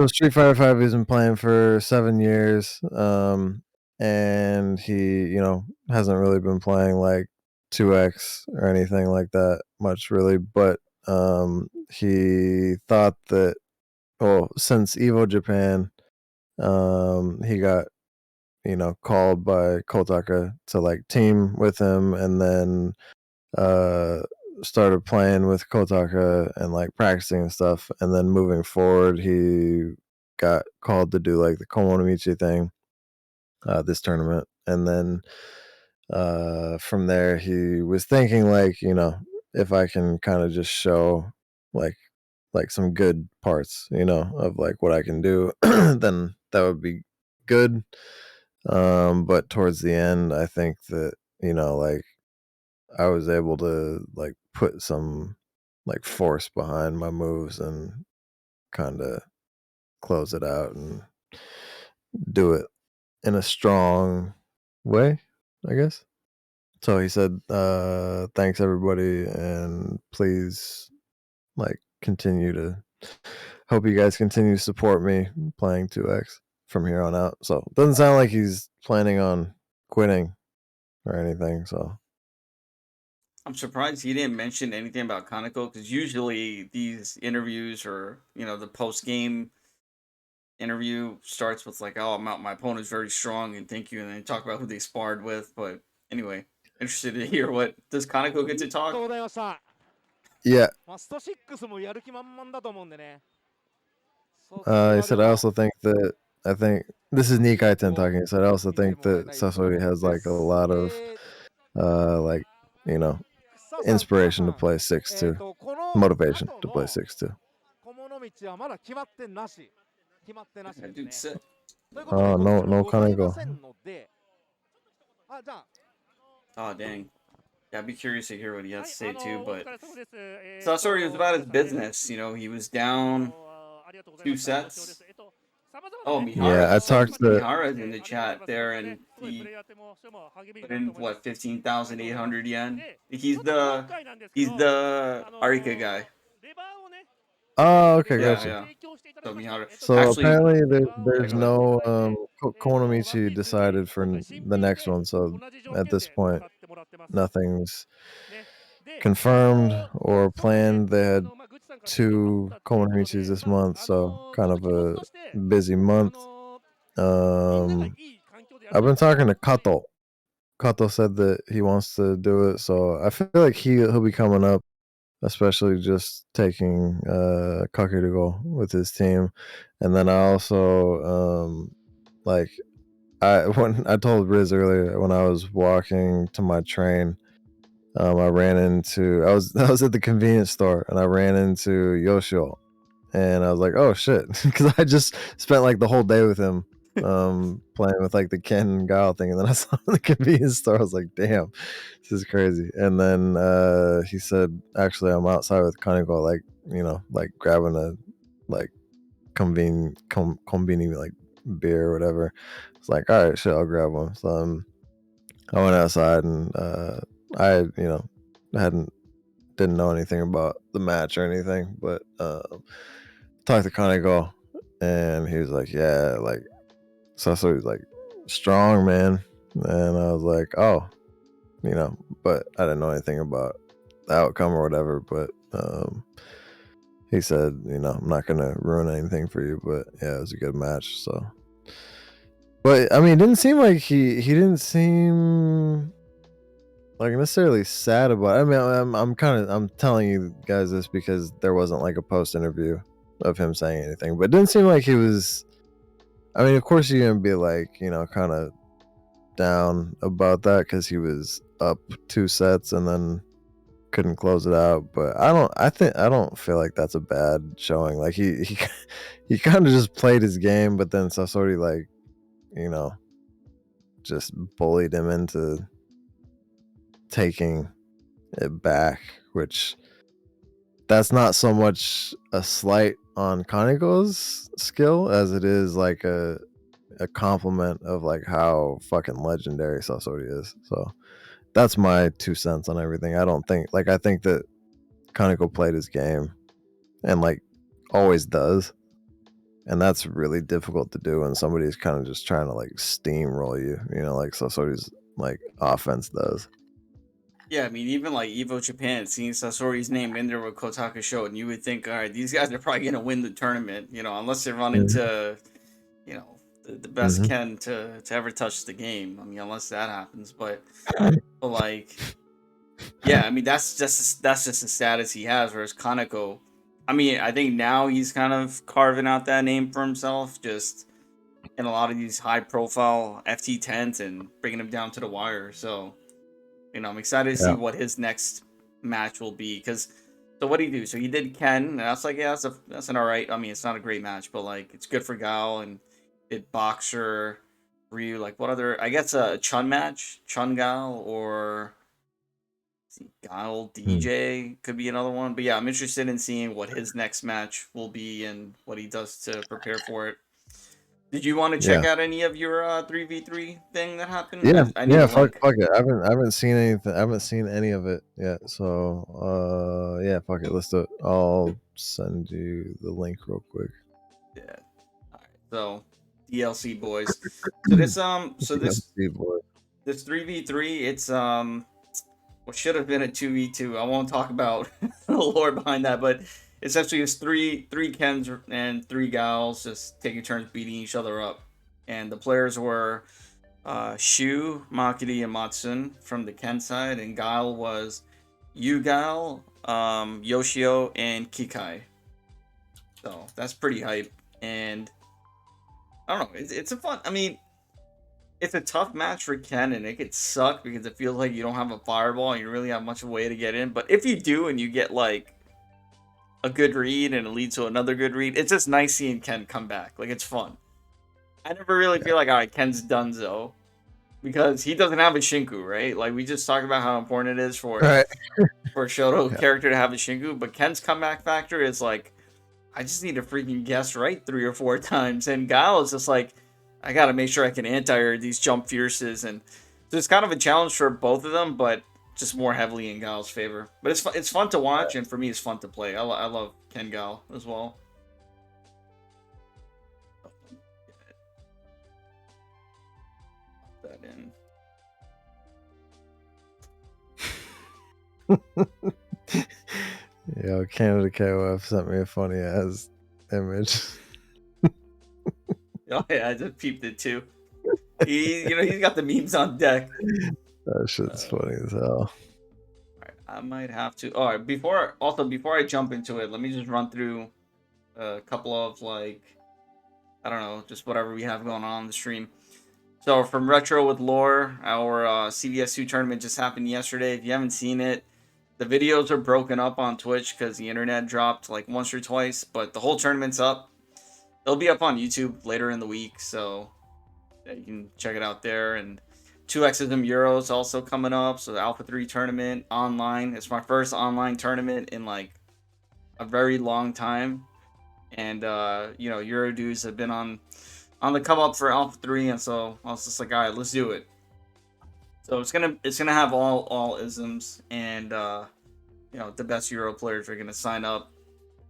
Street Fighter 5 he's been playing for 7 years. And he, hasn't really been playing like 2x or anything like that much really, but he thought that, well, since Evo Japan, he got, you know, called by Kotaka to like team with him, and then started playing with Kotaka and like practicing and stuff, and then moving forward he got called to do like the Komonomichi thing, this tournament, and then from there he was thinking like, you know, if I can kind of just show like some good parts, you know, of like what I can do, then that would be good. But towards the end, I think that, you know, like I was able to like put some like force behind my moves and kind of close it out and do it in a strong way, I guess. So he said, thanks everybody, and please like continue to, hope you guys continue to support me playing 2x from here on out. So it doesn't sound like he's planning on quitting or anything. So I'm surprised he didn't mention anything about Kaneko, because usually these interviews, or you know, the post game interview starts with like, "Oh, my opponent's very strong and thank you," and then talk about who they sparred with. But anyway, interested to hear, what does Kaneko get to talk? yeah, スト6もやる気満々だと思うんでね。 he said, I also think that, I think this is Nikai Ten talking. He said, I also think that Sasori has like a lot of like, you know, inspiration to play 6-2, motivation to play 6-2. コモノミチはまだ決まってなしですね。 That dude said, ということで、 Oh, no ござい Kaneko. ませんので、じゃあ "Oh dang." Yeah, I'd be curious to hear what he has to say はい、too. お But 疲れ様です。Sasori was about his business. You know, he was down ありがとうござい 2 ました。ご視聴で sets. す。様々な Oh, ね、 Mihara. Yeah, I So talked to Mihara's in the chat there, and すごい he プレイヤーってもう励みに put なる in と思います。 what 15,800 yen. で、 He's ちょっと今 the 回なんですけ he's ど、 the Arika guy. レバーをね、 Oh, okay, Yeah, gotcha. yeah. 提供していただ So きました。 Mihara. So Actually, apparently yeah, there's go ahead. no Komonomichi decided for the next one. So at this point, nothing's confirmed or planned. They had 2 Komonomichis this month, so kind of a busy month. I've been talking to Kato. Kato said that he wants to do it, so I feel like he'll be coming up, especially just taking Kakerugo with his team. And then I also like when I told Riz earlier, when I was walking to my train, I ran into I was at the convenience store and I ran into Yoshio, and I was like, oh shit, because I just spent like the whole day with him playing with like the Ken and Guile thing, and then I saw him in the convenience store. I was like, damn, this is crazy. And then he said, actually, I'm outside with Kaneko, like, you know, like grabbing a like conveni like beer or whatever. It's like, all right, shit, I'll grab one. So I went outside, and I, you know, didn't know anything about the match or anything, but talked to Kaneko, and he was like, yeah, like Sasori's like strong, man. And I was like, oh, you know, but I didn't know anything about the outcome or whatever. But he said, you know, I'm not gonna ruin anything for you, but yeah, it was a good match. So, but I mean, it didn't seem like he didn't seem like necessarily sad about it. I mean, I'm telling you guys this because there wasn't like a post interview of him saying anything, but it didn't seem like he was. I mean, of course you're gonna be like, you know, kind of down about that because he was up 2 sets and then couldn't close it out. But I don't feel like that's a bad showing. Like he kind of just played his game, but then Sasori, like, you know, just bullied him into taking it back, which that's not so much a slight on Kaneko's skill as it is like a compliment of like how fucking legendary Sasori is. So that's my 2 cents on everything. I don't think, like, I think that Kaneko played his game and like always does, and that's really difficult to do when somebody's kind of just trying to like steamroll you, you know, like Sasori's like offense does. Yeah, I mean, even like Evo Japan, seeing Sasori's name in there with Kotaku Show, and you would think, all right, these guys are probably gonna win the tournament, unless they run Mhm. into, the best Mhm. Ken to ever touch the game. I mean, unless that happens, but like, yeah, I mean, that's just the status he has. Whereas Kaneko, I mean, I think now he's kind of carving out that name for himself, just in a lot of these high profile FT10s and bringing him down to the wire. So I'm excited to see Yeah. what his next match will be. Because so what did he do? So he did Ken, and I was like, yeah, that's an alright. I mean, it's not a great match, but like it's good for Guile. And did Boxer, Ryu, like what other? I guess a Chun match, Chun Guile, or Guile Hmm. DJ could be another one. But yeah, I'm interested in seeing what his next match will be and what he does to prepare for it. Did you want to check Yeah. out any of your 3v3 thing that happened? Yeah. I need Yeah. a Fuck. link. Fuck it. I haven't seen anything. I haven't seen any of it yet. So yeah. Fuck it. Let's do it. I'll send you the link real quick. Yeah. All right. So DLC boys. So this DLC boy. this 3v3, it's what should have been a 2v2. I won't talk about the lore behind that, but essentially it's three Kens and three Gals just taking turns beating each other up. And the players were Shu, Makiri, and Matsun from the Ken side, and Guile was Yugal, Yoshio, and Kikai. So that's pretty hype. And I don't know, it's a fun. I mean, it's a tough match for Ken, and it could suck because it feels like you don't have a fireball and you really have much of a way to get in. But if you do, and you get like a good read and it leads to another good read, it's just nice seeing Ken come back. Like it's fun. I never really feel like all right, Ken's donezo because he doesn't have a Shinku, right? Like we just talked about how important it is All right. for a Shoto Yeah. character to have a Shinku, but Ken's comeback factor is like I just need to freaking guess right 3 or 4 times. And Guile is just like, I gotta make sure I can anti-air these jump fierces. And so it's kind of a challenge for both of them, but just more heavily in Guile's favor. But it's fun to watch, and for me, it's fun to play. I love Ken Guile as well. Put that in. Yo, Canada KOF sent me a funny ass image. Oh yeah, I just peeped it too. He's got the memes on deck. That shit's funny as hell. I might have to. All right, before I jump into it, let me just run through a couple of like, I don't know, just whatever we have going on the stream. So from Retro with Lore, our CVS2 tournament just happened yesterday. If you haven't seen it, the videos are broken up on Twitch because the internet dropped like once or twice, but the whole tournament's up. It'll be up on YouTube later in the week, so yeah, you can check it out there. And 2xism Euros also coming up, so the Alpha 3 tournament online. It's my first online tournament in like a very long time. And Euro dudes have been on the come up for Alpha 3, and so I was just like, all right, let's do it. So it's gonna have all isms, and the best Euro players are gonna sign up,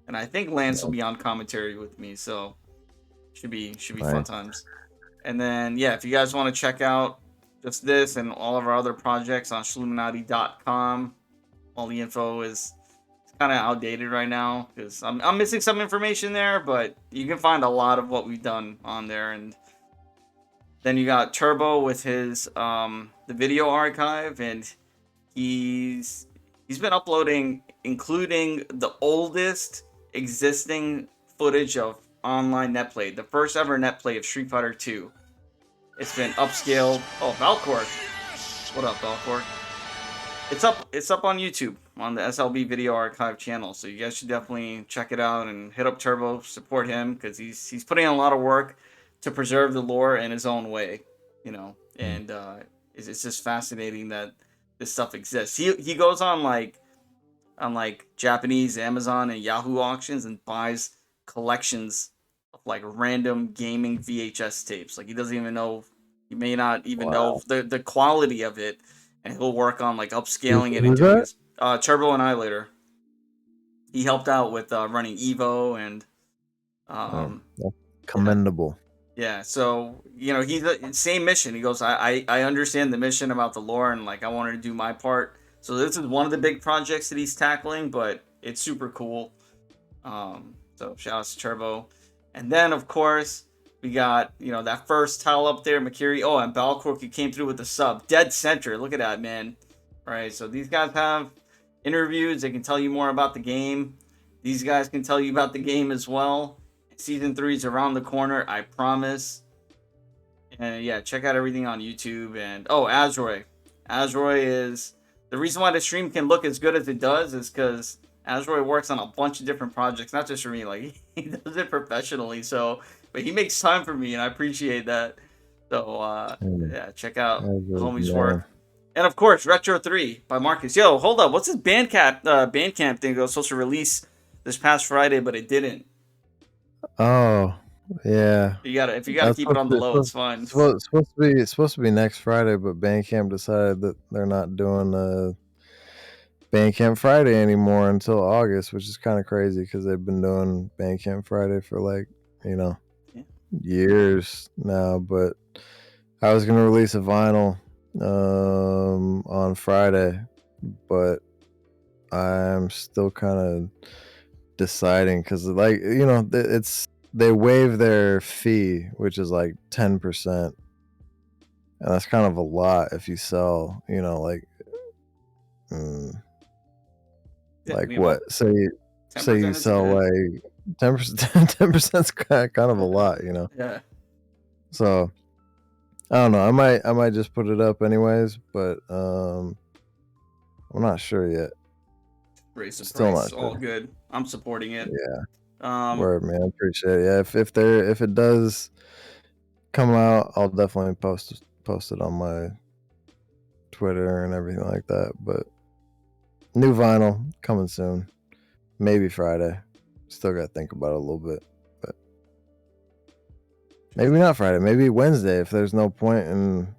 and I think Lance will be on commentary with me, so should be fun times. And then if you guys want to check out just this and all of our other projects on shluminati.com, all the info is kind of outdated right now because I'm missing some information there, but you can find a lot of what we've done on there. And then you got Turbo with his the video archive, and he's been uploading, including the oldest existing footage of online netplay, the first ever netplay of Street Fighter 2. It's been upscaled. Oh, Valcor. What up, Valcor? It's up on YouTube on the SLB Video Archive channel, so you guys should definitely check it out and hit up Turbo, support him because he's putting in a lot of work to preserve the lore in his own way, and it's just fascinating that this stuff exists. He goes on like Japanese Amazon and Yahoo auctions and buys collections of like random gaming VHS tapes. Like he doesn't even know, he may not even know the quality of it, and he'll work on like upscaling it and doing this. Turbo Annihilator. He helped out with running Evo and commendable. Yeah, so he's the same mission. He goes, I understand the mission about the lore, and like I wanted to do my part So this is one of the big projects that he's tackling, but it's super cool. So shout out to Turbo. And then of course we got, that first tile up there, Makiri. Oh, and Balcork, he came through with the sub. Dead center. Look at that, man. All right, so these guys have interviews. They can tell you more about the game. These guys can tell you about the game as well. Season 3 is around the corner, I promise. And yeah, check out everything on YouTube. And Azroy. Azroy is the reason why the stream can look as good as it does is because Azroy works on a bunch of different projects, not just for me. Like he does it professionally. So, but he makes time for me, and I appreciate that. So yeah, check out homie's work. And of course, Retro 3 by Marcus. Yo, hold up, what's this Bandcamp thing that was supposed to release this past Friday, but it didn't? Oh, yeah. If you gotta keep it on the low, it's fine. It's supposed to be next Friday, but Bandcamp decided that they're not doing Bandcamp Friday anymore until August, which is kind of crazy because they've been doing Bandcamp Friday for years now. But I was gonna release a vinyl on Friday, but I'm still kind of deciding because they waive their fee, which is like 10%, and that's kind of a lot if you sell what say you sell like 10% is kind of a lot, Yeah. So I don't know, I might just put it up anyways, but I'm not sure yet. Raise the still price. All good. I'm supporting it. Yeah. Word, man. Appreciate it. Yeah, if it does come out, I'll definitely post it on my Twitter and everything like that. But new vinyl coming soon. Maybe Friday. Still gotta think about it a little bit. But maybe not Friday. Maybe Wednesday. If there's no point in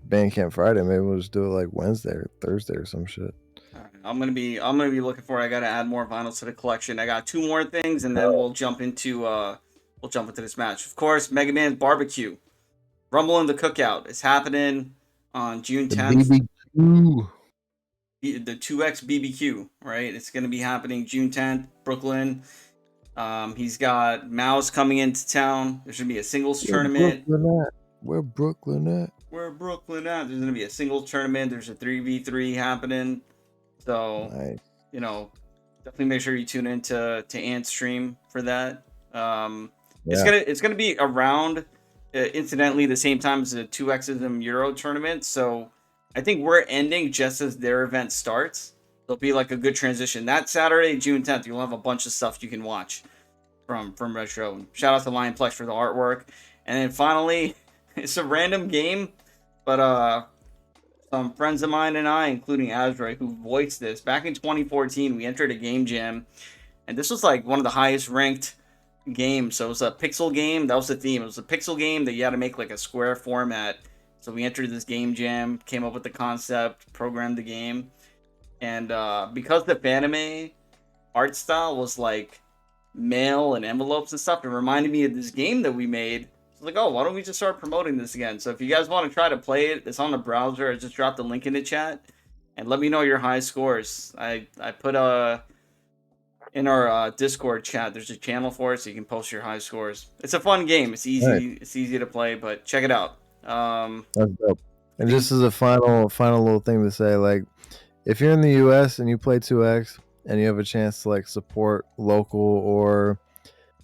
Bandcamp Friday, maybe we'll just do it like Wednesday or Thursday or some shit. I'm gonna be looking for it. I gotta add more vinyls to the collection. I got 2 more things, and then we'll jump into this match. Of course, Mega Man's Barbecue, Rumble in the Cookout is happening on June 10th. BBQ. The 2X BBQ, right? It's gonna be happening June 10th, Brooklyn. He's got Mouse coming into town. There's gonna be a singles tournament. Where Brooklyn at? There's gonna be a singles tournament. There's a 3v3 happening. So, nice. Definitely make sure you tune in to Ant's stream for that. It's gonna be around, incidentally, the same time as the 2Xism Euro tournament. So, I think we're ending just as their event starts. There'll be like a good transition. That Saturday, June 10th, you'll have a bunch of stuff you can watch from Retro. Shout out to Lionplex for the artwork. And then finally, it's a random game, but some friends of mine and I, including Azroy, who voiced this back in 2014, we entered a game jam, and this was like one of the highest ranked games. So it was a pixel game. That was the theme. It was a pixel game that you had to make like a square format. So we entered this game jam, came up with the concept, programmed the game, and because the anime art style was like mail and envelopes and stuff, it reminded me of this game that we made. So like, why don't we just start promoting this again? So if you guys want to try to play it, it's on the browser. I just dropped the link in the chat, and let me know your high scores. I put in our Discord chat, there's a channel for it, so you can post your high scores. It's a fun game. It's easy. Right. It's easy to play, but check it out. That's dope. And just as a final little thing to say, like, if you're in the US and you play 2X and you have a chance to like support local or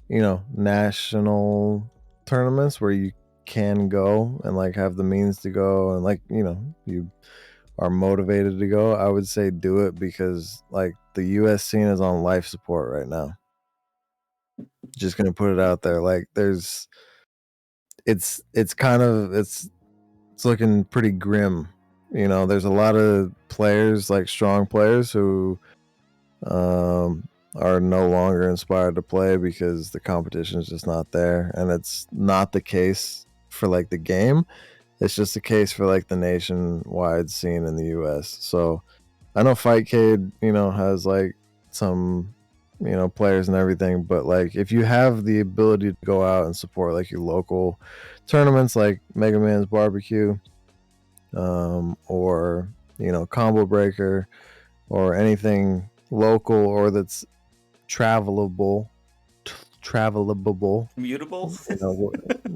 national tournaments where you can go and like have the means to go and like you are motivated to go, I would say do it, because like the US scene is on life support right now. Just gonna put it out there. Like it's looking pretty grim. There's a lot of players, like strong players, who are no longer inspired to play because the competition is just not there. And it's not the case for like the game. It's just the case for like the nationwide scene in the US. So I know Fightcade, has like some, players and everything, but like if you have the ability to go out and support like your local tournaments like Mega Man's Barbecue, or combo breaker or anything local or that's travelable, travelable. Mutable.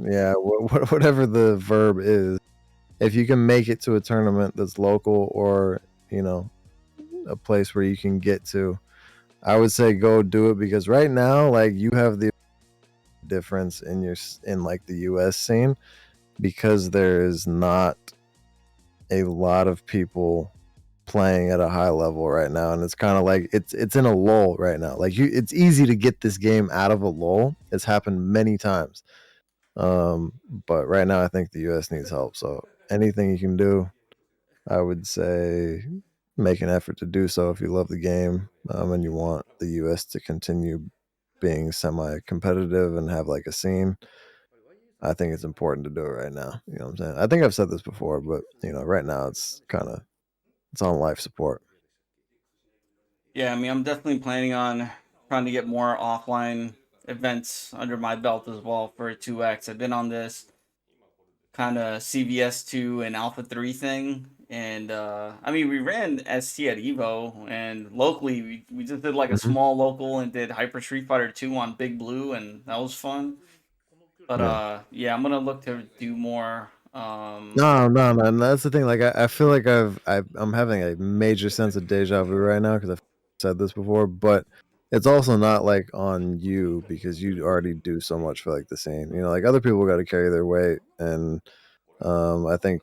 Yeah, whatever the verb is. If you can make it to a tournament that's local or a place where you can get to, I would say go do it, because right now, like, you have the difference in like the US scene, because there is not a lot of people playing at a high level right now, and it's kind of like it's in a lull right now. Like, it's easy to get this game out of a lull. It's happened many times. But right now I think the US needs help. So anything you can do, I would say make an effort to do so if you love the game, and you want the US to continue being semi-competitive and have like a scene. I think it's important to do it right now. You know what I'm saying? I think I've said this before, but right now it's on life support. Yeah, I mean, I'm definitely planning on trying to get more offline events under my belt as well for 2X. I've been on this kind of CVS2 and Alpha 3 thing. And I mean, we ran ST at Evo, and locally, we just did like a Mhm. small local and did Hyper Street Fighter 2 on Big Blue, and that was fun. But Yeah. yeah, I'm gonna look to do more. No, no, no. And that's the thing. Like, I feel like I'm having a major sense of deja vu right now because I've said this before, but it's also not like on you, because you already do so much for like the scene. Like, other people got to carry their weight, and I think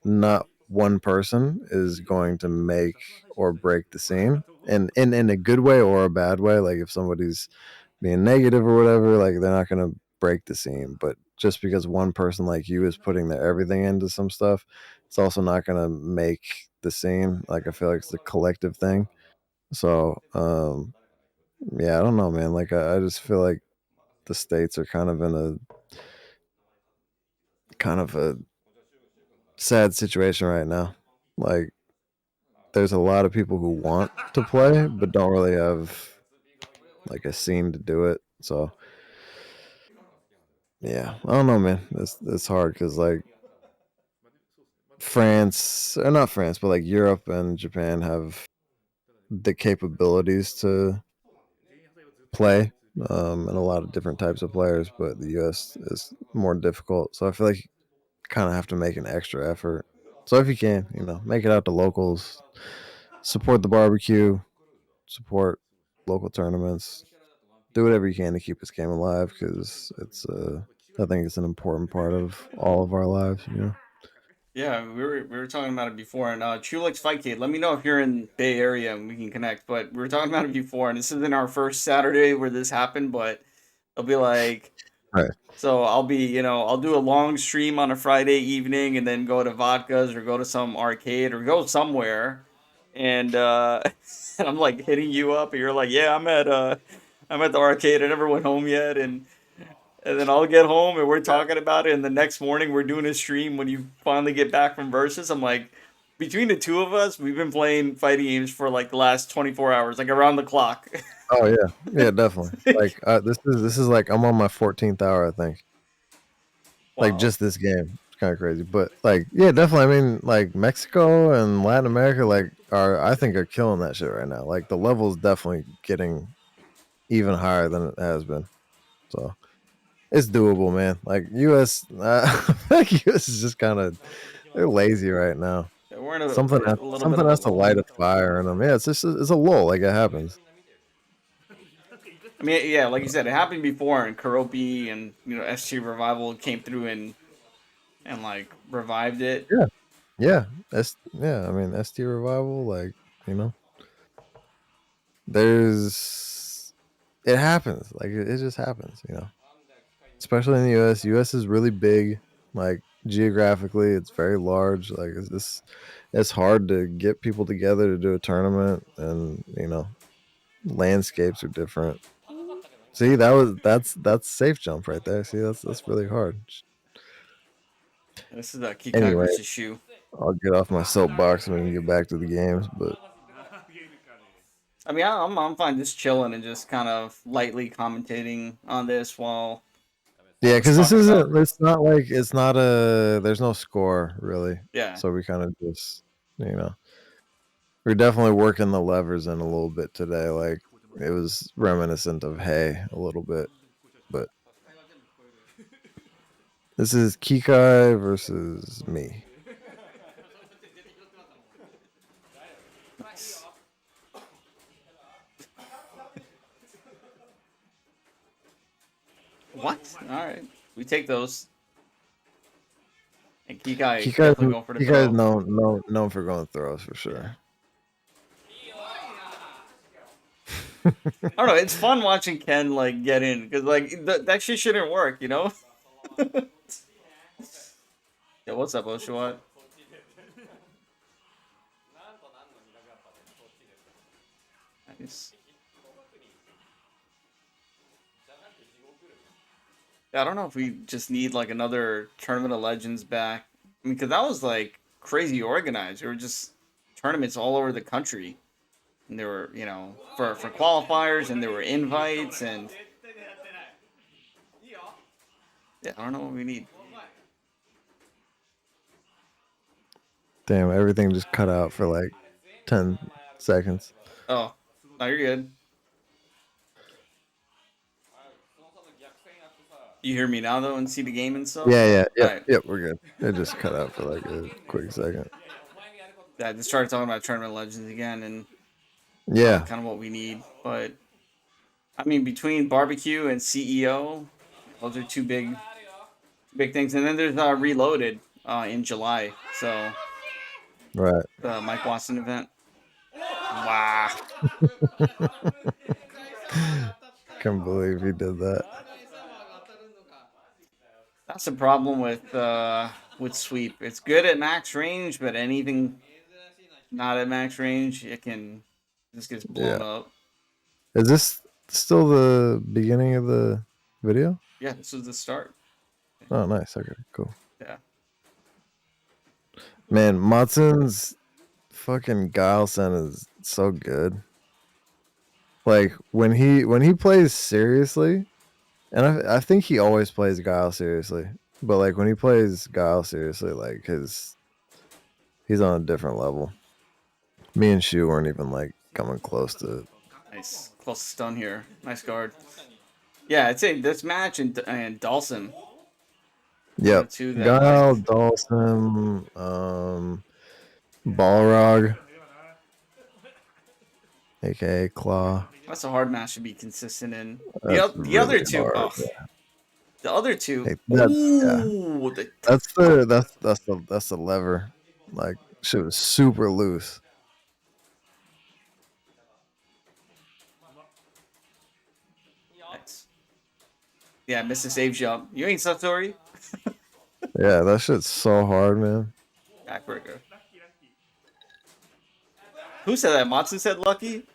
not one person is going to make or break the scene, and in a good way or a bad way. Like, if somebody's being negative or whatever, like, they're not going to break the scene. But just because one person like you is putting their everything into some stuff, it's also not going to make the scene. Like, I feel like it's a collective thing. So yeah, I don't know, man. Like, I just feel like the states are kind of in a sad situation right now. Like, there's a lot of people who want to play but don't really have like a scene to do it. So yeah, I don't know, man. It's hard because like France, or not France, but like Europe and Japan have the capabilities to play, and a lot of different types of players, but the US is more difficult. So I feel like you kind of have to make an extra effort. So if you can, make it out to locals, support the barbecue, support local tournaments, do whatever you can to keep this game alive, because I think it's an important part of all of our lives. Yeah, we were talking about it before, and Trulix Fight Kid. Let me know if you're in Bay Area and we can connect. But we were talking about it before, and this isn't our first Saturday where this happened, but it'll be like, Right. so I'll be, I'll do a long stream on a Friday evening, and then go to Vodka's or go to some arcade or go somewhere, and and I'm like hitting you up, and you're like, yeah, I'm at the arcade. I never went home yet, and then I'll get home and we're talking about it. And the next morning we're doing a stream when you finally get back from Versus. I'm like, between the two of us, we've been playing fighting games for like the last 24 hours, like around the clock. Oh yeah, yeah, definitely. Like, this is like I'm on my 14th hour, I think. Like, Wow. just this game, it's kind of crazy, but like, yeah, definitely. I mean, like, Mexico and Latin America, like, I think are killing that shit right now. Like, the level's definitely getting even higher than it has been. So it's doable, man. Like, US, like, US is just kind of, they're lazy right now. We're in Something a little bit something of a has to light lull. a fire in them. Yeah, it's a lull. Like, it happens. I mean, yeah, like you said, it happened before, and Karopi and SG Revival came through and like revived it. Yeah, yeah. Yeah. I mean, ST revival. Like, you know, there's it happens. Like, it just happens. Especially in the US. US is really big. Like, geographically, it's very large. Like, it's hard to get people together to do a tournament, and landscapes are different. See, that's safe jump right there. See, that's really hard. This is a Anyway, Kikaku's issue. I'll get off my soapbox and we can get back to the games. But I mean, I'm fine just chilling and just kind of lightly commentating on this while yeah, just because talking about it's not like, it's not a, there's no score really. yeah. So we kind of just, You know, we're definitely working the levers in a little bit today. Like it was reminiscent of Hay a little bit, but this is Kikai versus me. What? All right, we take those. And Kikai definitely going for the throw. Kikai's known for going throws for sure. I don't know. It's fun watching Ken like get in because like that shit shouldn't work, you know. Yeah, what's up, Oshawott? Nice. Yeah, I don't know if we just need like another Tournament of Legends back. I mean, because that was like crazy organized. There were just tournaments all over the country, and there were, you know, for qualifiers, and there were invites, and yeah, I don't know what we need. Damn, everything just cut out for like 10 seconds. Oh, no, you're good. You hear me now though and see the game and stuff? Yeah. Right. Yep, we're good. It just cut out for like a quick second. Yeah, I just started talking about Tournament of Legends again, and yeah, kind of what we need. But I mean, between barbecue and CEO, those are two big things. And then there's Reloaded in July, so right. the Mike Watson event. Wow. Can't believe he did that. That's the problem with sweep. It's good at max range, but anything not at max range, it can just gets blown up. Is this still the beginning of the video? Yeah, this was the start. Oh, nice. Okay, cool. Yeah. Man, Matsun's fucking Guile is so good. Like when he plays seriously, and I think he always plays Guile seriously, but like when he plays Guile seriously, like he's on a different level. Me and Shu weren't even like coming close to it. Nice. Close to stun here. Nice guard. Yeah, I'd say this match and Dawson. Yep. Guile, Dawson, Balrog, aka Claw. That's a hard match to be consistent in. The other two. Hard, oh, yeah. The other two. Hey, ooh, that's the lever. Like shit was super loose. Nice. Yeah, missed a save jump. You ain't Sasori? Yeah, that shit's so hard, man. Backbreaker. Who said that? Matsu said lucky?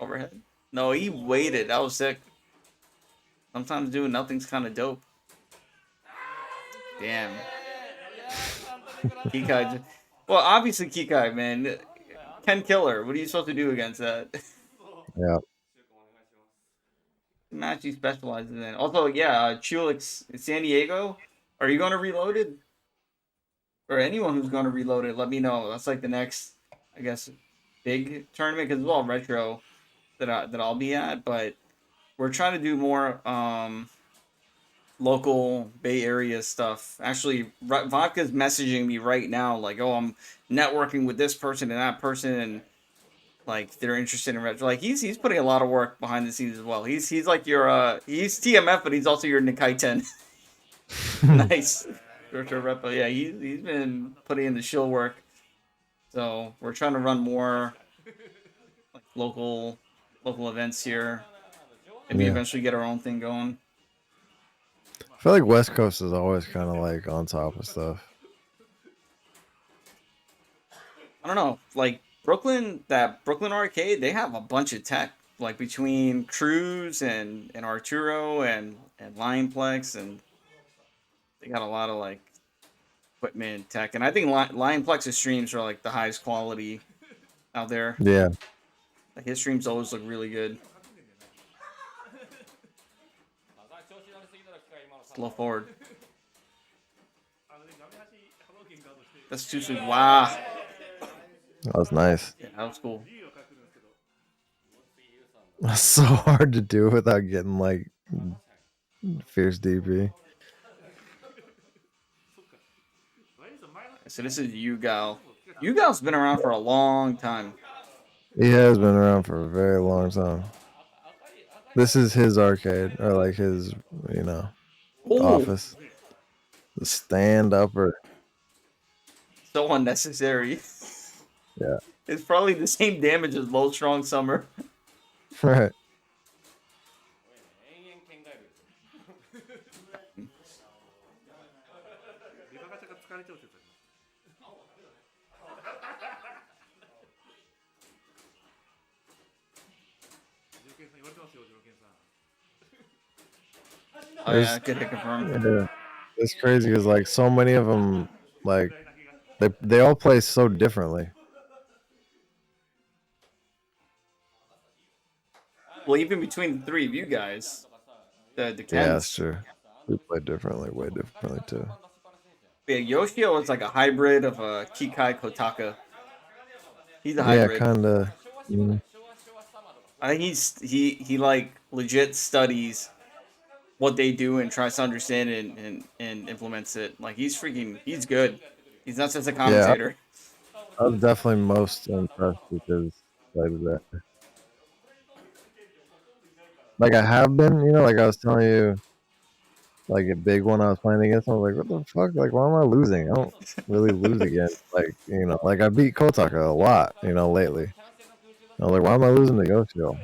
Overhead? No, he waited. That was sick. Sometimes doing nothing's kind of dope. Damn. Kikai. Well, obviously Kikai, man. Ken Killer. What are you supposed to do against that? Yeah. Match he specializes in. Also, yeah, Chulix San Diego. Are you going to Reloaded? Or anyone who's going to Reloaded, let me know. That's like the next, I guess, big tournament because it's all retro that I'll be at. But we're trying to do more local Bay Area stuff. Actually, Vodka's messaging me right now, like, "Oh, I'm networking with this person and that person, and like they're interested in retro." Like he's putting a lot of work behind the scenes as well. He's like your he's TMF, but he's also your Nikai 10. Nice. Retro Repo. Yeah, he's been putting in the shill work. So we're trying to run more like local events here. Maybe eventually get our own thing going. I feel like West Coast is always kind of like on top of stuff. I don't know, like Brooklyn arcade, they have a bunch of tech, like between Cruz and Arturo and Lionplex, and they got a lot of like equipment tech, and I think Lionplex's streams are like the highest quality out there. Yeah, like his streams always look really good. Slow forward. That's too sweet. Wow. That was nice. Yeah, that was cool. That's so hard to do without getting like fierce DP. So this is Guile. Guile's been around for a long time. He has been around for a very long time. This is his arcade, or like his, office. The stand upper. So unnecessary. Yeah. It's probably the same damage as Low Strong Summer. Right. Oh yeah, good hit confirmed. Yeah. It's crazy because like so many of them, like they all play so differently. Well, even between the three of you guys, the Kens. Yeah, that's true. We play differently, way differently too. Yeah, Yoshio is like a hybrid of a Kikai Kotaka. He's a hybrid. Yeah, kind of. I think he like legit studies what they do and tries to understand it and implements it. Like he's good. He's not just a commentator. Yeah, I was definitely most impressed because like that. Like I have been, like I was telling you, like a big one I was playing against. I was like, what the fuck? Like, why am I losing? I don't really lose against like I beat Kotaka a lot, lately. I was like, why am I losing to Yoshio?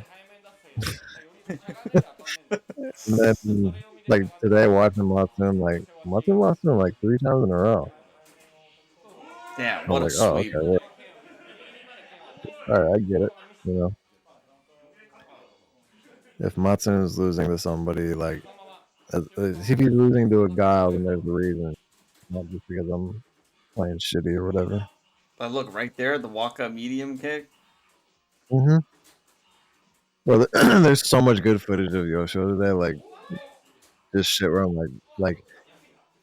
And then like today watching Matsun, like Matsun lost him like 3 times in a row. Yeah, what a like, sweep. Oh, okay. All right, I get it. If Matsun is losing to somebody, like if he's losing to a Guile, then there's a reason, not just because I'm playing shitty or whatever. But look right there, the walk up medium kick. Mm-hmm. Well, there's so much good footage of Yoshio today, like this shit where I'm like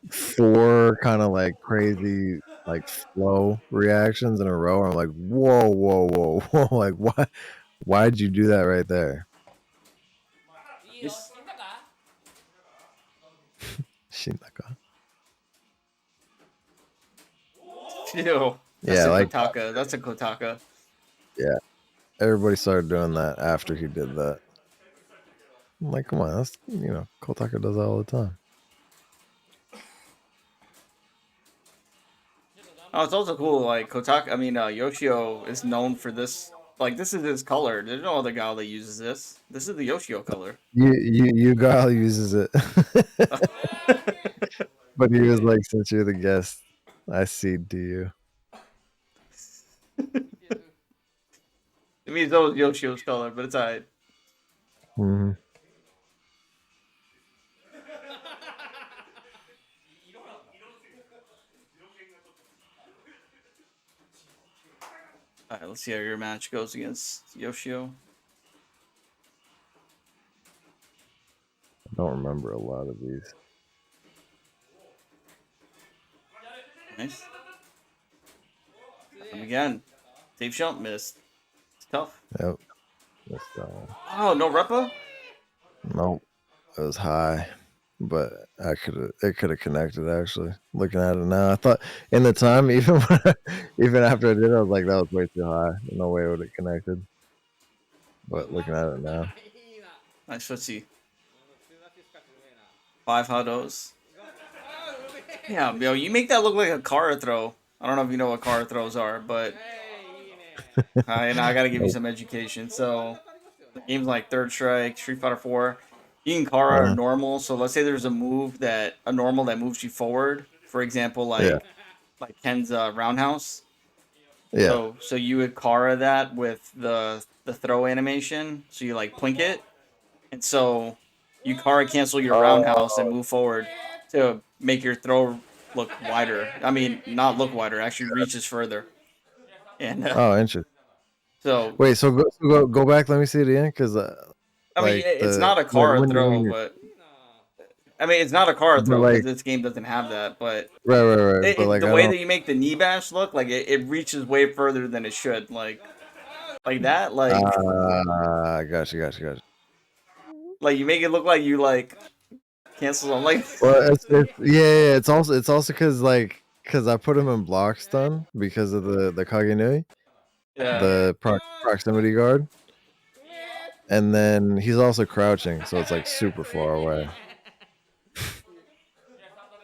4 kind of like crazy like flow reactions in a row. I'm like, whoa, like why'd you do that right there? Shinaka. Ew. That's a Kotaka. That's a Kotaka. Yeah. Everybody started doing that after he did that. I'm like, come on, that's Kotaka does that all the time. Oh, it's also cool. Like Yoshio is known for this. Like this is his color. There's no other guy that uses this. This is the Yoshio color. You Guile uses it, but he was like, since you're the guest, I cede to you. I mean, it's always Yoshio's color, but it's alright. Mm-hmm. Alright, let's see how your match goes against Yoshio. I don't remember a lot of these. Nice. And again, Dave Shump missed. It's tough. Yep. Missed that one. Oh, no repa? Nope. It was high, but it could have connected actually. Looking at it now, I thought in the time, even after I did it, I was like, that was way too high. No way it would have connected. But looking at it now. Nice, let's see. 5 Hados. Yeah, yo, you make that look like a car throw. I don't know if you know what car throws are, but I gotta give you some education. So, the game's like Third Strike, Street Fighter 4. You can Kara normal. So let's say there's a normal that moves you forward. For example, like Ken's roundhouse. Yeah. So you would Kara that with the throw animation. So you like plink it, and so you Kara cancel your roundhouse and move forward to make your throw look wider. I mean, not look wider. Actually, reaches further. And interesting. So wait, so go back. Let me see it again, because I mean, it's not a Kara throw, but I mean, it's not a car But, throw because like, this game doesn't have that. But right. But like, the I way don't. that you make the knee bash look, like it reaches way further than it should. Like that. Gotcha. Like you make it look like you like cancel on like. Well, yeah. It's also because I put him in block stun because of the Kagenui, Yeah. the proximity guard, and then he's also crouching, so it's like super far away.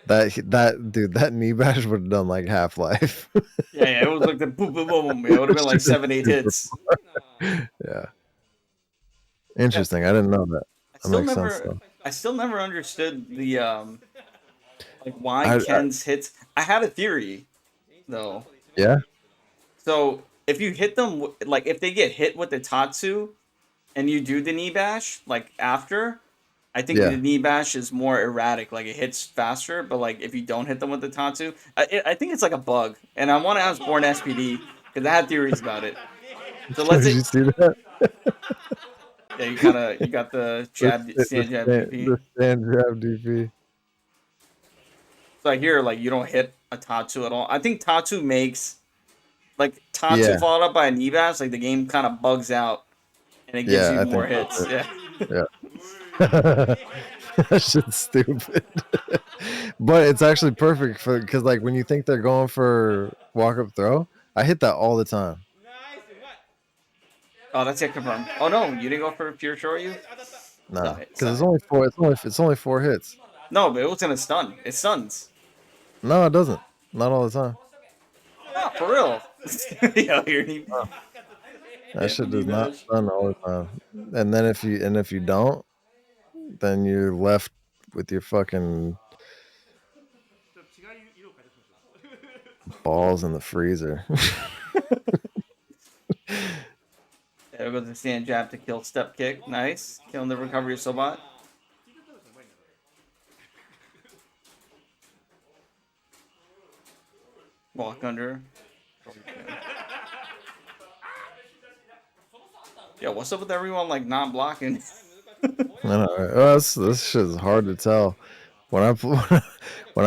That dude, that knee bash would have done like Half-Life. Yeah. It was like the boom, boom, boom, boom. It would have been like 7-8 hits. Yeah. Interesting. I didn't know that. That makes sense though. I still never understood the like why I Ken's hits. I had a theory though. yeah. So if you hit them, like if they get hit with the Tatsu, and you do the knee bash like after, I think Yeah. the knee bash is more erratic. Like it hits faster, but like if you don't hit them with the Tatsu, I think it's like a bug. And I want to ask Born SPD because I had theories about it. So let's Did say, you see that? yeah, you got the stand jab DP. The stand jab DP. So I hear like you don't hit a Tatsu at all. I think Tatsu makes like Tatsu Yeah. followed up by a knee bash, like the game kind of bugs out and it gives you I more think hits. Yeah. That shit's stupid. But it's actually perfect because like when you think they're going for walk up throw, I hit that all the time. Oh, that's it confirmed. Oh no, you didn't go for pure Shoryu? Nah, because it's only 4. It's only 4 hits. No, but it was gonna stun. It stuns. No, it doesn't. Not all the time. Oh, for real. Yeah, That shit does not stun all the time. And then if you don't, then you're left with your fucking balls in the freezer. There goes the stand jab to kill step kick. Nice. Killing the recovery of Sobat. Walk under. Yeah, what's up with everyone like not blocking? I know. Right? Well, this shit is hard to tell. When I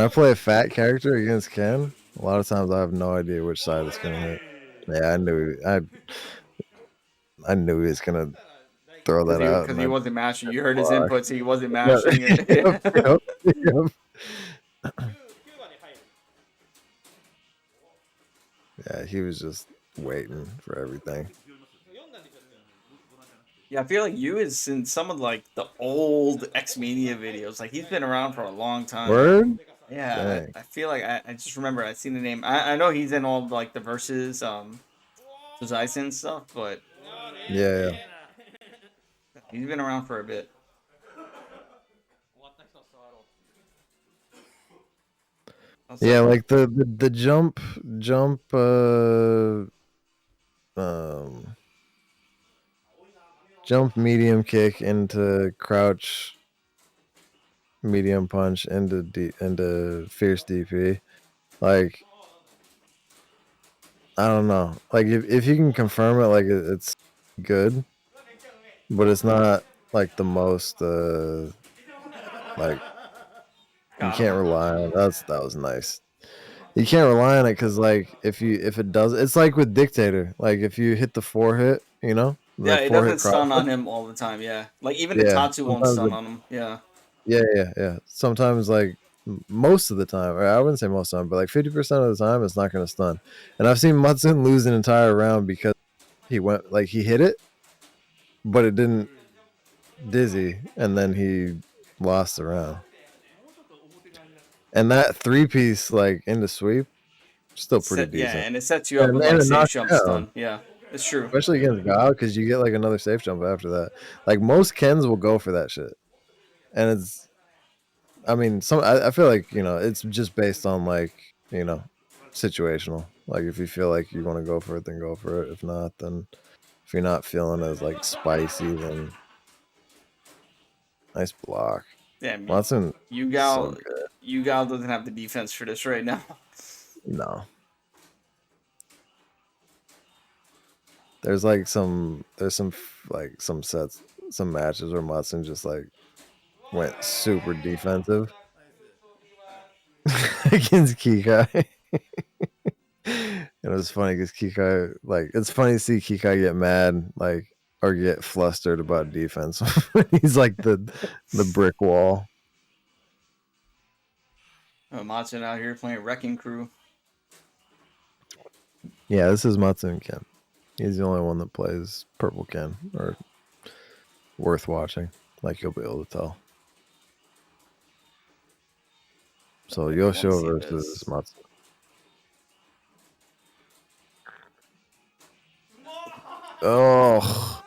play a fat character against Ken, a lot of times I have no idea which side it's gonna hit. Yeah, I knew he was gonna throw that out Because he wasn't mashing. You heard his input, so he wasn't mashing. Yep. Yeah, he was just waiting for everything. Yeah, I feel like you is in some of like the old X-Mania videos. Like he's been around for a long time. Word? Yeah, I feel like I just remember I seen the name. I know he's in all like the versus Zaisen stuff, but yeah. He's been around for a bit. Yeah, like the jump jump medium kick into crouch medium punch into fierce DP. Like I don't know. Like if you can confirm it, like it's good, but it's not like the most like you can't rely on. That was nice. You can't rely on it because like if it does, it's like with Dictator. Like if you hit the 4 hit, you know. Yeah, it doesn't stun on him all the time. Yeah, like even the Tatsu won't stun on him. Yeah. Yeah. Sometimes like most of the time, or I wouldn't say most of the time, but like 50% of the time, it's not going to stun. And I've seen Matsun lose an entire round because he hit it, but it didn't dizzy, and then he lost the round. And that 3-piece like into sweep, still pretty decent. Yeah, and it sets you up with like safe jump stun. Yeah, it's true. Especially against Guile, because you get like another safe jump after that. Like most Kens will go for that shit, and it's. I mean, I feel like it's just based on like situational. Like if you feel like you want to go for it, then go for it. If not, then if you're not feeling as like spicy, then nice block. Yeah, Watson. Guile doesn't have the defense for this right now. No. There's some sets, some matches where Matsun just like went super defensive against Kikai. It was funny because Kikai, like, it's funny to see Kikai get mad, like, or get flustered about defense. He's like the brick wall. Matsun out here playing Wrecking Crew. Yeah, this is Matsun Ken. He's the only one that plays Purple Ken, or worth watching. Like, you'll be able to tell. So Yoshio versus Matsun. Oh,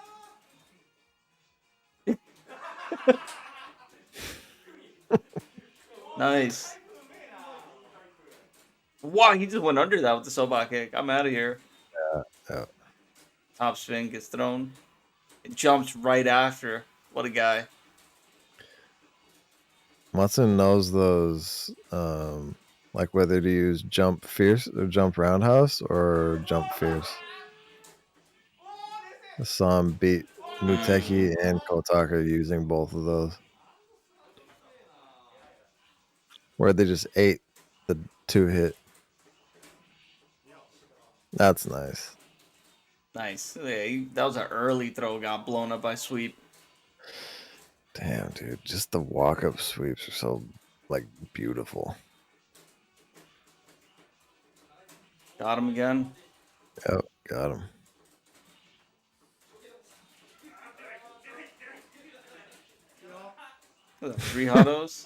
Nice. Wow, he just went under that with the soba kick. I'm out of here. yeah. Top spin gets thrown. It jumps right after. What a guy. Matsun knows those, like whether to use jump fierce or jump roundhouse or jump fierce. I saw him beat Muteki and Kotaka using both of those, where they just ate the 2-hit. That's nice. Nice. Yeah, that was an early throw. Got blown up by sweep. Damn, dude, just the walk-up sweeps are so, like, beautiful. Got him again. Yep, got him. Three huddles.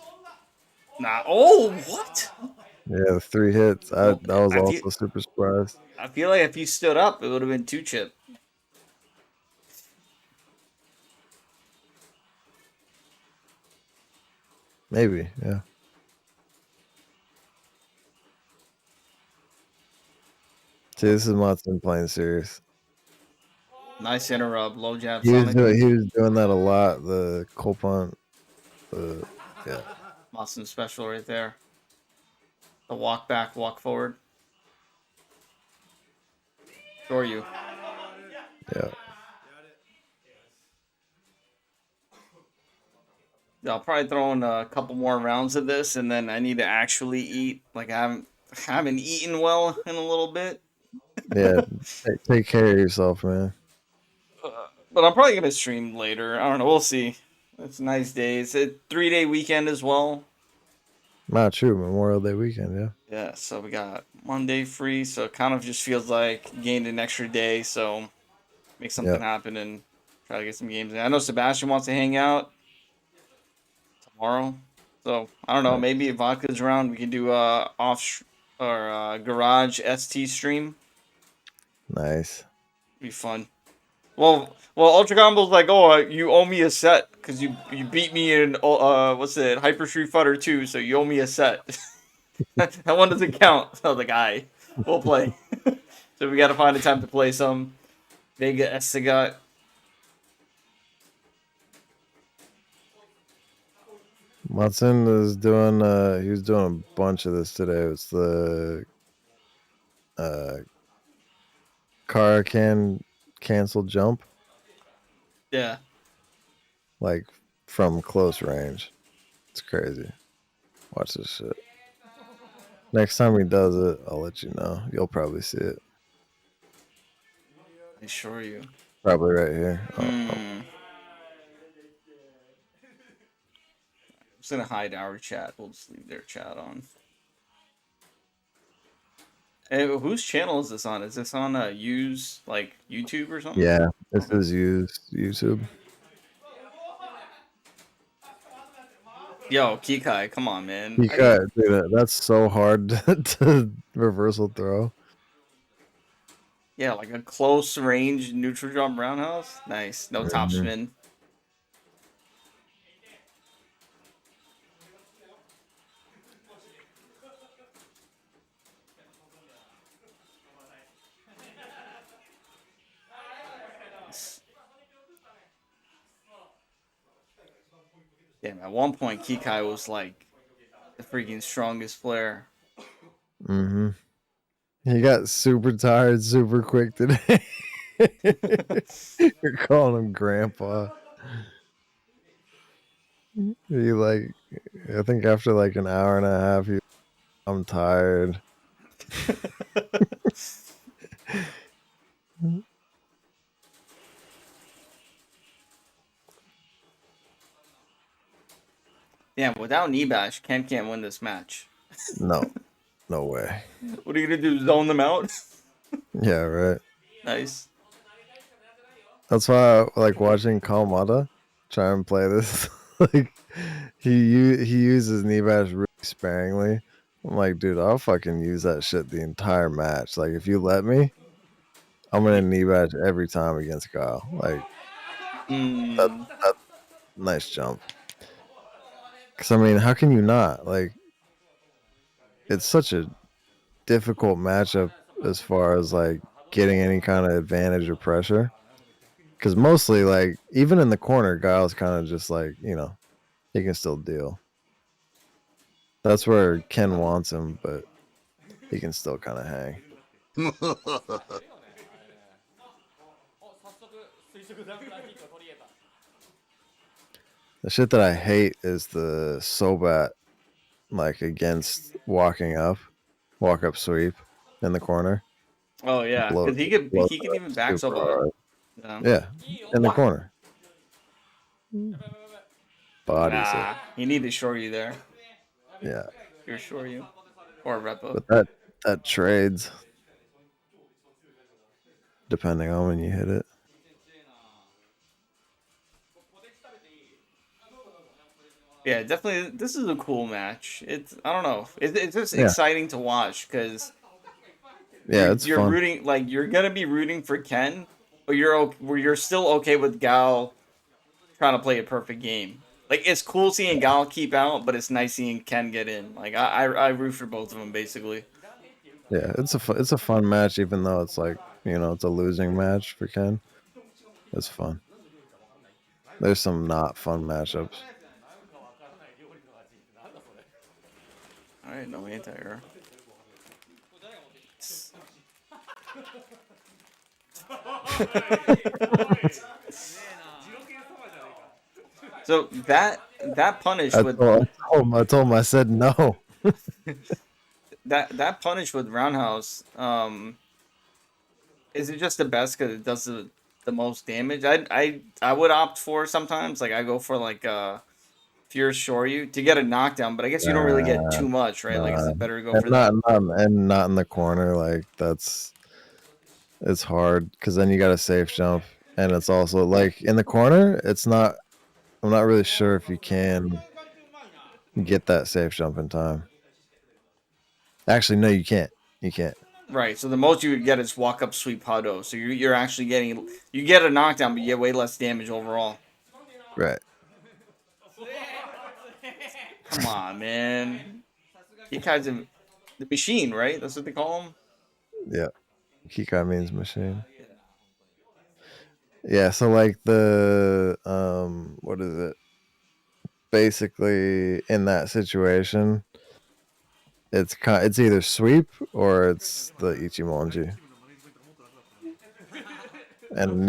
Nah. Oh, what? Yeah, the 3 hits. That was I also feel- super surprised. I feel like if he stood up, it would have been 2-chip. Maybe, yeah. See, this is Matsun playing serious. Nice interrupt. Low jab He was Sonic. doing that a lot. The Kolpon, yeah. Matsun special right there. The walk back, walk forward. Or you. Yeah. I'll probably throw in a couple more rounds of this, and then I need to actually eat. Like I haven't eaten well in a little bit. Yeah. Take care of yourself, man. But I'm probably gonna stream later. I don't know. We'll see. It's a nice day. It's a 3-day weekend as well. Not true. Memorial Day weekend, yeah. Yeah, so we got Monday free, so it kind of just feels like gained an extra day. So make something happen and try to get some games in. I know Sebastian wants to hang out tomorrow, so I don't know. Right. Maybe if Vodka's around, we can do garage ST stream. Nice. Be fun. Well, Ultra Combo's like, oh, you owe me a set because you beat me in what's it, Hyper Street Fighter 2, so you owe me a set. That one doesn't count. So the guy, we'll play. So we got to find a time to play some Vega Estigat. Matsun is doing. He was doing a bunch of this today. It's the car can cancel jump. Yeah. Like from close range. It's crazy. Watch this shit. Next time he does it, I'll let you know. You'll probably see it. I assure you. Probably right here. I'm just gonna hide our chat. We'll just leave their chat on. Hey, whose channel is this on? Is this on YouTube or something? Yeah, this is YouTube. Yo, Kikai, come on, man. Kikai, dude, that's so hard to reversal throw. Yeah, like a close range neutral jump roundhouse. Nice. No top spin. Damn, at one point Kikai was like the freaking strongest player. Mm-hmm. He got super tired super quick today. You're calling him grandpa. He like, I think after like an hour and a half, I'm tired. Yeah, without knee bash, Ken can't win this match. No, no way. What are you gonna do? Zone them out? Yeah, right. Nice. That's why I like watching Kalmata try and play this. Like he uses knee bash really sparingly. I'm like, dude, I'll fucking use that shit the entire match. Like if you let me, I'm gonna knee bash every time against Kyle. Like that nice jump. Cause I mean, how can you not? Like it's such a difficult matchup as far as like getting any kind of advantage or pressure. Because mostly, like, even in the corner, Guile's kind of just like, he can still deal. That's where Ken wants him, but he can still kind of hang. The shit that I hate is the Sobat, like, against walk up sweep in the corner. Oh yeah, because he can even back super Sobat. hard. Yeah, in the corner. Bodies it. He needed Shoryu there. Yeah. You're Shoryu. Or Repo. But that trades depending on when you hit it. Yeah, definitely. This is a cool match. I don't know. It's just exciting to watch because you're fun. rooting, like you're gonna be rooting for Ken, but you're still okay with Gal trying to play a perfect game. Like it's cool seeing Gal keep out, but it's nice seeing Ken get in. Like I root for both of them basically. Yeah, it's a fun match, even though it's like it's a losing match for Ken. It's fun. There's some not fun matchups. All right, no anti-air. So that punish I told him, I said no. that punish with Roundhouse, is it just the best because it does the most damage? I would opt for sometimes, like I go for like Fierce Shoryu to get a knockdown, but I guess you don't really get too much, right? Like is it better to go for that? Not in the corner. Like it's hard because then you got a safe jump, and it's also like in the corner. It's not. I'm not really sure if you can get that safe jump in time. Actually, no, you can't. You can't. Right. So the most you would get is walk up sweep Hado. So you're actually getting you get a knockdown, but you get way less damage overall. Right. Come on, man. Kikai's the machine, right? That's what they call him. Yeah. Kikai means machine. Yeah, so like the what is it? Basically in that situation, it's either sweep or it's the Ichimonji. And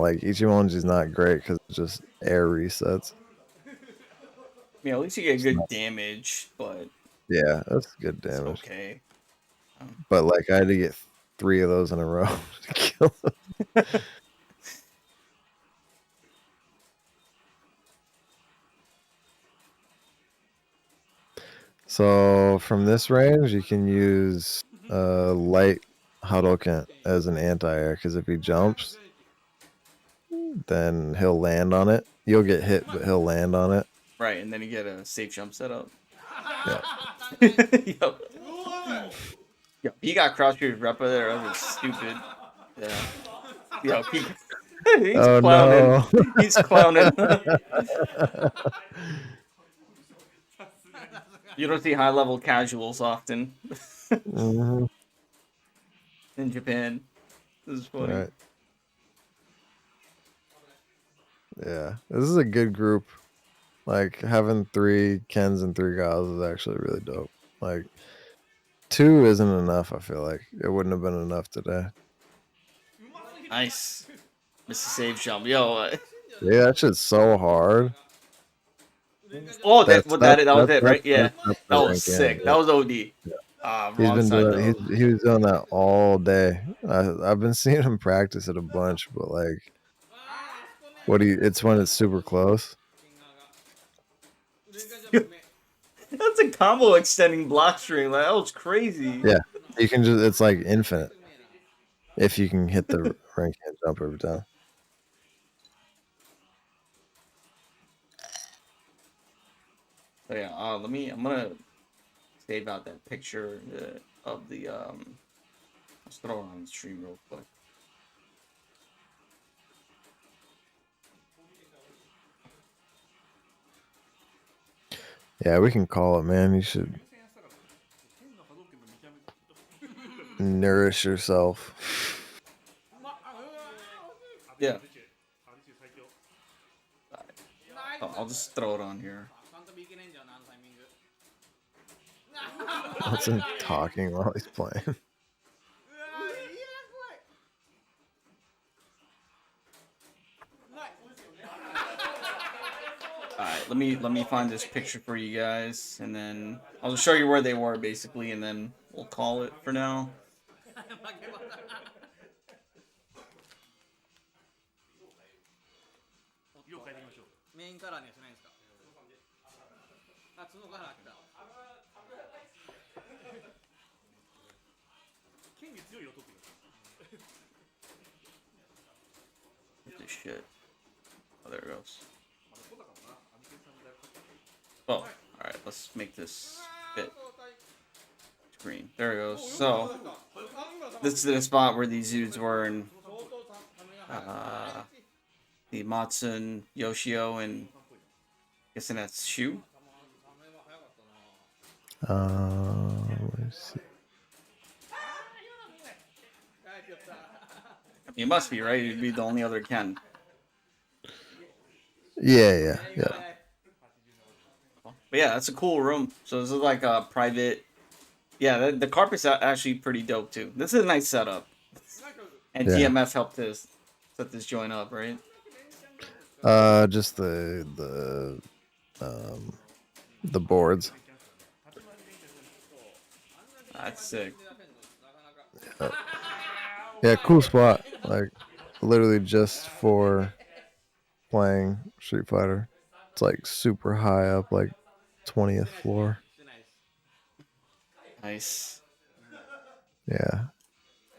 like Ichimonji's not great because it's just air resets. Yeah, at least you get good damage, but yeah, that's good damage. It's okay. But like I had to get 3 of those in a row to kill him. So from this range, you can use light Hadoken as an anti-air because if he jumps, then he'll land on it. You'll get hit, but he'll land on it. Right, and then you get a safe jump setup. Yeah. Yo, he got cross street Repa there. That was stupid. Yeah. Yo, he's clowning. No. He's clowning. You don't see high level casuals often. Mm-hmm. In Japan. This is funny. Right. Yeah. This is a good group. Like having 3 Kens and 3 Guiles is actually really dope. Like 2 isn't enough, I feel like. It wouldn't have been enough today. Nice. Mr. Save Jump. Yo. Yeah, that shit's so hard. Oh, that That's that was it, right? Yeah, that's that the was rank. Yeah, sick. yeah. That was OD. He's Wrong been side doing. though. He was doing that all day. I've been seeing him practice it a bunch, but like, it's when it's super close. That's a combo extending block string. Like, that was crazy. Yeah, you can just. It's like infinite if you can hit the rank hand jump every time. So yeah, I'm gonna save out that picture of the Let's throw it on the stream real quick. Yeah, we can call it, man. You should nourish yourself. Yeah. I'll just throw it on here. What's him talking while he's playing? Alright, let me find this picture for you guys, and then I'll show you where they were basically, and then we'll call it for now. Get this shit. Oh, there it goes. Oh, alright, let's make this fit. Screen. There it goes. So, this is the spot where these dudes were in the Matsun, Yoshio, and guessing that's Shu. Let's see. You must be, right? You'd be the only other Ken. Yeah. But yeah, that's a cool room. So this is like a private. Yeah, the carpet's actually pretty dope too. This is a nice setup. And Yeah. GMF helped us set this joint up, right? Just the boards. That's sick. Yeah, cool spot. Like literally just for playing Street Fighter. It's like super high up, like 20th floor. Nice. Yeah.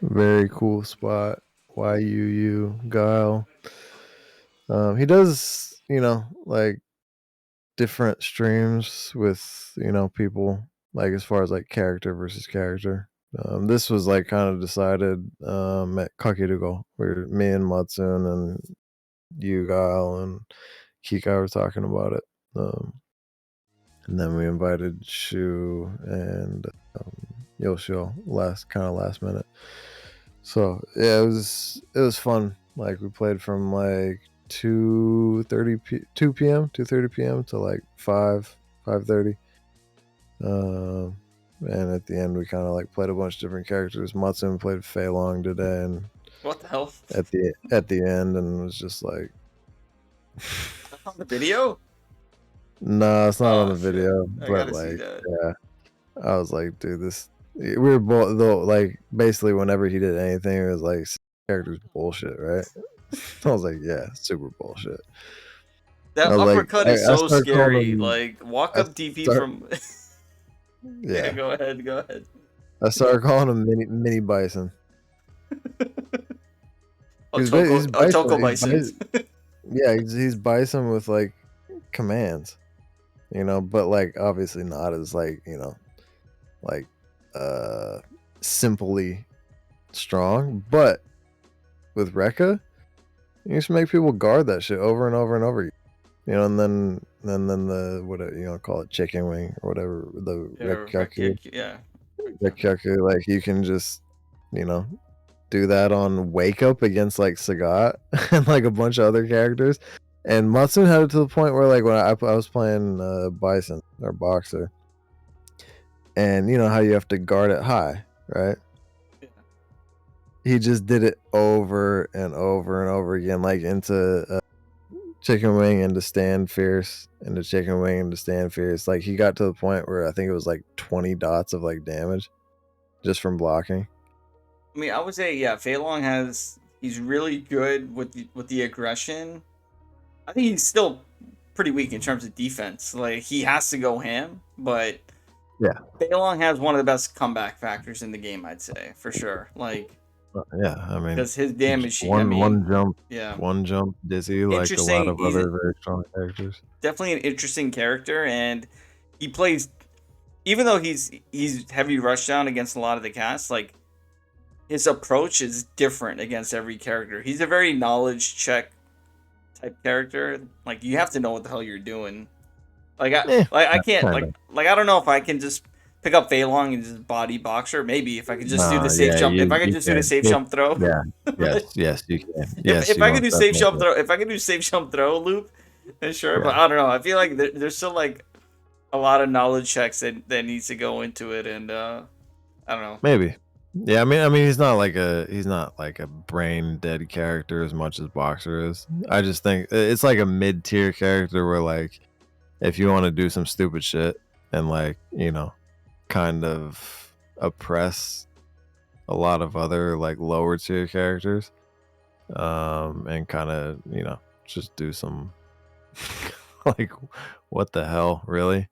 Very cool spot. YUU Guile. He does, like different streams with, people, like as far as like character versus character. This was like kind of decided at Kakirugo, where me and Matsun and you, Guile, and Kika were talking about it. And then we invited Shu and Yoshio last minute. So yeah, it was fun. Like we played from like 2:30 p.m. to like 5:30. And at the end we kind of like played a bunch of different characters. Matsun played Fei Long today, and What the hell? at the end, and was just like, That's on the video? no, it's not on the Shit. video, I but gotta see like, that. yeah, I was like, dude, this. We were both though. Like basically, whenever he did anything, it was like character's bullshit, right? I was like, yeah, super bullshit. That I was uppercut like, is I so started calling scary. him. Like, walk I up DP start- from. Yeah, Go ahead. I started calling him mini bison. Choco Bison. Yeah, he's bison with like commands, but like obviously not as like like simply strong, but with Rekka, you just make people guard that shit over and over and over, and then the what call it, chicken wing or whatever, the Rekkyaku. Yeah. Rekkyaku, like you can just do that on Wake Up against like Sagat and like a bunch of other characters. And Matsun had it to the point where like when I was playing Bison or Boxer, and you know how you have to guard it high, right? Yeah. He just did it over and over and over again, like into chicken wing into stand fierce, into chicken wing into stand fierce. Like he got to the point where I think it was like 20 dots of like damage just from blocking. I mean, I would say yeah, Fei Long he's really good with the aggression. I think he's still pretty weak in terms of defense. Like he has to go ham, but yeah, Fei Long has one of the best comeback factors in the game, I'd say for sure. Like yeah, I mean, because his damage, one jump, yeah, one jump dizzy, like a lot of other very strong characters. Definitely an interesting character, and he plays. Even though he's heavy rushdown against a lot of the cast, like his approach is different against every character. He's a very knowledge check type character. Like you have to know what the hell you're doing. Like I can't like I don't know if I can just pick up Fei Long and just body boxer. Maybe if I could just do the safe jump. If I could just do the safe jump throw. Yeah. Yes, you can. Yes, if I could do safe jump throw, if I could do safe jump throw loop, then sure. Yeah. But I don't know. I feel like there's still like a lot of knowledge checks that needs to go into it, and I don't know. Maybe. Yeah, I mean, he's not like a brain dead character as much as Boxer is. I just think it's like a mid tier character where like if you want to do some stupid shit and like kind of oppress a lot of other like lower tier characters, and kind of just do some like what the hell really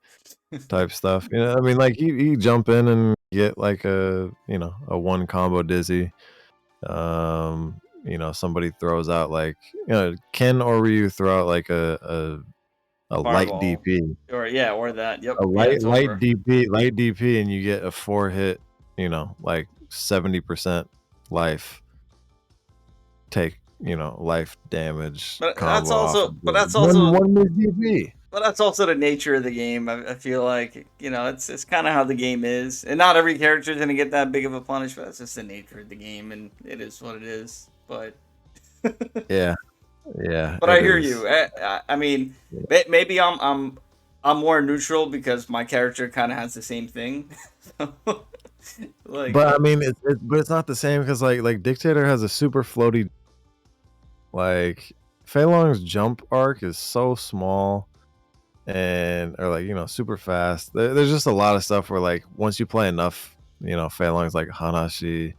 type stuff. I mean, like you jump in and get like a one combo dizzy. Somebody throws out like Ken or Ryu throw out like a light DP or that. Yep. A light DP, and you get a 4-hit, like 70% life take, life damage. But that's also one DP. But that's also the nature of the game. I feel like it's kind of how the game is, and not every character is gonna get that big of a punish. But that's just the nature of the game, and it is what it is. But yeah. But I hear you. I mean, maybe I'm more neutral because my character kind of has the same thing. But I mean, it's not the same because like Dictator has a super floaty. Like Fei Long's jump arc is so small. And or like super fast. There's just a lot of stuff where like once you play enough, Fei Long's like Hanashi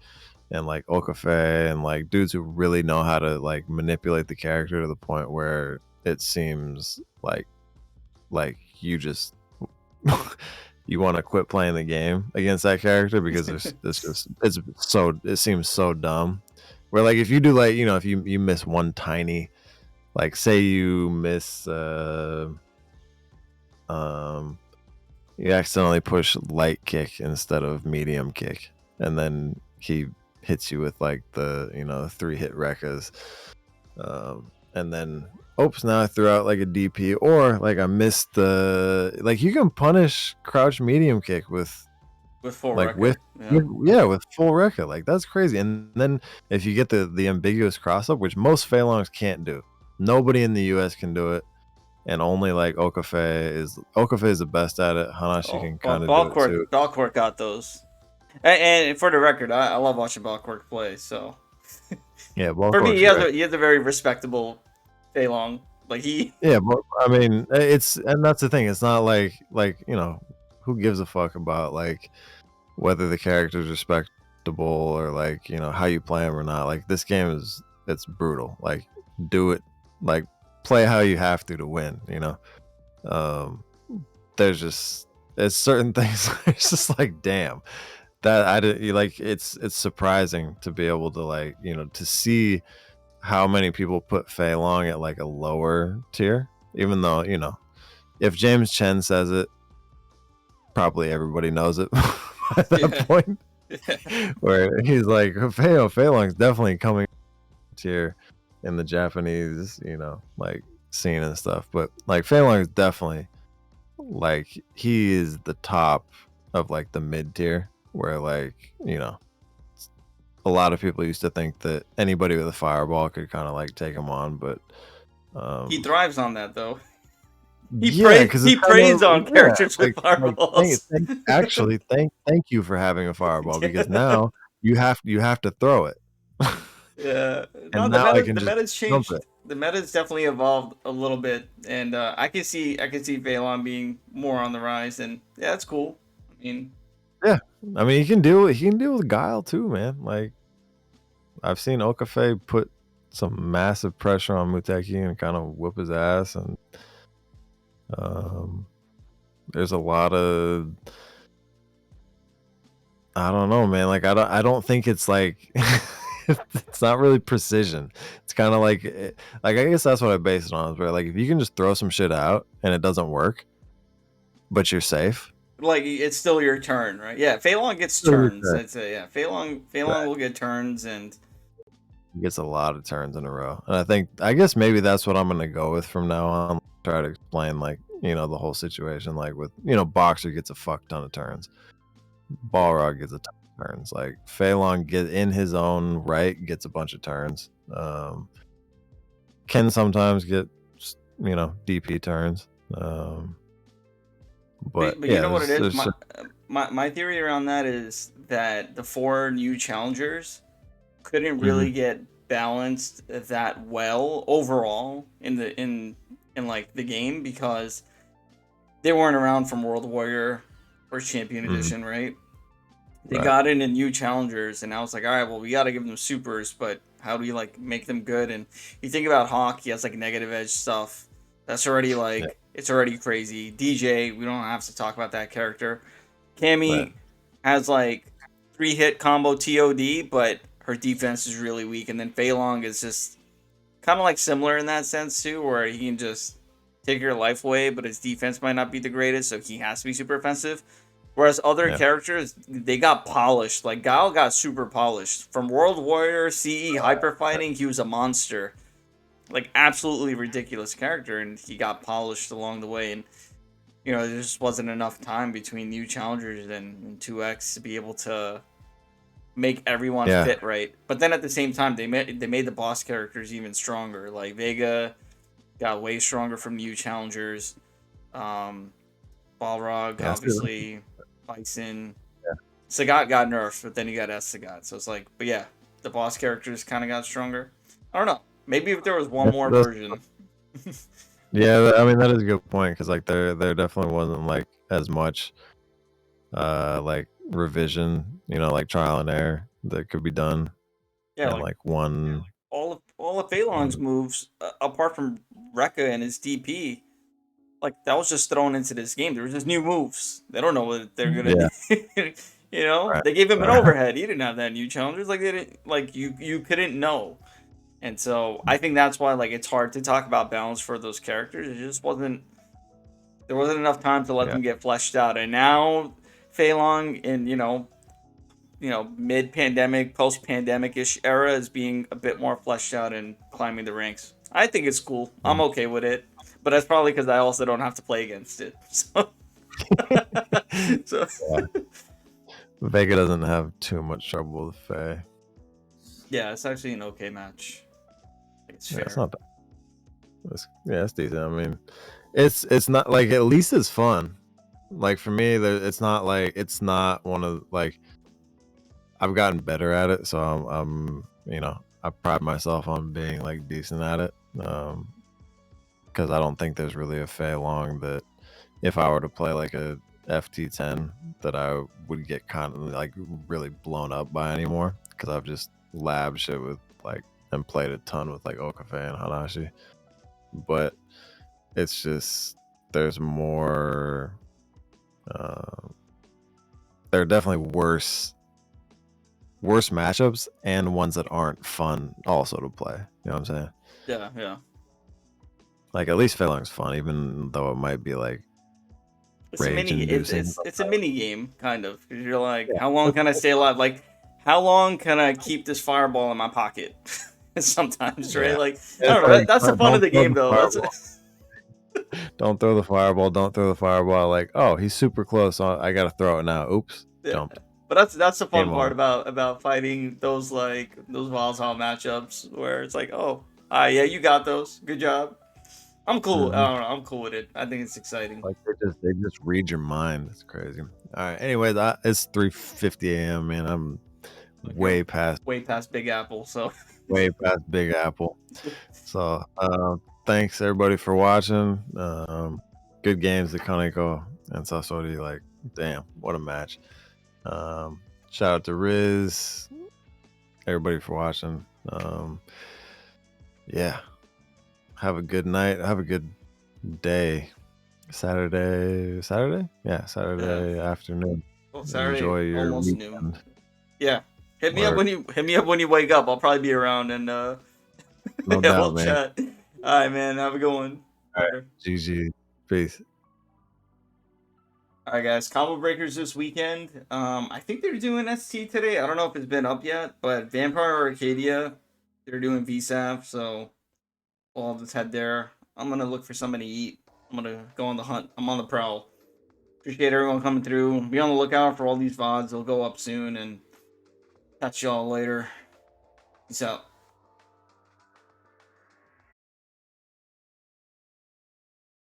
and like Okafe and like dudes who really know how to like manipulate the character to the point where it seems like you just you want to quit playing the game against that character because it seems so dumb. Where like if you do like if you miss one tiny, like say you miss you accidentally push light kick instead of medium kick, and then he hits you with like the 3-hit rekkas, and then oops, now I threw out like a DP, or like I missed the like you can punish crouch medium kick with full like rekka. with full rekka. Like that's crazy. And then if you get the ambiguous cross up, which most Fei Longs can't do, nobody in the US can do it. And only like Okafe is the best at it. Hanashi can kind of do it too. Balcourt got those. And for the record, I love watching Balcourt play. So yeah, for me, he has a very respectable Fei Long. Like he. Yeah, but I mean, and that's the thing. It's not like who gives a fuck about like whether the character is respectable or like how you play him or not. Like this game it's brutal. Like do it like. Play how you have to win, there's certain things it's just like damn that I did like it's surprising to be able to like to see how many people put Fei Long at like a lower tier, even though if James Chen says it, probably everybody knows it at that point. Where he's like Fei Long's definitely coming tier in the Japanese, like scene and stuff. But like Fei Long is definitely like he is the top of like the mid tier where like a lot of people used to think that anybody with a fireball could kind of like take him on, but he thrives on that though. He preys on characters with fireballs. Thank you for having a fireball because now you have to throw it. Yeah, and the meta's changed. the meta's definitely evolved a little bit, and I can see Phelan being more on the rise, and yeah, that's cool. I mean, Yeah, I mean, he can deal with Guile too, man. Like, I've seen Okafe put some massive pressure on Muteki and kind of whip his ass, and there's a lot of, I don't know, man. Like, I don't think it's like it's not really precision. It's kind of like I guess that's what I base it on. Is where like if you can just throw some shit out and it doesn't work, but you're safe. like it's still your turn, right? Yeah, Phelan gets turns. I'd say yeah, Phelan will get turns, and He gets a lot of turns in a row, and I guess maybe that's what I'm gonna go with from now on. Try to explain like the whole situation, like with Boxer gets a fuck ton of turns, Balrog gets a ton of turns, like Phelan get in his own right gets a bunch of turns. Can sometimes get DP turns, but you yeah, know what it is. My theory around that is that the 4 new challengers couldn't really get balanced that well overall in like the game because they weren't around from World Warrior or Champion Edition, right? They got into new challengers, and I was like, all right, well, we got to give them supers, but how do you like make them good? And you think about Hawk, he has like negative edge stuff. That's already like it's already crazy. DJ, we don't have to talk about that character. Cammy has like 3-hit combo TOD, but her defense is really weak. And then Phelan is just kind of like similar in that sense too, where he can just take your life away, but his defense might not be the greatest, so he has to be super offensive. Whereas other characters, they got polished. Like Guile got super polished. From World Warrior, CE, Hyper Fighting, he was a monster. Like absolutely ridiculous character, and he got polished along the way. And there just wasn't enough time between new challengers and 2X to be able to make everyone fit right. But then at the same time, they made the boss characters even stronger. Like Vega got way stronger from new challengers. Balrog, obviously, Bison. Sagat got nerfed, but then you got Sagat. So it's like, but yeah, the boss characters kind of got stronger. I don't know. Maybe if there was one more version. Yeah, I mean that is a good point because like there definitely wasn't like as much like revision, like trial and error that could be done. Yeah, like one. All of Phelan's moves, apart from Rekka and his DP, like that was just thrown into this game. There was just new moves. They don't know what they're gonna do. They gave him an overhead. He didn't have that new challengers. Like they didn't. Like you couldn't know. And so I think that's why like it's hard to talk about balance for those characters. It just wasn't. There wasn't enough time to let them get fleshed out. And now Phelan in mid-pandemic, post-pandemic-ish era is being a bit more fleshed out and climbing the ranks. I think it's cool. I'm okay with it. But that's probably because I also don't have to play against it. So, Vega doesn't have too much trouble with Faye. Yeah, it's actually an okay match. It's fair. It's not bad. It's decent. I mean, it's not like, at least it's fun. Like for me, it's not one of like, I've gotten better at it, so I'm I pride myself on being like decent at it. Because I don't think there's really a Fei Long that if I were to play like a FT10 that I would get kind of like really blown up by anymore, because I've just lab shit with like and played a ton with like Okafe and Hanashi. But it's just there's more there are definitely worse matchups and ones that aren't fun also to play. You know what I'm saying? Yeah. Like at least Feilong's fun, even though it might be like it's a mini game kind of. Because you're like, how long can I stay alive? Like, how long can I keep this fireball in my pocket? Sometimes, right? Like, I don't know. That's the fun of the game, though. Don't throw the fireball. Don't throw the fireball. Like, oh, he's super close. I gotta throw it now. Oops, jumped. But that's the fun part about fighting those Valhalla matchups where it's like, oh, yeah, you got those. Good job. I'm cool. I don't know. I'm cool with it. I think it's exciting. Like they just read your mind. It's crazy. All right. Anyways, it's 3:50 a.m. man. I'm way past Big Apple. So way past Big Apple. So thanks everybody for watching. Good games to Kaneko and Sasori. Like, damn, what a match. Shout out to Riz, everybody for watching. Yeah, have a good night, have a good day. Saturday, yeah, Saturday afternoon. Well, Saturday, Enjoy your almost weekend. noon. Yeah, hit me up when you wake up. I'll probably be around and No we'll doubt, man. chat. All right, man. Have a good one. All right, GG, peace. All right, guys. Combo breakers this weekend. I think they're doing ST today. I don't know if it's been up yet, but Vampire Arcadia, they're doing VSAF, so we'll just head there. I'm gonna look for somebody to eat. I'm gonna go on the hunt. I'm on the prowl. Appreciate everyone coming through. Be on the lookout for all these VODs. They'll go up soon, and catch y'all later. Peace out.